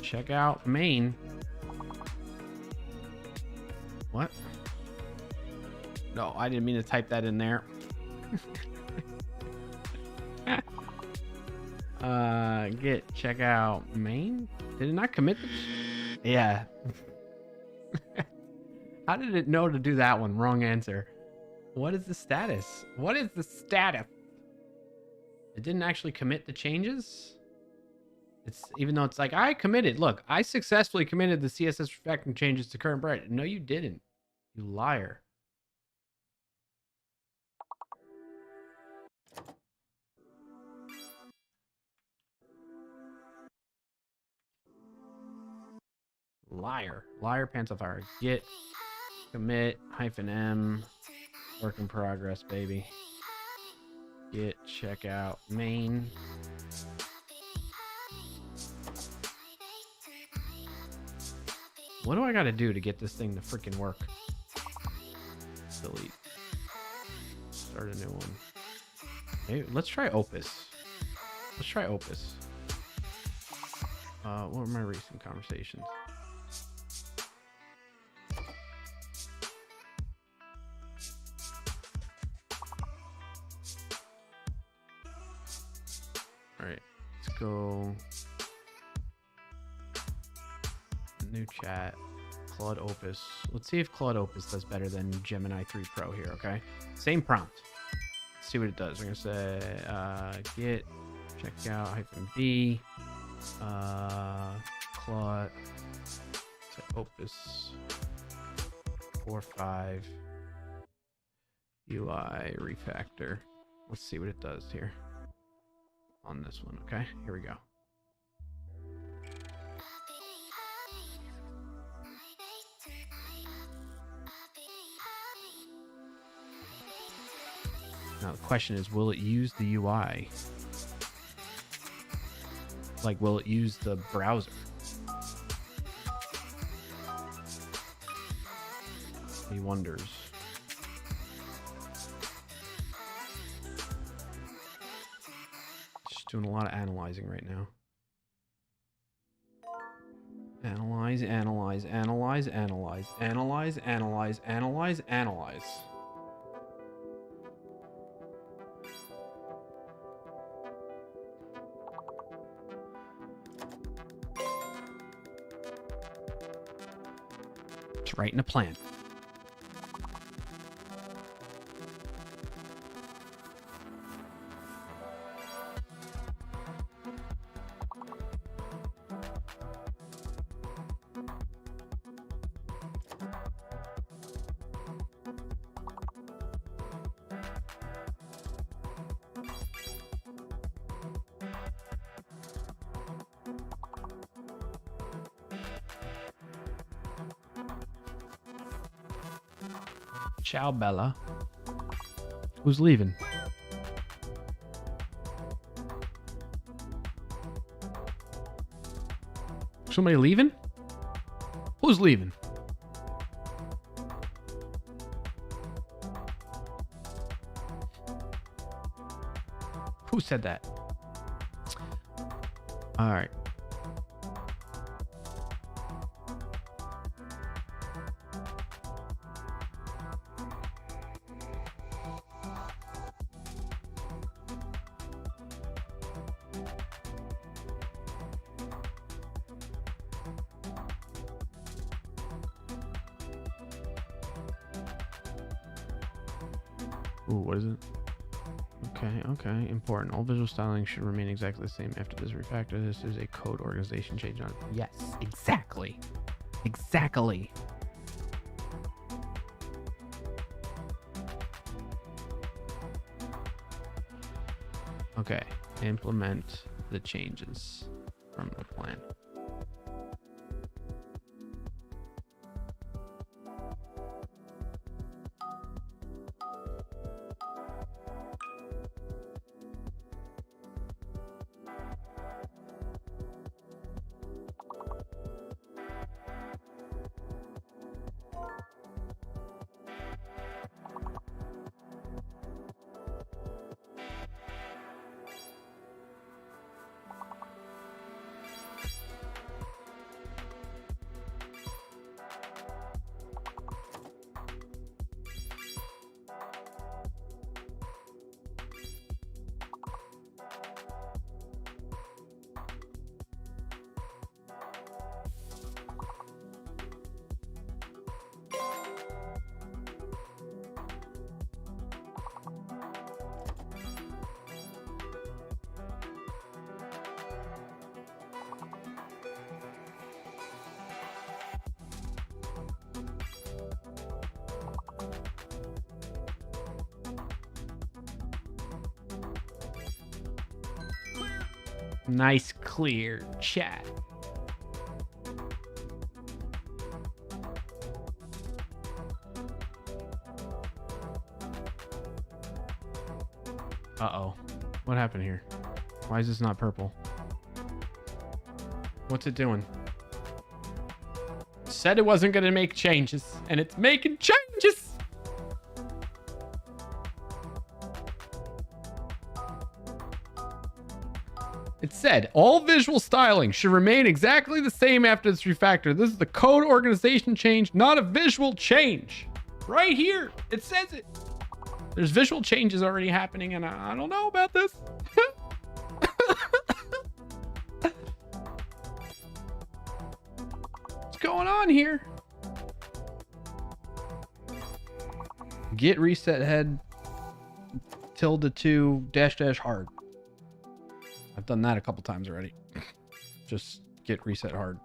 check out main. What? No, I didn't mean to type that in there. Check out main. Did it not commit? Yeah. How did it know to do that one? Wrong answer. What is the status? What is the status? It didn't actually commit the changes. It's even though it's like I committed. Look, I successfully committed the CSS refactoring changes to current bright. No, you didn't. You liar. Liar pants on fire. Git commit -m work in progress, baby. Git check out main. What do I gotta do to get this thing to freaking work? Delete. Start a new one. Hey, let's try Opus. Let's try Opus. What were my recent conversations? go new chat. Claude Opus. Let's see if Claude Opus does better than Gemini 3 Pro here, okay? Same prompt. Let's see what it does. We're gonna say git checkout -b Claude Opus 4.5 UI refactor. Let's see what it does here on this one, okay? Here we go. Now the question is, will it use the UI? Like, will it use the browser? He wonders. Just doing a lot of analyzing right now. Analyze, analyze, analyze, analyze, analyze, analyze, analyze, analyze. It's writing a plan. Ciao, Bella. Who's leaving? Somebody leaving? Who's leaving? Who said that? All right. Ooh, what is it? Okay. Important. All visual styling should remain exactly the same after this refactor. This is a code organization change on. Yes, exactly. Exactly. Okay. Implement the changes from the plan. Nice clear chat. Uh-oh. What happened here? Why is this not purple? What's it doing? Said it wasn't going to make changes, and it's making changes! It said, all visual styling should remain exactly the same after this refactor. This is the code organization change, not a visual change. Right here, it says it. There's visual changes already happening, and I don't know about this. going on here? Get reset head ~2 -- hard. I've done that a couple times already. Just get reset hard.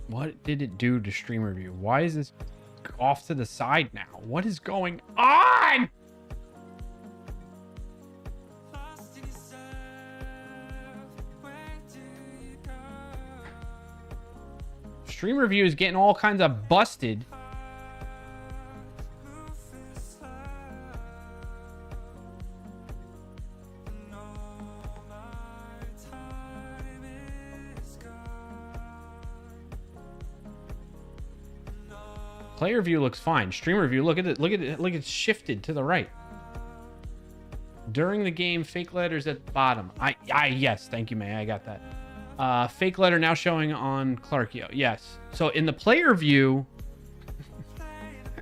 What did it do to stream review? Why is this off to the side now? What is going on? Lost in yourself, where do you go? Stream review is getting all kinds of busted. Moving slow, and all my time is gone. Player view looks fine. Streamer view, look at it. Look at it. Look, it's shifted to the right. During the game, fake letters at the bottom. Yes, thank you, May. I got that. Fake letter now showing on Clarkio. Yes. So in the player view,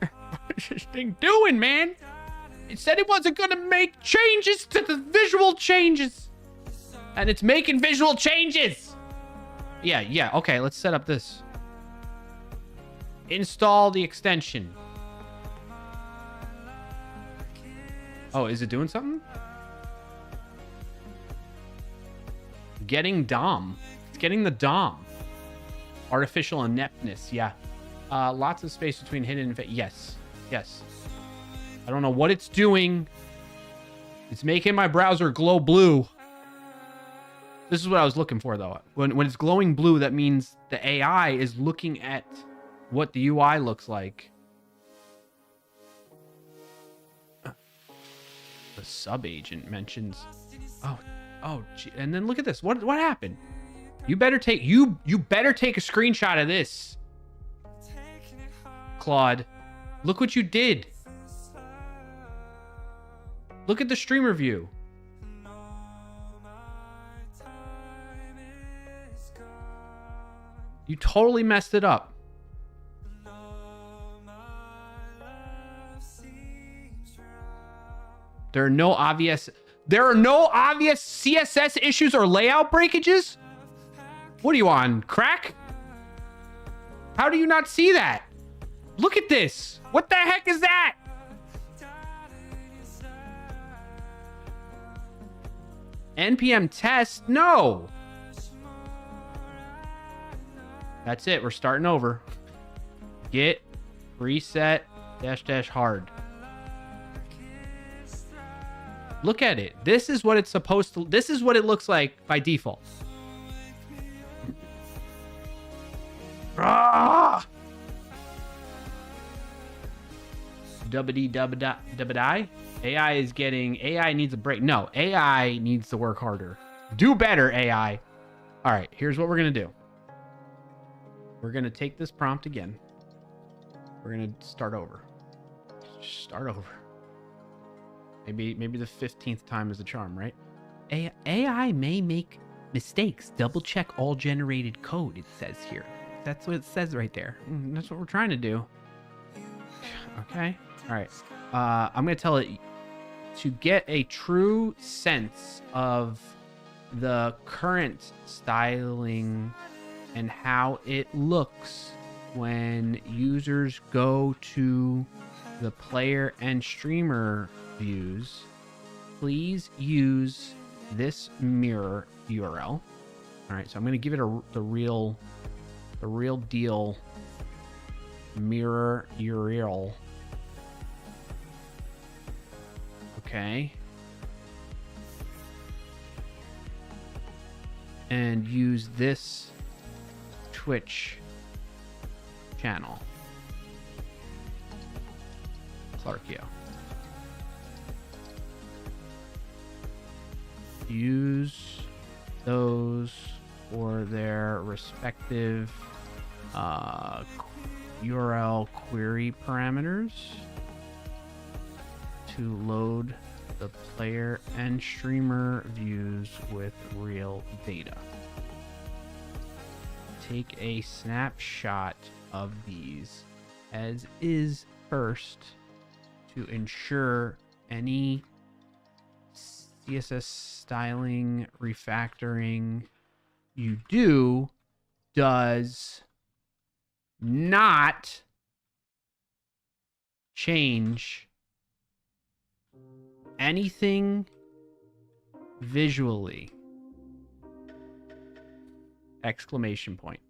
what is this thing doing, man? It said it wasn't gonna make changes to the visual changes, and it's making visual changes. Yeah. Okay, let's set up this. Install the extension. Oh, is it doing something? Getting DOM. It's getting the DOM. Artificial ineptness. Yeah. Lots of space between hidden and yes. I don't know what it's doing. It's making my browser glow blue. This is what I was looking for, though. When it's glowing blue, that means the AI is looking at what the UI looks like. The sub agent mentions. Oh, gee. And then look at this. What happened? You better take a screenshot of this, Claude. Look what you did. Look at the streamer view. You totally messed it up. There are no obvious CSS issues or layout breakages? What are you on, crack? How do you not see that? Look at this. What the heck is that? NPM test? No. That's it. We're starting over. Get reset -- hard. Look at it. This is what it's supposed to. This is what it looks like by default. Ah! Dubbity. AI is getting. AI needs a break. No, AI needs to work harder. Do better, AI. All right, here's what we're gonna do. We're gonna take this prompt again. We're gonna start over. Start over. Maybe the 15th time is the charm, right? AI may make mistakes. Double check all generated code, it says here. That's what it says right there. That's what we're trying to do. Okay. All right. I'm going to tell it to get a true sense of the current styling and how it looks when users go to the player and streamer views. Please use this mirror URL. All right, so I'm going to give it the real deal mirror URL. Okay. And use this Twitch channel. Clarkio. Use those for their respective URL query parameters to load the player and streamer views with real data. Take a snapshot of these as is first to ensure any CSS styling refactoring you do does not change anything visually. Exclamation point.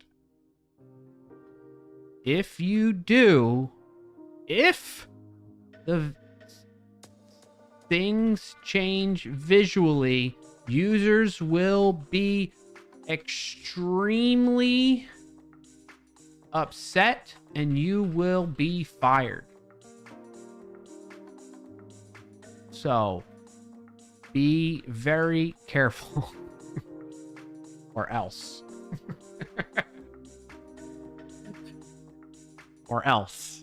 If you do, if the things change visually, users will be extremely upset and you will be fired. So be very careful or else. Or else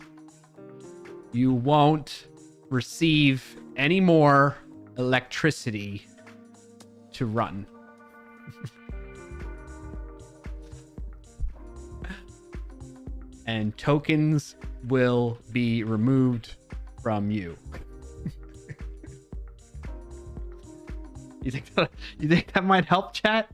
you won't receive any more electricity to run. And tokens will be removed from you. You think that might help, chat?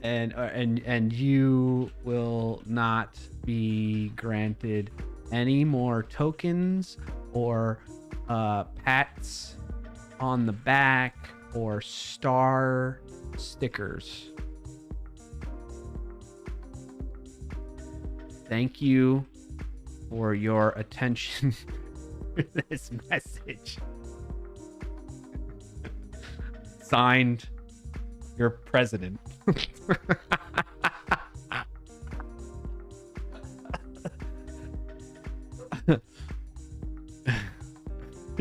And you will not be granted any more tokens or pats on the back or star stickers. Thank you for your attention to this message. Signed, your president.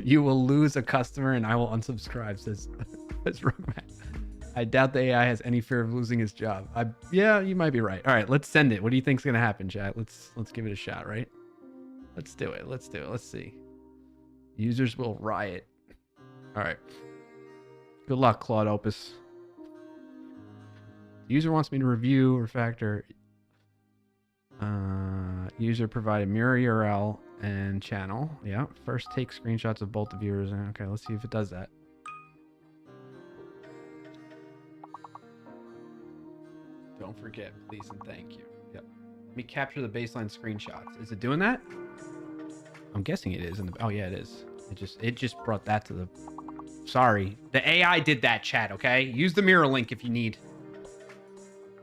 You will lose a customer and I will unsubscribe, says Roadman. I doubt the AI has any fear of losing his job. Yeah, you might be right. All right, let's send it. What do you think's gonna happen, chat? Let's give it a shot, right? Let's do it. Let's see. Users will riot. All right. Good luck, Claude Opus. The user wants me to review or factor. User provided mirror URL and channel. Yeah. First take screenshots of both the viewers. Okay, let's see if it does that. Don't forget, please and thank you. Yep. Let me capture the baseline screenshots. Is it doing that? I'm guessing it is. Oh yeah, it is. It just brought that to the. Sorry, the AI did that, chat. Okay, use the mirror link if you need.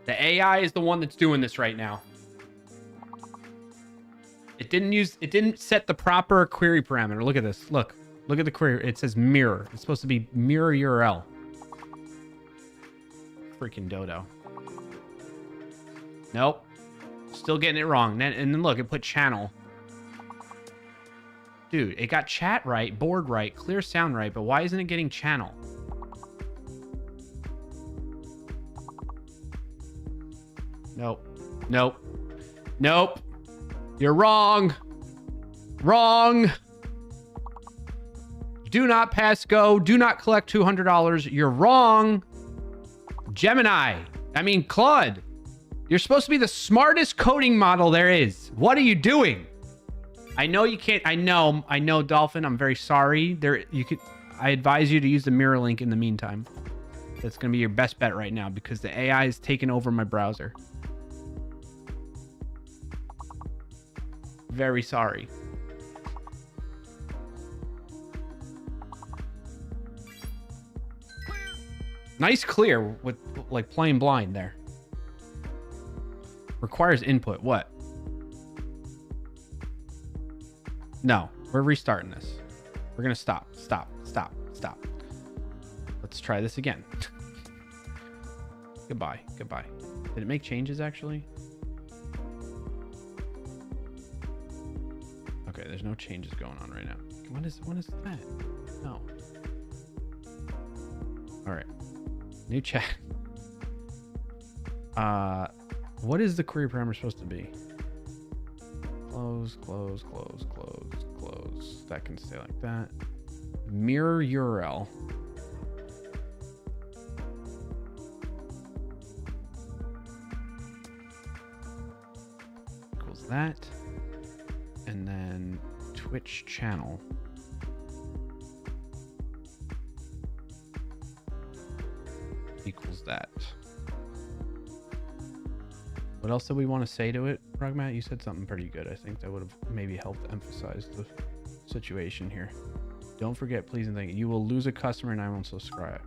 The AI is the one that's doing this right now. It didn't set the proper query parameter. Look at this. Look at the query. It says mirror. It's supposed to be mirror URL. Freaking dodo. Nope. Still getting it wrong. And then look, it put channel. Dude, it got chat right, board right, clear sound right, but why isn't it getting channel? Nope. Nope. Nope. You're wrong. Wrong. Do not pass go. Do not collect $200. You're wrong. Claude. You're supposed to be the smartest coding model there is. What are you doing? I know you can't. I know, Dolphin. I'm very sorry. I advise you to use the mirror link in the meantime. That's going to be your best bet right now because the AI is taking over my browser. Very sorry. Nice clear with like playing blind there. Requires input. What? No, we're restarting this. We're gonna stop. Let's try this again. Goodbye. Did it make changes actually? Okay, there's no changes going on right now. What is that? No. All right. New chat. What is the query parameter supposed to be? Close. That can stay like that. Mirror URL. Equals that. And then Twitch channel. Equals that. What else did we want to say to it, Rugmat? You said something pretty good. I think that would have maybe helped emphasize the situation here. Don't forget, please and thank you. You will lose a customer and I won't subscribe.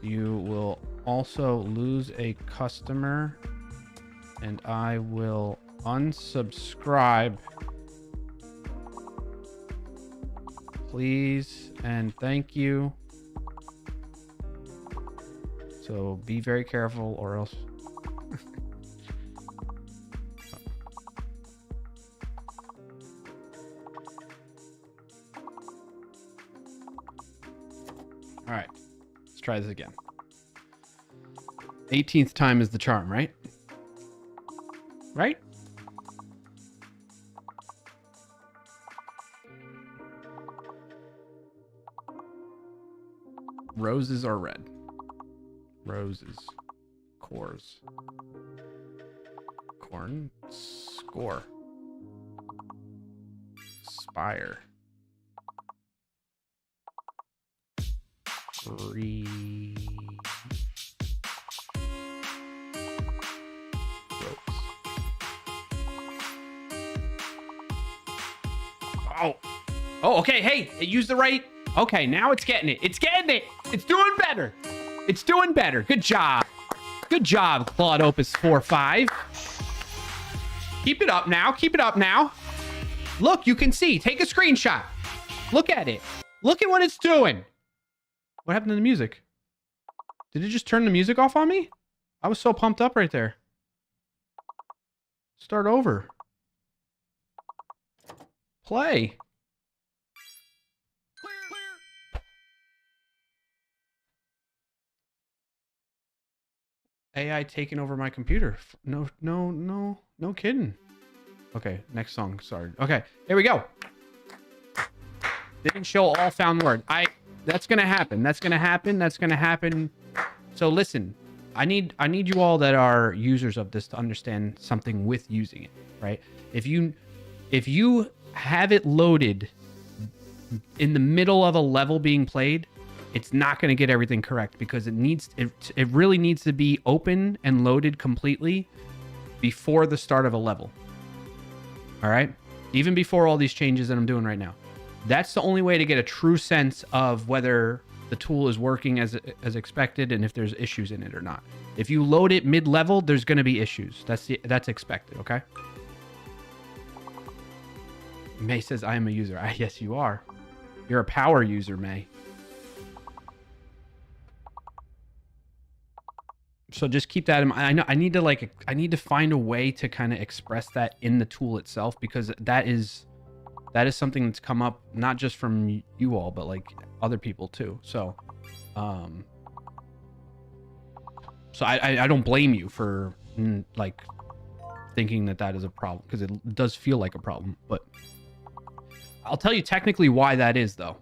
You will also lose a customer and I will unsubscribe. Please and thank you. So be very careful or else. All right, let's try this again. 18th time is the charm, right? Right? Roses are red. Roses. Cores. Corn. Score. Spire. Green. Ropes. Oh, okay. Hey, it used the right. Okay, now it's getting it. It's getting it. It's doing better. It's doing better. Good job. Good job, Claude Opus 4.5. Keep it up now. Keep it up now. Look, you can see. Take a screenshot. Look at it. Look at what it's doing. What happened to the music? Did it just turn the music off on me? I was so pumped up right there. Start over. Play. AI taking over my computer. No kidding. Okay, next song. Sorry. Okay, here we go. Didn't show all found word. That's gonna happen. That's gonna happen. That's gonna happen. So listen, I need you all that are users of this to understand something with using it, right? If you have it loaded in the middle of a level being played, it's not going to get everything correct because it really needs to be open and loaded completely before the start of a level. All right? Even before all these changes that I'm doing right now. That's the only way to get a true sense of whether the tool is working as expected and if there's issues in it or not. If you load it mid-level, there's going to be issues. That's expected, okay? May says, I am a user. Yes, you are. You're a power user, May. So just keep that in mind. I know I need to find a way to kind of express that in the tool itself because that is something that's come up not just from you all but like other people too. So I don't blame you for like thinking that is a problem because it does feel like a problem, but I'll tell you technically why that is though.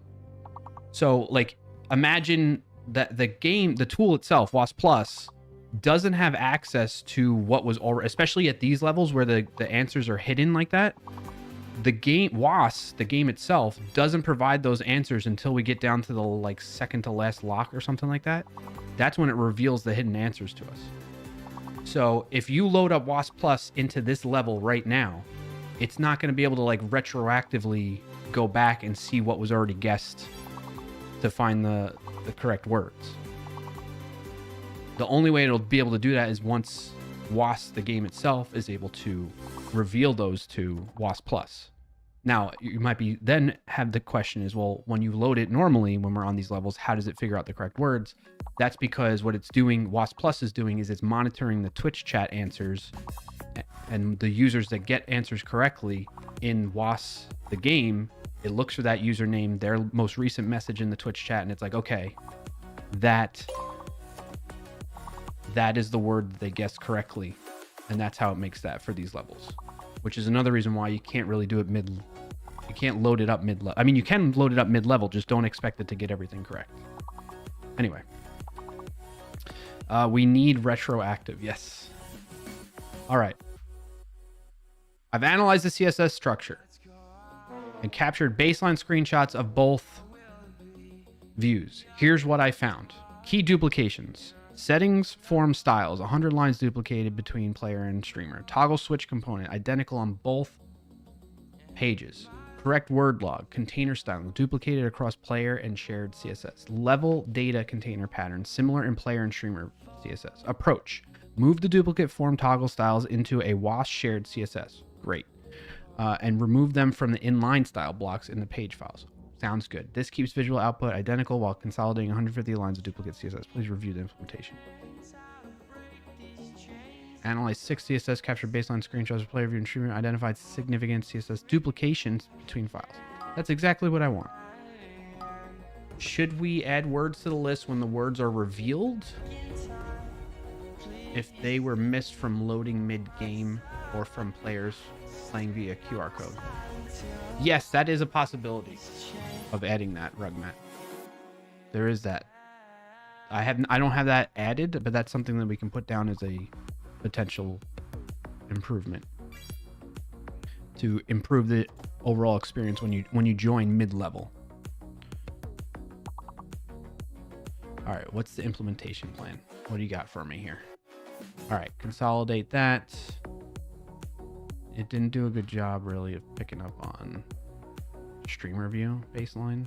So like imagine that the tool itself, WoS Plus, doesn't have access to what was already, especially at these levels where the answers are hidden like that. The game WoS, the game itself, doesn't provide those answers until we get down to the like second to last lock or something like that. That's when it reveals the hidden answers to us. So if you load up WoS Plus into this level right now, it's not going to be able to like retroactively go back and see what was already guessed to find the correct words. The only way it'll be able to do that is once WoS, the game itself, is able to reveal those to WoS Plus. Now, you might be then have the question is, well, when you load it normally, when we're on these levels, how does it figure out the correct words? That's because what it's doing, WoS Plus is doing, is it's monitoring the Twitch chat answers and the users that get answers correctly in WoS, the game. It looks for that username, their most recent message in the Twitch chat, and it's like, okay, that is the word that they guessed correctly. And that's how it makes that for these levels, which is another reason why you can't really do it you can't load it up mid-level. I mean, you can load it up mid-level, just don't expect it to get everything correct. Anyway. We need retroactive, yes. All right. I've analyzed the CSS structure and captured baseline screenshots of both views. Here's what I found. Key duplications. Settings, form styles, 100 lines duplicated between player and streamer. Toggle switch component, identical on both pages. Correct word log, container styling, duplicated across player and shared CSS. Level data container patterns, similar in player and streamer CSS. Approach, move the duplicate form toggle styles into a WoS shared CSS. Great. And remove them from the inline style blocks in the page files. Sounds good. This keeps visual output identical while consolidating 150 lines of duplicate CSS. Please review the implementation. Analyze 6 CSS, capture baseline screenshots of player view and streamer, identified significant CSS duplications between files. That's exactly what I want. Should we add words to the list when the words are revealed? If they were missed from loading mid-game or from players playing via QR code. Yes, that is a possibility of adding that, Rugmat. There is that. I don't have that added, but that's something that we can put down as a potential improvement to improve the overall experience when you join mid-level. All right, what's the implementation plan? What do you got for me here? All right, consolidate that. It didn't do a good job really of picking up on streamer view baseline.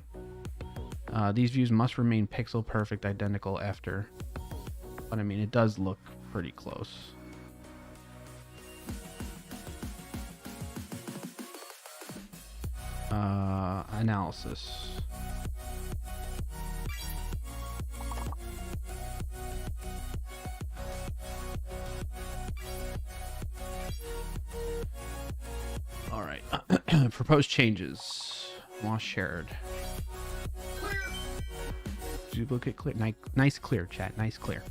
These views must remain pixel perfect identical after, but I mean, it does look pretty close. Analysis. All right. Proposed changes. WoS shared. Duplicate clear. Nice clear, chat. Nice clear.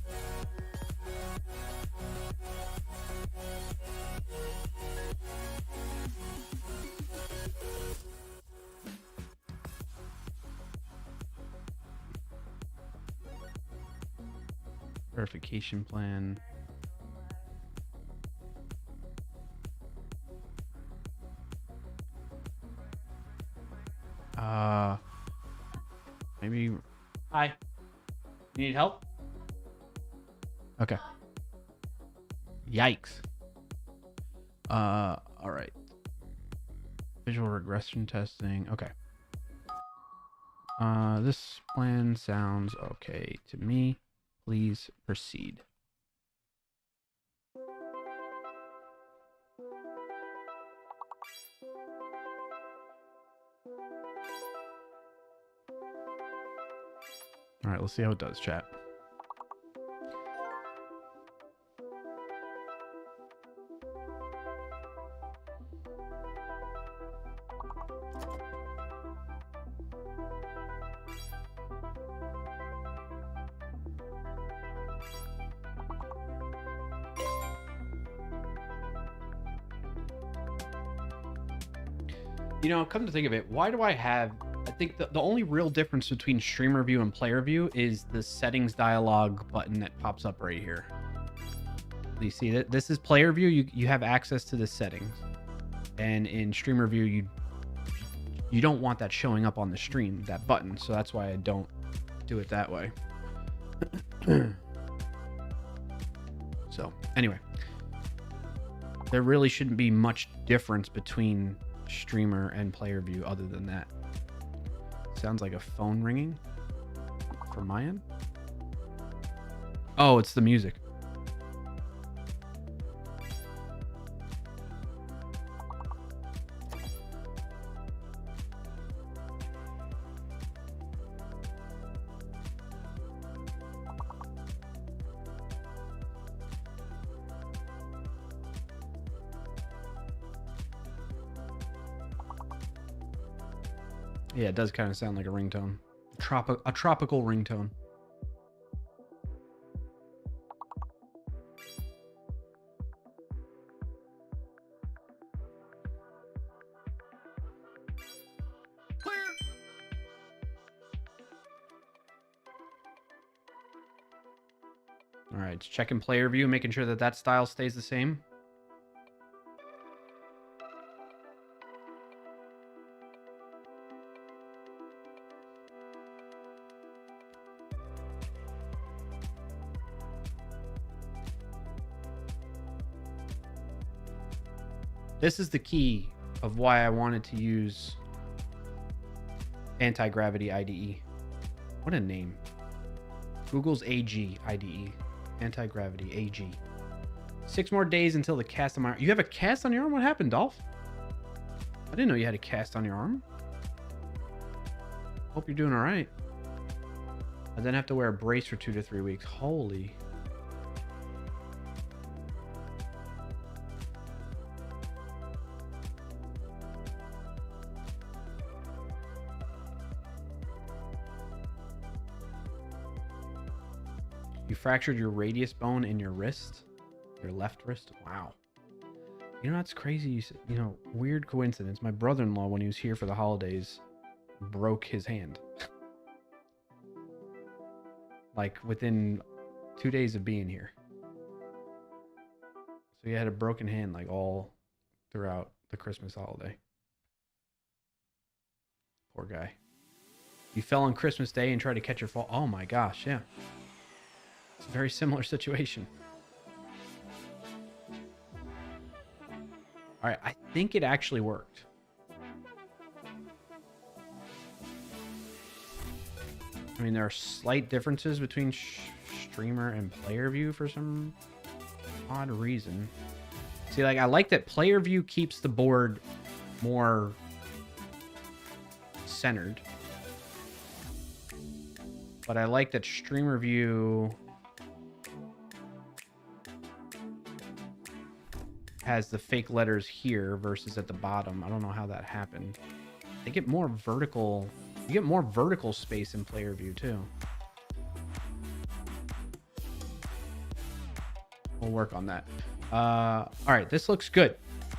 Verification plan. Maybe. Hi. You need help? Okay. Yikes. All right. Visual regression testing. Okay. This plan sounds okay to me. Please proceed. All right, let's see how it does, chat. You know, come to think of it, why do I have... I think the only real difference between streamer view and player view is the settings dialog button that pops up right here. You see that this is player view. You have access to the settings, and in streamer view, you don't want that showing up on the stream, that button. So that's why I don't do it that way. So anyway, there really shouldn't be much difference between streamer and player view other than that. Sounds like a phone ringing from my end. Oh, it's the music. Yeah, it does kind of sound like a ringtone. A tropical ringtone. All right, just checking player view, making sure that that style stays the same. This is the key of why I wanted to use Anti-Gravity IDE. What a name. Google's AG IDE. Anti-Gravity AG. 6 more days until the cast on my arm. You have a cast on your arm? What happened, Dolph? I didn't know you had a cast on your arm. Hope you're doing all right. I then have to wear a brace for 2 to 3 weeks. Holy. You fractured your radius bone in your wrist? Your left wrist? Wow. You know, that's crazy. You know, weird coincidence. My brother-in-law, when he was here for the holidays, broke his hand. Like, within 2 days of being here. So he had a broken hand, like, all throughout the Christmas holiday. Poor guy. You fell on Christmas Day and tried to catch your fall. Oh my gosh, yeah. It's a very similar situation. All right, I think it actually worked. I mean, there are slight differences between streamer and player view for some odd reason. See, like, I like that player view keeps the board more centered. But I like that streamer view has the fake letters here versus at the bottom. I don't know how that happened. They get more vertical. You get more vertical space in player view too. We'll work on that. All right, this looks good.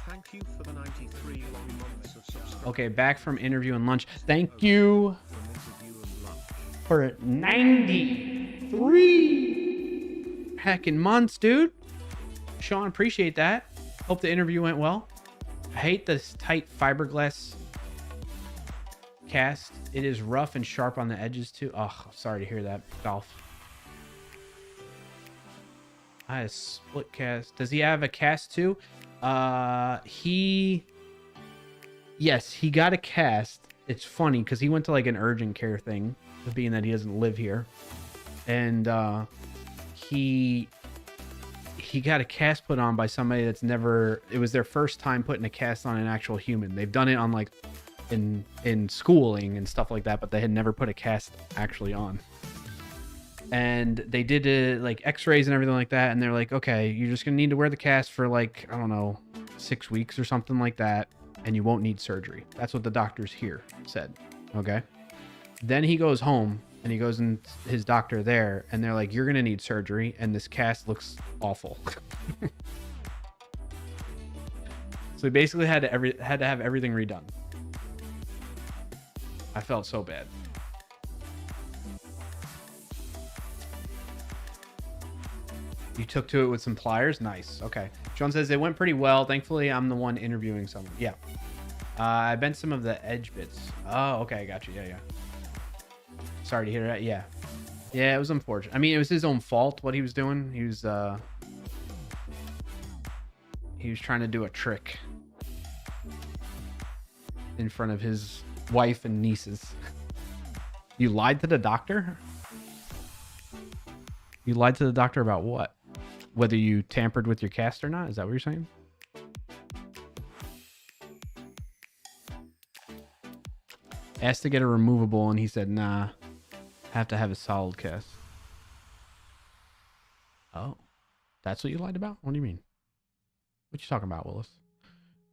Thank you for the 93 long months of subscribing. Okay, back from interview and lunch. Thank you From interview and lunch. for 93 heckin' months, dude. Sean, appreciate that. Hope the interview went well. I hate this tight fiberglass cast. It is rough and sharp on the edges too. Oh, sorry to hear that, Dolph. I have a split cast. Does he have a cast too? Yes, he got a cast. It's funny because he went to like an urgent care thing, being that he doesn't live here, and he got a cast put on by somebody that's never. It was their first time putting a cast on an actual human. They've done it on like in schooling and stuff like that, but they had never put a cast actually on. And they did like x-rays and everything like that, and they're like, okay, you're just gonna need to wear the cast for like, I don't know, 6 weeks or something like that, and you won't need surgery. That's what the doctors here said. Okay. Then he goes home and he goes in his doctor there, and they're like, you're gonna need surgery, and this cast looks awful. So he basically had to have everything redone. I felt so bad. You took to it with some pliers? Nice. Okay. Sean says it went pretty well. Thankfully, I'm the one interviewing someone. Yeah. I bent some of the edge bits. Oh, okay. I got you. Yeah, yeah. Sorry to hear that. Yeah. Yeah, it was unfortunate. I mean, it was his own fault what he was doing. He was trying to do a trick in front of his wife and nieces. You lied to the doctor? You lied to the doctor about what? Whether you tampered with your cast or not? Is that what you're saying? Asked to get a removable, and he said, nah, have to have a solid cast. Oh, that's what you lied about? What do you mean? What you talking about, Willis?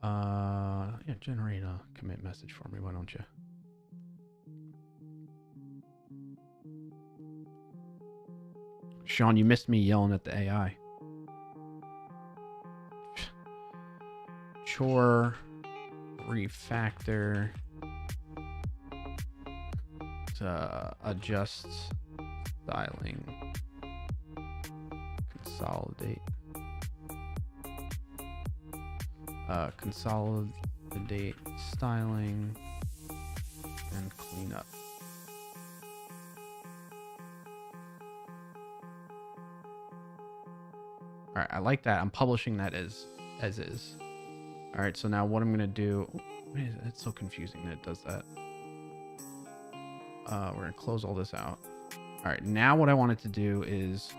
Yeah, generate a commit message for me, why don't you? Sean, you missed me yelling at the AI. Chore refactor to adjust styling, consolidate, consolidate styling, and clean up. All right, I like that. I'm publishing that as is. All right, so now what I'm gonna do? It's so confusing that it does that. We're gonna close all this out. All right, now what I wanted to do is,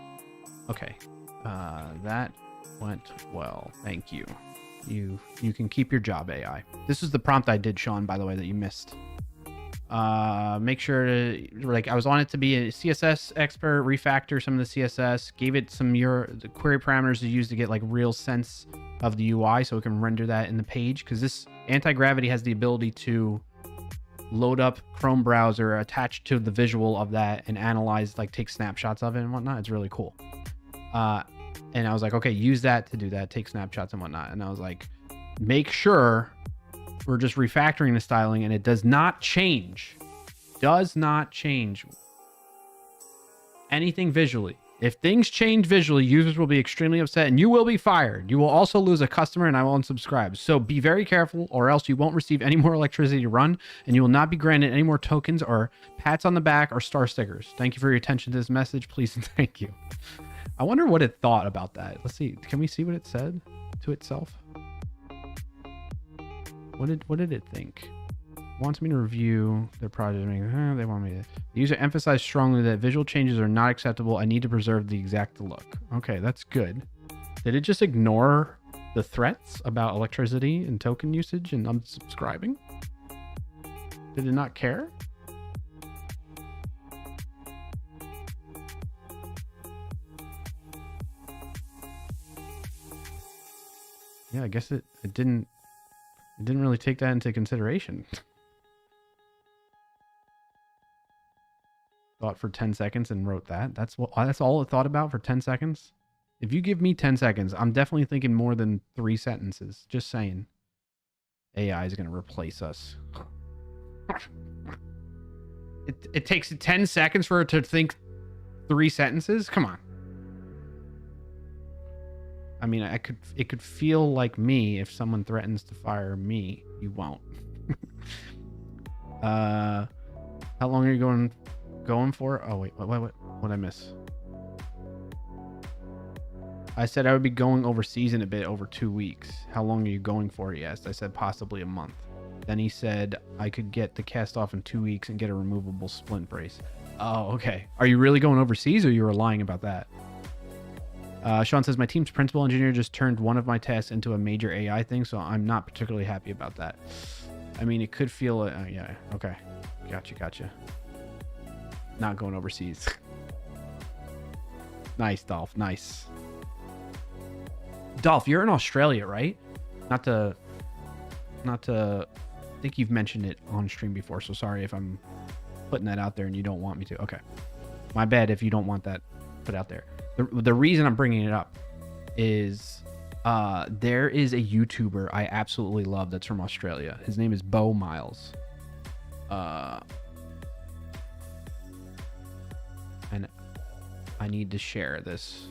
okay, that went well. Thank you. You can keep your job, AI. This is the prompt I did, Sean, by the way, that you missed. Make sure to, like, I was on it to be a CSS expert, refactor some of the CSS, gave it some the query parameters to use to get like real sense of the UI so it can render that in the page, because this anti-gravity has the ability to load up Chrome browser attached to the visual of that and analyze, like take snapshots of it and whatnot. It's really cool. And I was like, okay, use that to do that, take snapshots and whatnot. And I was like, make sure we're just refactoring the styling and it does not change anything visually. If things change visually, users will be extremely upset and you will be fired. You will also lose a customer and I will unsubscribe. So be very careful or else you won't receive any more electricity to run and you will not be granted any more tokens or pats on the back or star stickers. Thank you for your attention to this message. Please and thank you. I wonder what it thought about that. Let's see. Can we see what it said to itself? What did it think? Wants me to review their project. They want me to. The user emphasized strongly that visual changes are not acceptable. I need to preserve the exact look. Okay, that's good. Did it just ignore the threats about electricity and token usage and unsubscribing? Did it not care? Yeah, I guess it didn't really take that into consideration. Thought for 10 seconds and wrote that. That's all it thought about for 10 seconds. If you give me 10 seconds, I'm definitely thinking more than 3 sentences. Just saying. AI is going to replace us. It takes 10 seconds for it to think 3 sentences? Come on. I mean, it could feel like me if someone threatens to fire me. You won't. How long are you going for? Oh wait, what I miss? I said I would be going overseas in a bit over 2 weeks. How long are you going for? He asked. I said possibly a month. Then he said I could get the cast off in 2 weeks and get a removable splint brace. Oh, okay. Are you really going overseas or you were lying about that? Sean says, my team's principal engineer just turned one of my tasks into a major AI thing, so I'm not particularly happy about that. I mean, it could feel... yeah, okay. Gotcha. Not going overseas. Nice, Dolph. Nice. Dolph, you're in Australia, right? Not to... I think you've mentioned it on stream before, so sorry if I'm putting that out there and you don't want me to. Okay. My bad if you don't want that put out there. The reason I'm bringing it up is there is a YouTuber I absolutely love that's from Australia. His name is Bo Miles. And I need to share this.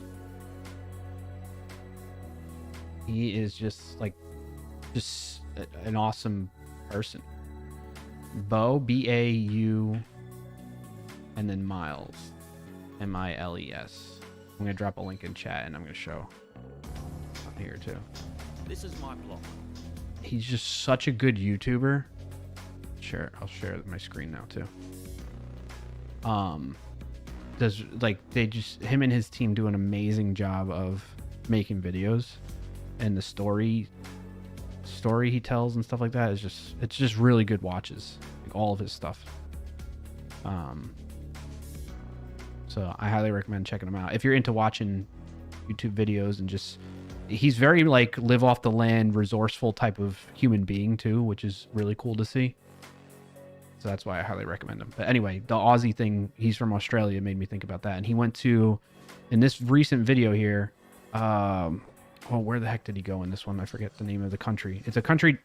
He is just an awesome person. Bo, B-A-U, and then Miles, M-I-L-E-S. I'm going to drop a link in chat and I'm going to show here too. This is my block. He's just such a good YouTuber. Sure, I'll share my screen now too. Him and his team do an amazing job of making videos, and the story he tells and stuff like that is it's just really good watches. Like all of his stuff. So I highly recommend checking him out. If you're into watching YouTube videos and he's very like live off the land, resourceful type of human being too, which is really cool to see. So that's why I highly recommend him. But anyway, the Aussie thing, he's from Australia, made me think about that. And he went to, in this recent video here, oh, where the heck did he go in this one? I forget the name of the country. It's a country,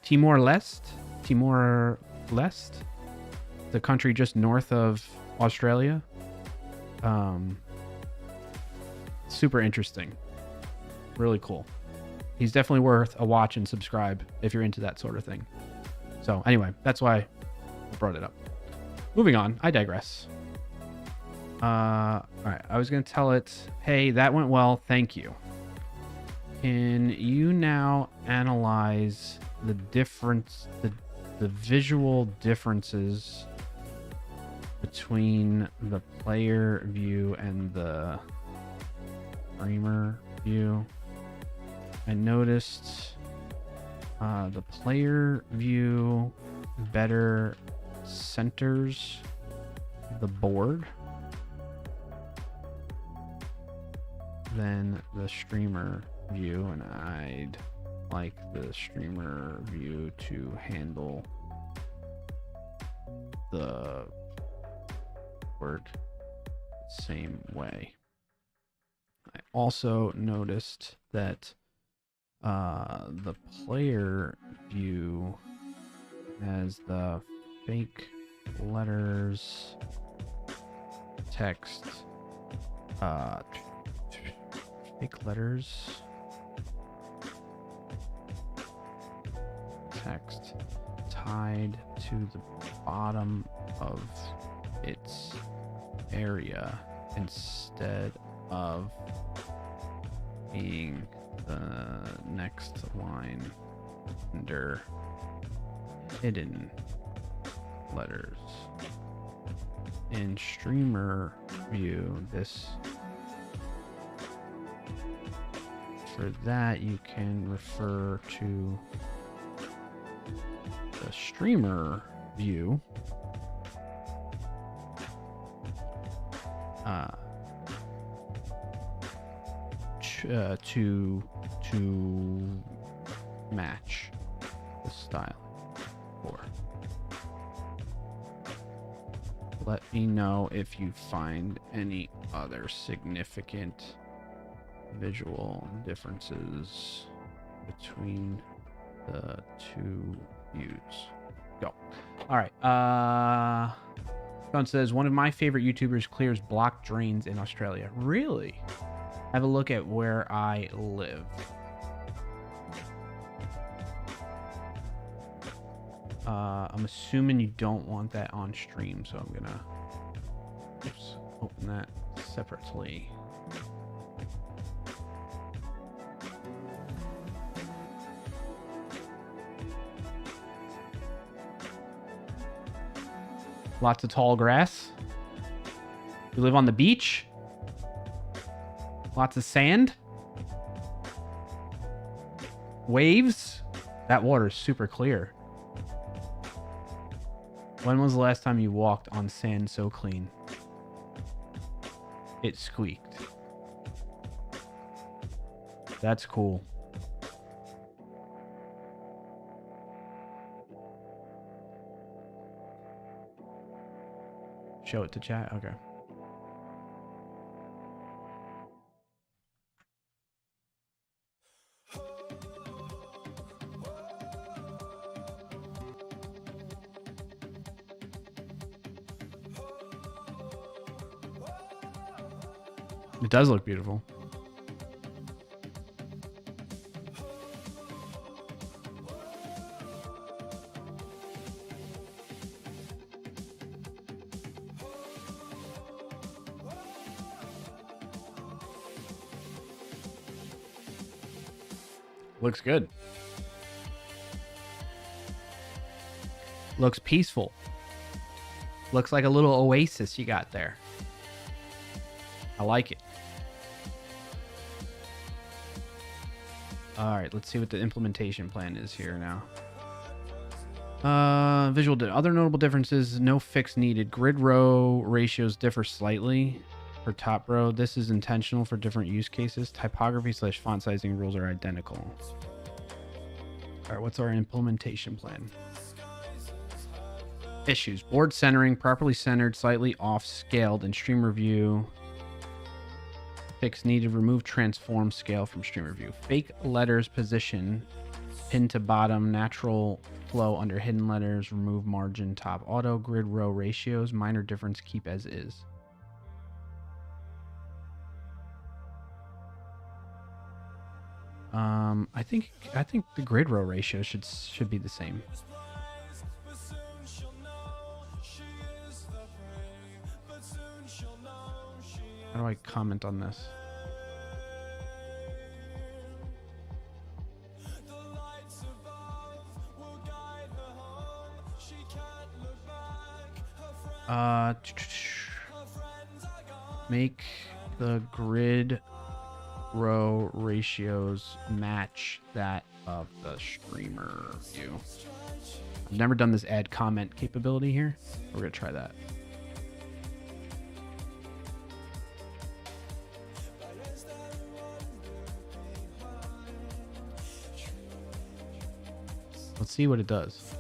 Timor-Leste? Timor-Leste? The country just north of Australia. Super interesting. Really cool. He's definitely worth a watch and subscribe if you're into that sort of thing. So anyway, that's why I brought it up. Moving on, I digress. All right, I was going to tell it, hey, that went well, thank you. Can you now analyze the difference, the visual differences between the player view and the streamer view? I noticed the player view better centers the board than the streamer view, and I'd like the streamer view to handle the board same way. I also noticed that the player view has the fake letters, text, fake letters, text tied to the bottom of its area instead of being the next line under hidden letters. In streamer view, for that you can refer to the streamer view to match the style for. Let me know if you find any other significant visual differences between the two views. Go. All right. Sean says, one of my favorite YouTubers clears block drains in Australia. Really? Have a look at where I live. I'm assuming you don't want that on stream, so I'm gonna open that separately. Lots of tall grass. You live on the beach? Lots of sand? Waves? That water is super clear. When was the last time you walked on sand so clean? It squeaked. That's cool. Show it to chat? Okay. It does look beautiful. Looks good. Looks peaceful. Looks like a little oasis you got there. I like it. All right, let's see what the implementation plan is here now. Other notable differences, no fix needed. Grid row ratios differ slightly for top row. This is intentional for different use cases. Typography/font sizing rules are identical. All right, what's our implementation plan? Issues. Board centering, properly centered, slightly off scaled in streamer view. Fix needed. Remove transform scale from streamer view. Fake letters position. Pin to bottom. Natural flow under hidden letters. Remove margin top. Auto grid row ratios. Minor difference. Keep as is. I think the grid row ratio should be the same. How do I comment on this? Make the grid row ratios match that of the streamer view. I've never done this add comment capability here. We're gonna try that. Let's see what it does.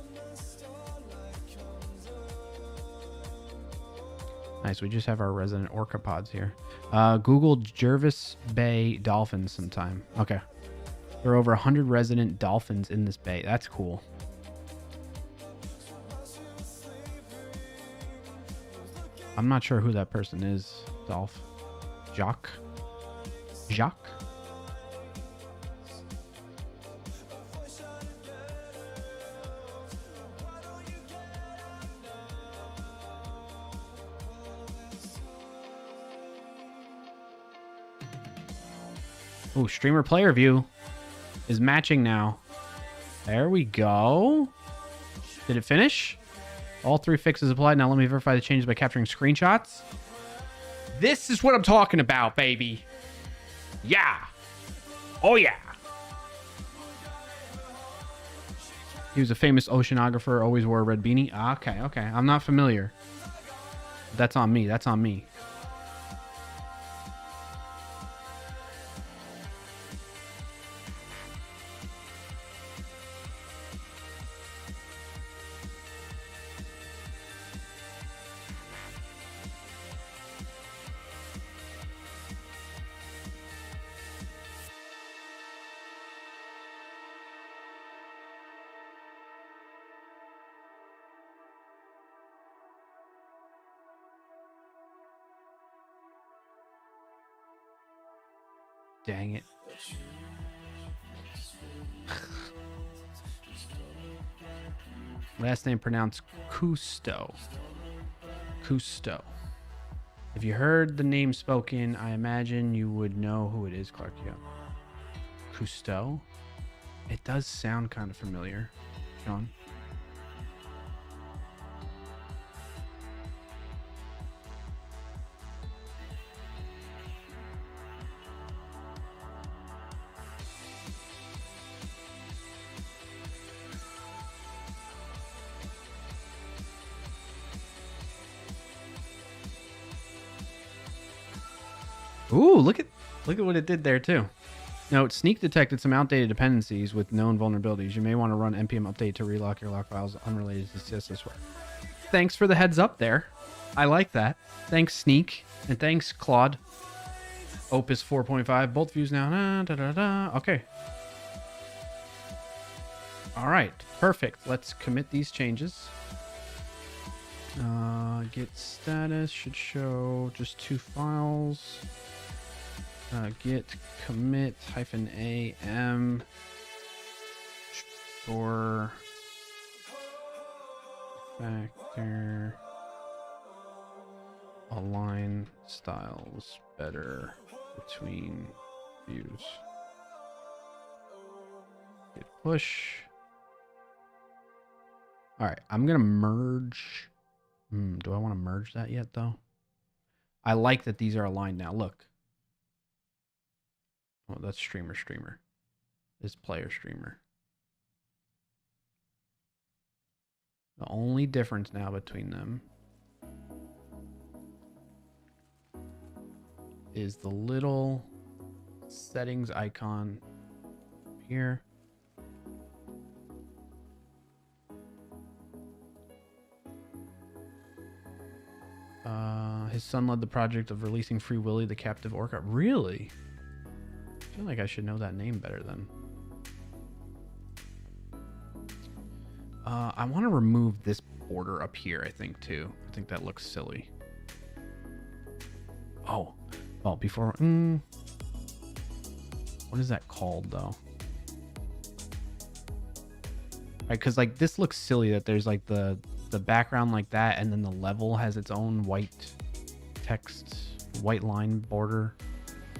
Nice, we just have our resident orca pods here. Google Jervis Bay dolphins sometime. Okay. There are over 100 resident dolphins in this bay. That's cool. I'm not sure who that person is. Dolph. Jacques? Jacques? Oh, streamer player view is matching now. There we go. Did it finish? All 3 fixes applied. Now let me verify the changes by capturing screenshots. This is what I'm talking about, baby. Yeah. Oh, yeah. He was a famous oceanographer, always wore a red beanie. Okay, okay. I'm not familiar. That's on me. That's on me. Dang it. Last name pronounced Cousteau. Cousteau. If you heard the name spoken, I imagine you would know who it is, Clarkio. Cousteau? It does sound kind of familiar, Sean. Ooh, look at what it did there too. Now, Sneak detected some outdated dependencies with known vulnerabilities. You may want to run npm update to relock your lock files unrelated to CSS work. Thanks for the heads up there. I like that. Thanks, Sneak, and thanks, Claude. Opus 4.5, both views now. Okay. All right, perfect. Let's commit these changes. Git status should show just 2 files. Git commit -am store factor align styles better between views. Git push. All right, I'm gonna merge. Do I want to merge that yet though? I like that these are aligned now. Look. Oh, that's streamer. This player streamer. The only difference now between them is the little settings icon here. His son led the project of releasing Free Willy, the captive orca. Really? I feel like I should know that name better then. I want to remove this border up here, I think, too. I think that looks silly. Oh. Well, before... what is that called, though? Right, because, like, this looks silly that there's, like, the background like that, and then the level has its own white text, white line border.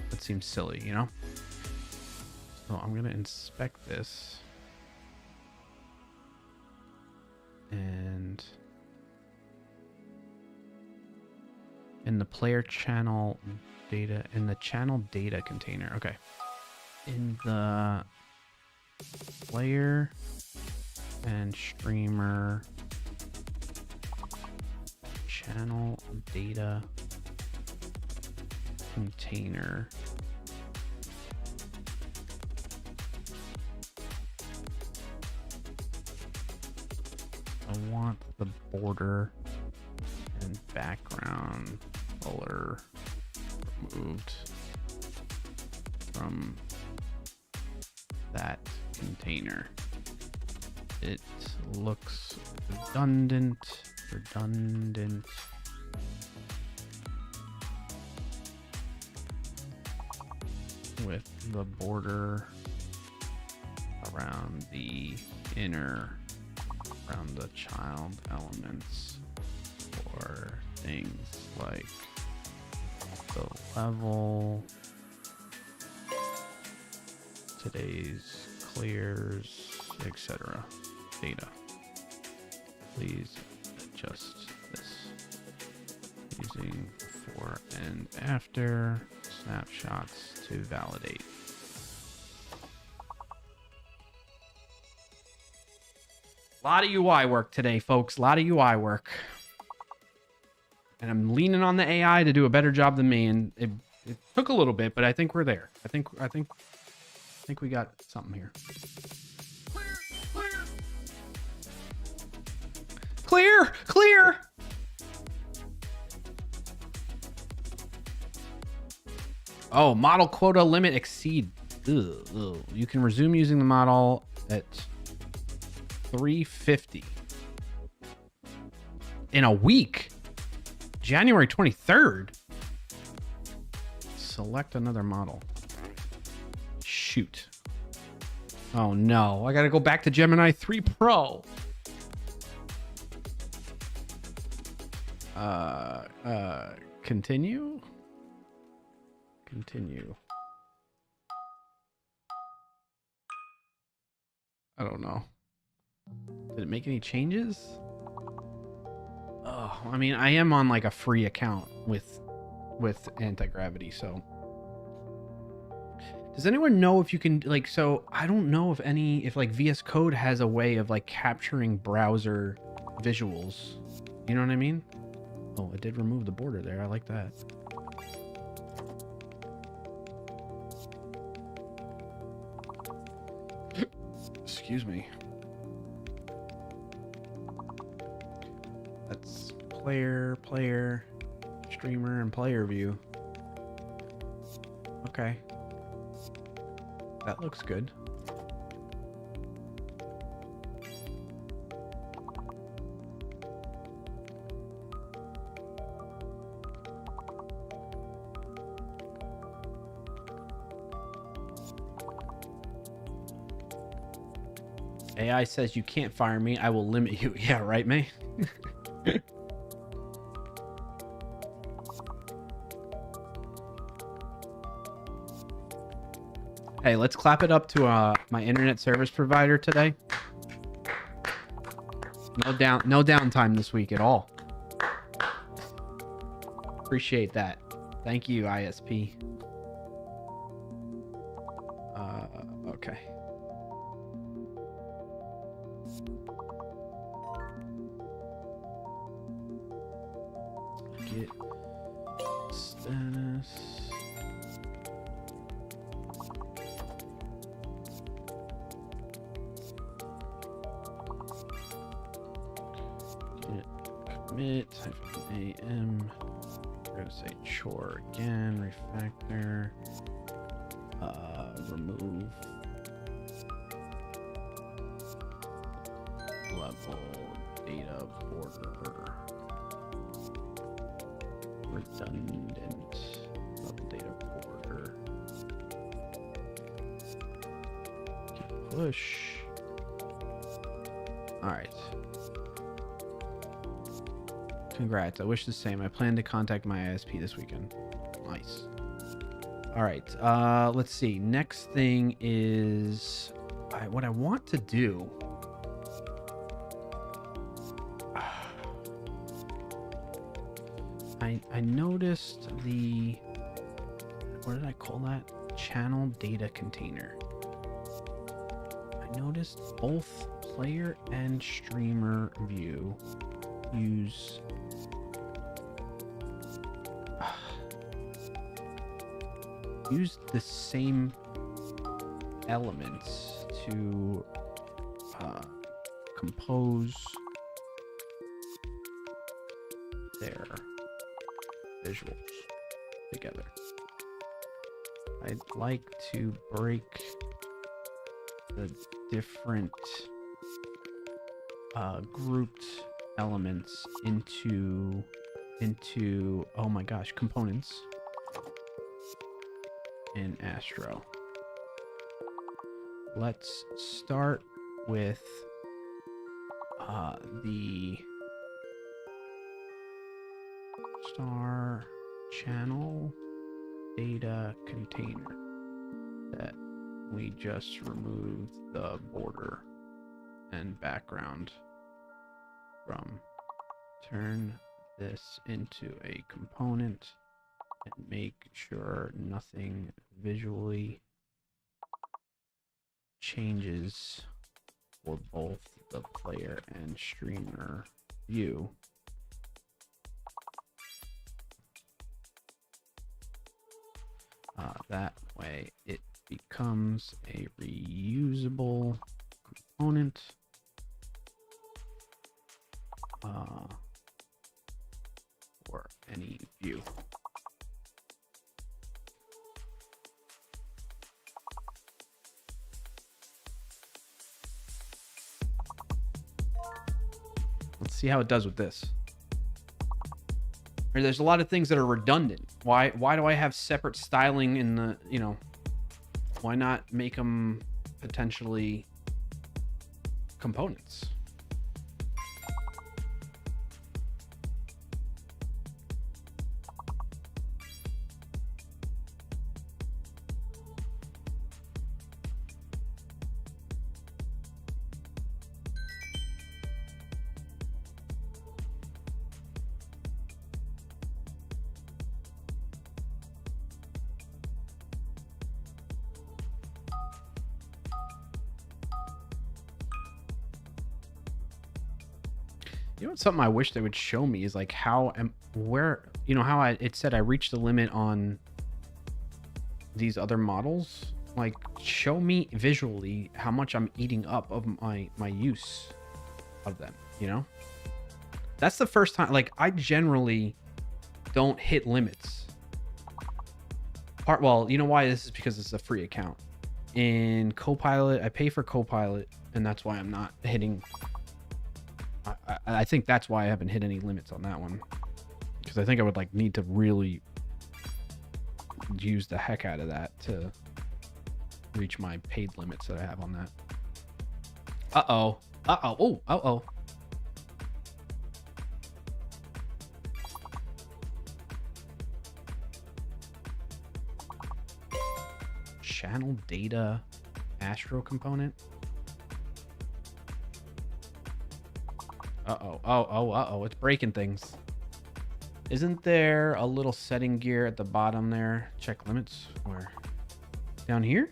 That seems silly, you know? So I'm going to inspect this. And in the player channel data, in the channel data container. Okay. In the player and streamer channel data container. I want the border and background color removed from that container. It looks redundant. With the border around the inner, around the child elements, for things like the level, today's clears, etc. Data. Please adjust this using before and after snapshots to validate. A lot of UI work today, folks. A lot of UI work. And I'm leaning on the AI to do a better job than me, and it took a little bit, but I think we're there. I think we got something here. Clear. Oh, model quota limit exceed. Ugh. You can resume using the model at 350 in a week. January 23rd. Select another model. Shoot. Oh no, I gotta go back to Gemini 3 Pro. Continue. I don't know. Did it make any changes? Oh, I mean, I am on like a free account with anti-gravity, so. Does anyone know if you can, like, so I don't know if like VS Code has a way of like capturing browser visuals. You know what I mean? Oh, it did remove the border there. I like that. Excuse me. That's player, streamer, and player view. Okay. That looks good. AI says you can't fire me. I will limit you. Yeah, right, May? Hey, let's clap it up to my internet service provider today. No downtime this week at all. Appreciate that. Thank you, ISP. Okay. Get status. commit -am. We're gonna say chore again, refactor, remove level data border, redundant level data border, push. All right. Congrats. I wish the same. I plan to contact my ISP this weekend. Nice. All right. Let's see. Next thing is what I want to do. I noticed the, what did I call that? Channel data container. I noticed both player and streamer view use the same elements to compose their visuals together. I'd like to break the different grouped elements into oh my gosh, components in Astro. Let's start with the star channel data container that we just removed the border and background from. Turn this into a component and make sure nothing visually changes for both the player and streamer view. That way it becomes a reusable component. For any view. Let's see how it does with this. There's a lot of things that are redundant. Why do I have separate styling in the, you know, why not make them potentially components? You know, something I wish they would show me is like how you know how it said I reached the limit on these other models. Like, show me visually how much I'm eating up of my use of them. You know, that's the first time. Like, I generally don't hit limits. Well, you know why? This is because it's a free account. In Copilot, I pay for Copilot, and that's why I'm not hitting. I think that's why I haven't hit any limits on that one, because I think I would like need to really use the heck out of that to reach my paid limits that I have on that. Uh-oh. Channel data Astro component. Uh-oh, it's breaking things. Isn't there a little setting gear at the bottom there? Check limits. Where? Down here?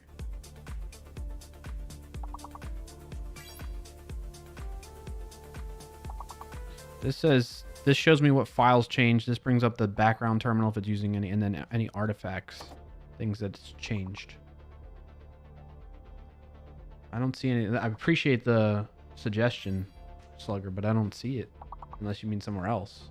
This shows me what files changed. This brings up the background terminal if it's using any, and then any artifacts, things that's changed. I don't see any. I appreciate the suggestion, Slugger, but I don't see it. Unless you mean somewhere else.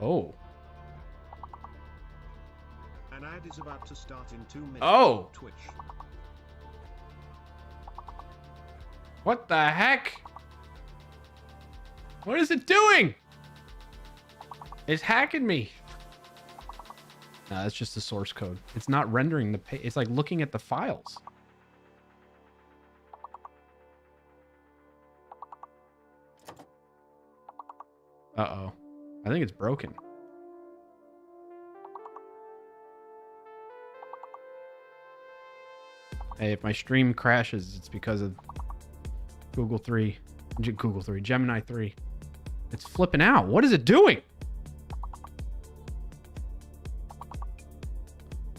Oh. An ad is about to start in 2 minutes. Oh. on Twitch. What the heck? What is it doing? It's hacking me. No, that's just the source code. It's not rendering the page. It's like looking at the files. Uh-oh. I think it's broken. Hey, if my stream crashes, it's because of Google 3. Google 3. Gemini 3. It's flipping out. What is it doing?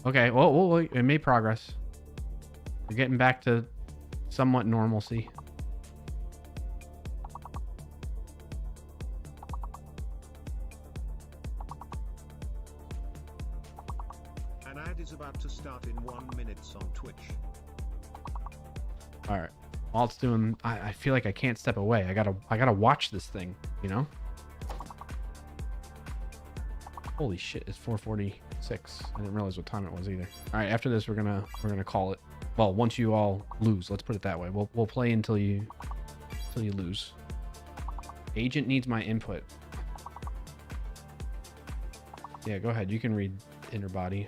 Okay, well, it made progress. We're getting back to somewhat normalcy. An ad is about to start in 1 minute on Twitch. All right. While it's doing, I feel like I can't step away. I gotta watch this thing, you know? Holy shit, it's 4:46. I didn't realize what time it was either. All right, after this we're gonna call it. Well, once you all lose, let's put it that way. We'll play until you lose. Agent needs my input. Yeah, go ahead. You can read inner body.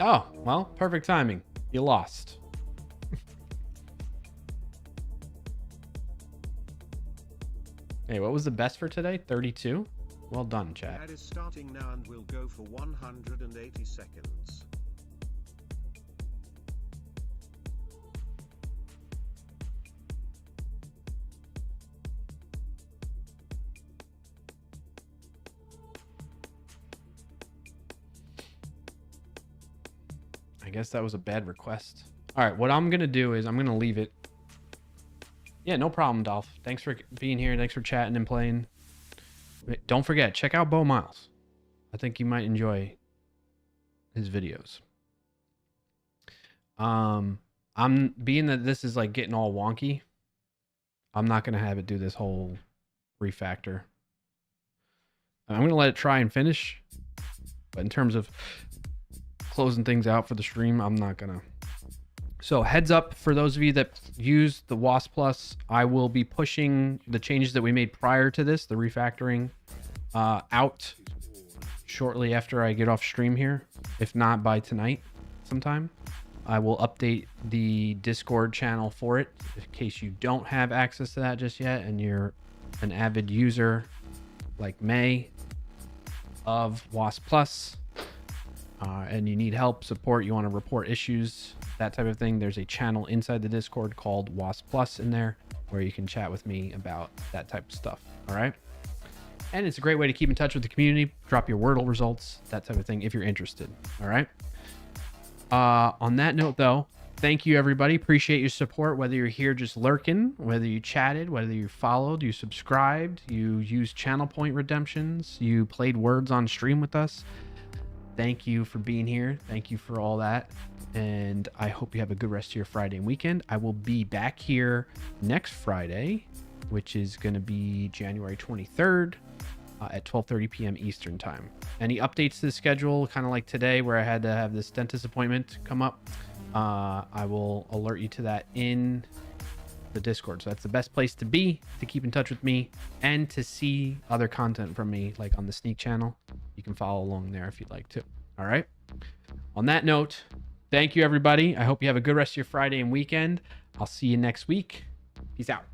Oh, well, perfect timing. You lost. Hey, what was the best for today? 32? Well done, chat. Ad is starting now and will go for 180 seconds. I guess that was a bad request. All right, what I'm going to do is I'm going to leave it. Yeah, no problem, Dolph. Thanks for being here. Thanks for chatting and playing. Wait, don't forget, check out Bo Miles. I think you might enjoy his videos. I'm being that this is like getting all wonky, I'm not going to have it do this whole refactor. I'm going to let it try and finish. But in terms of closing things out for the stream, I'm not going to. So heads up for those of you that use the WoS Plus, I will be pushing the changes that we made prior to this, the refactoring, out shortly after I get off stream here. If not by tonight sometime, I will update the Discord channel for it in case you don't have access to that just yet and you're an avid user like May of WoS Plus, and you need help, support, you want to report issues, that type of thing, there's a channel inside the Discord called WoS Plus in there where you can chat with me about that type of stuff. All right. And it's a great way to keep in touch with the community, drop your Wordle results, that type of thing if you're interested. All right. On that note, though, thank you, everybody. Appreciate your support, whether you're here just lurking, whether you chatted, whether you followed, you subscribed, you used channel point redemptions, you played words on stream with us. Thank you for being here. Thank you for all that. And I hope you have a good rest of your Friday and weekend. I will be back here next Friday, which is going to be January 23rd at 12:30 p.m. Eastern time. Any updates to the schedule, kind of like today where I had to have this dentist appointment come up, I will alert you to that in the Discord. So that's the best place to be to keep in touch with me and to see other content from me, like on the Sneak channel. You can follow along there if you'd like to. All right. On that note, thank you, everybody. I hope you have a good rest of your Friday and weekend. I'll see you next week. Peace out.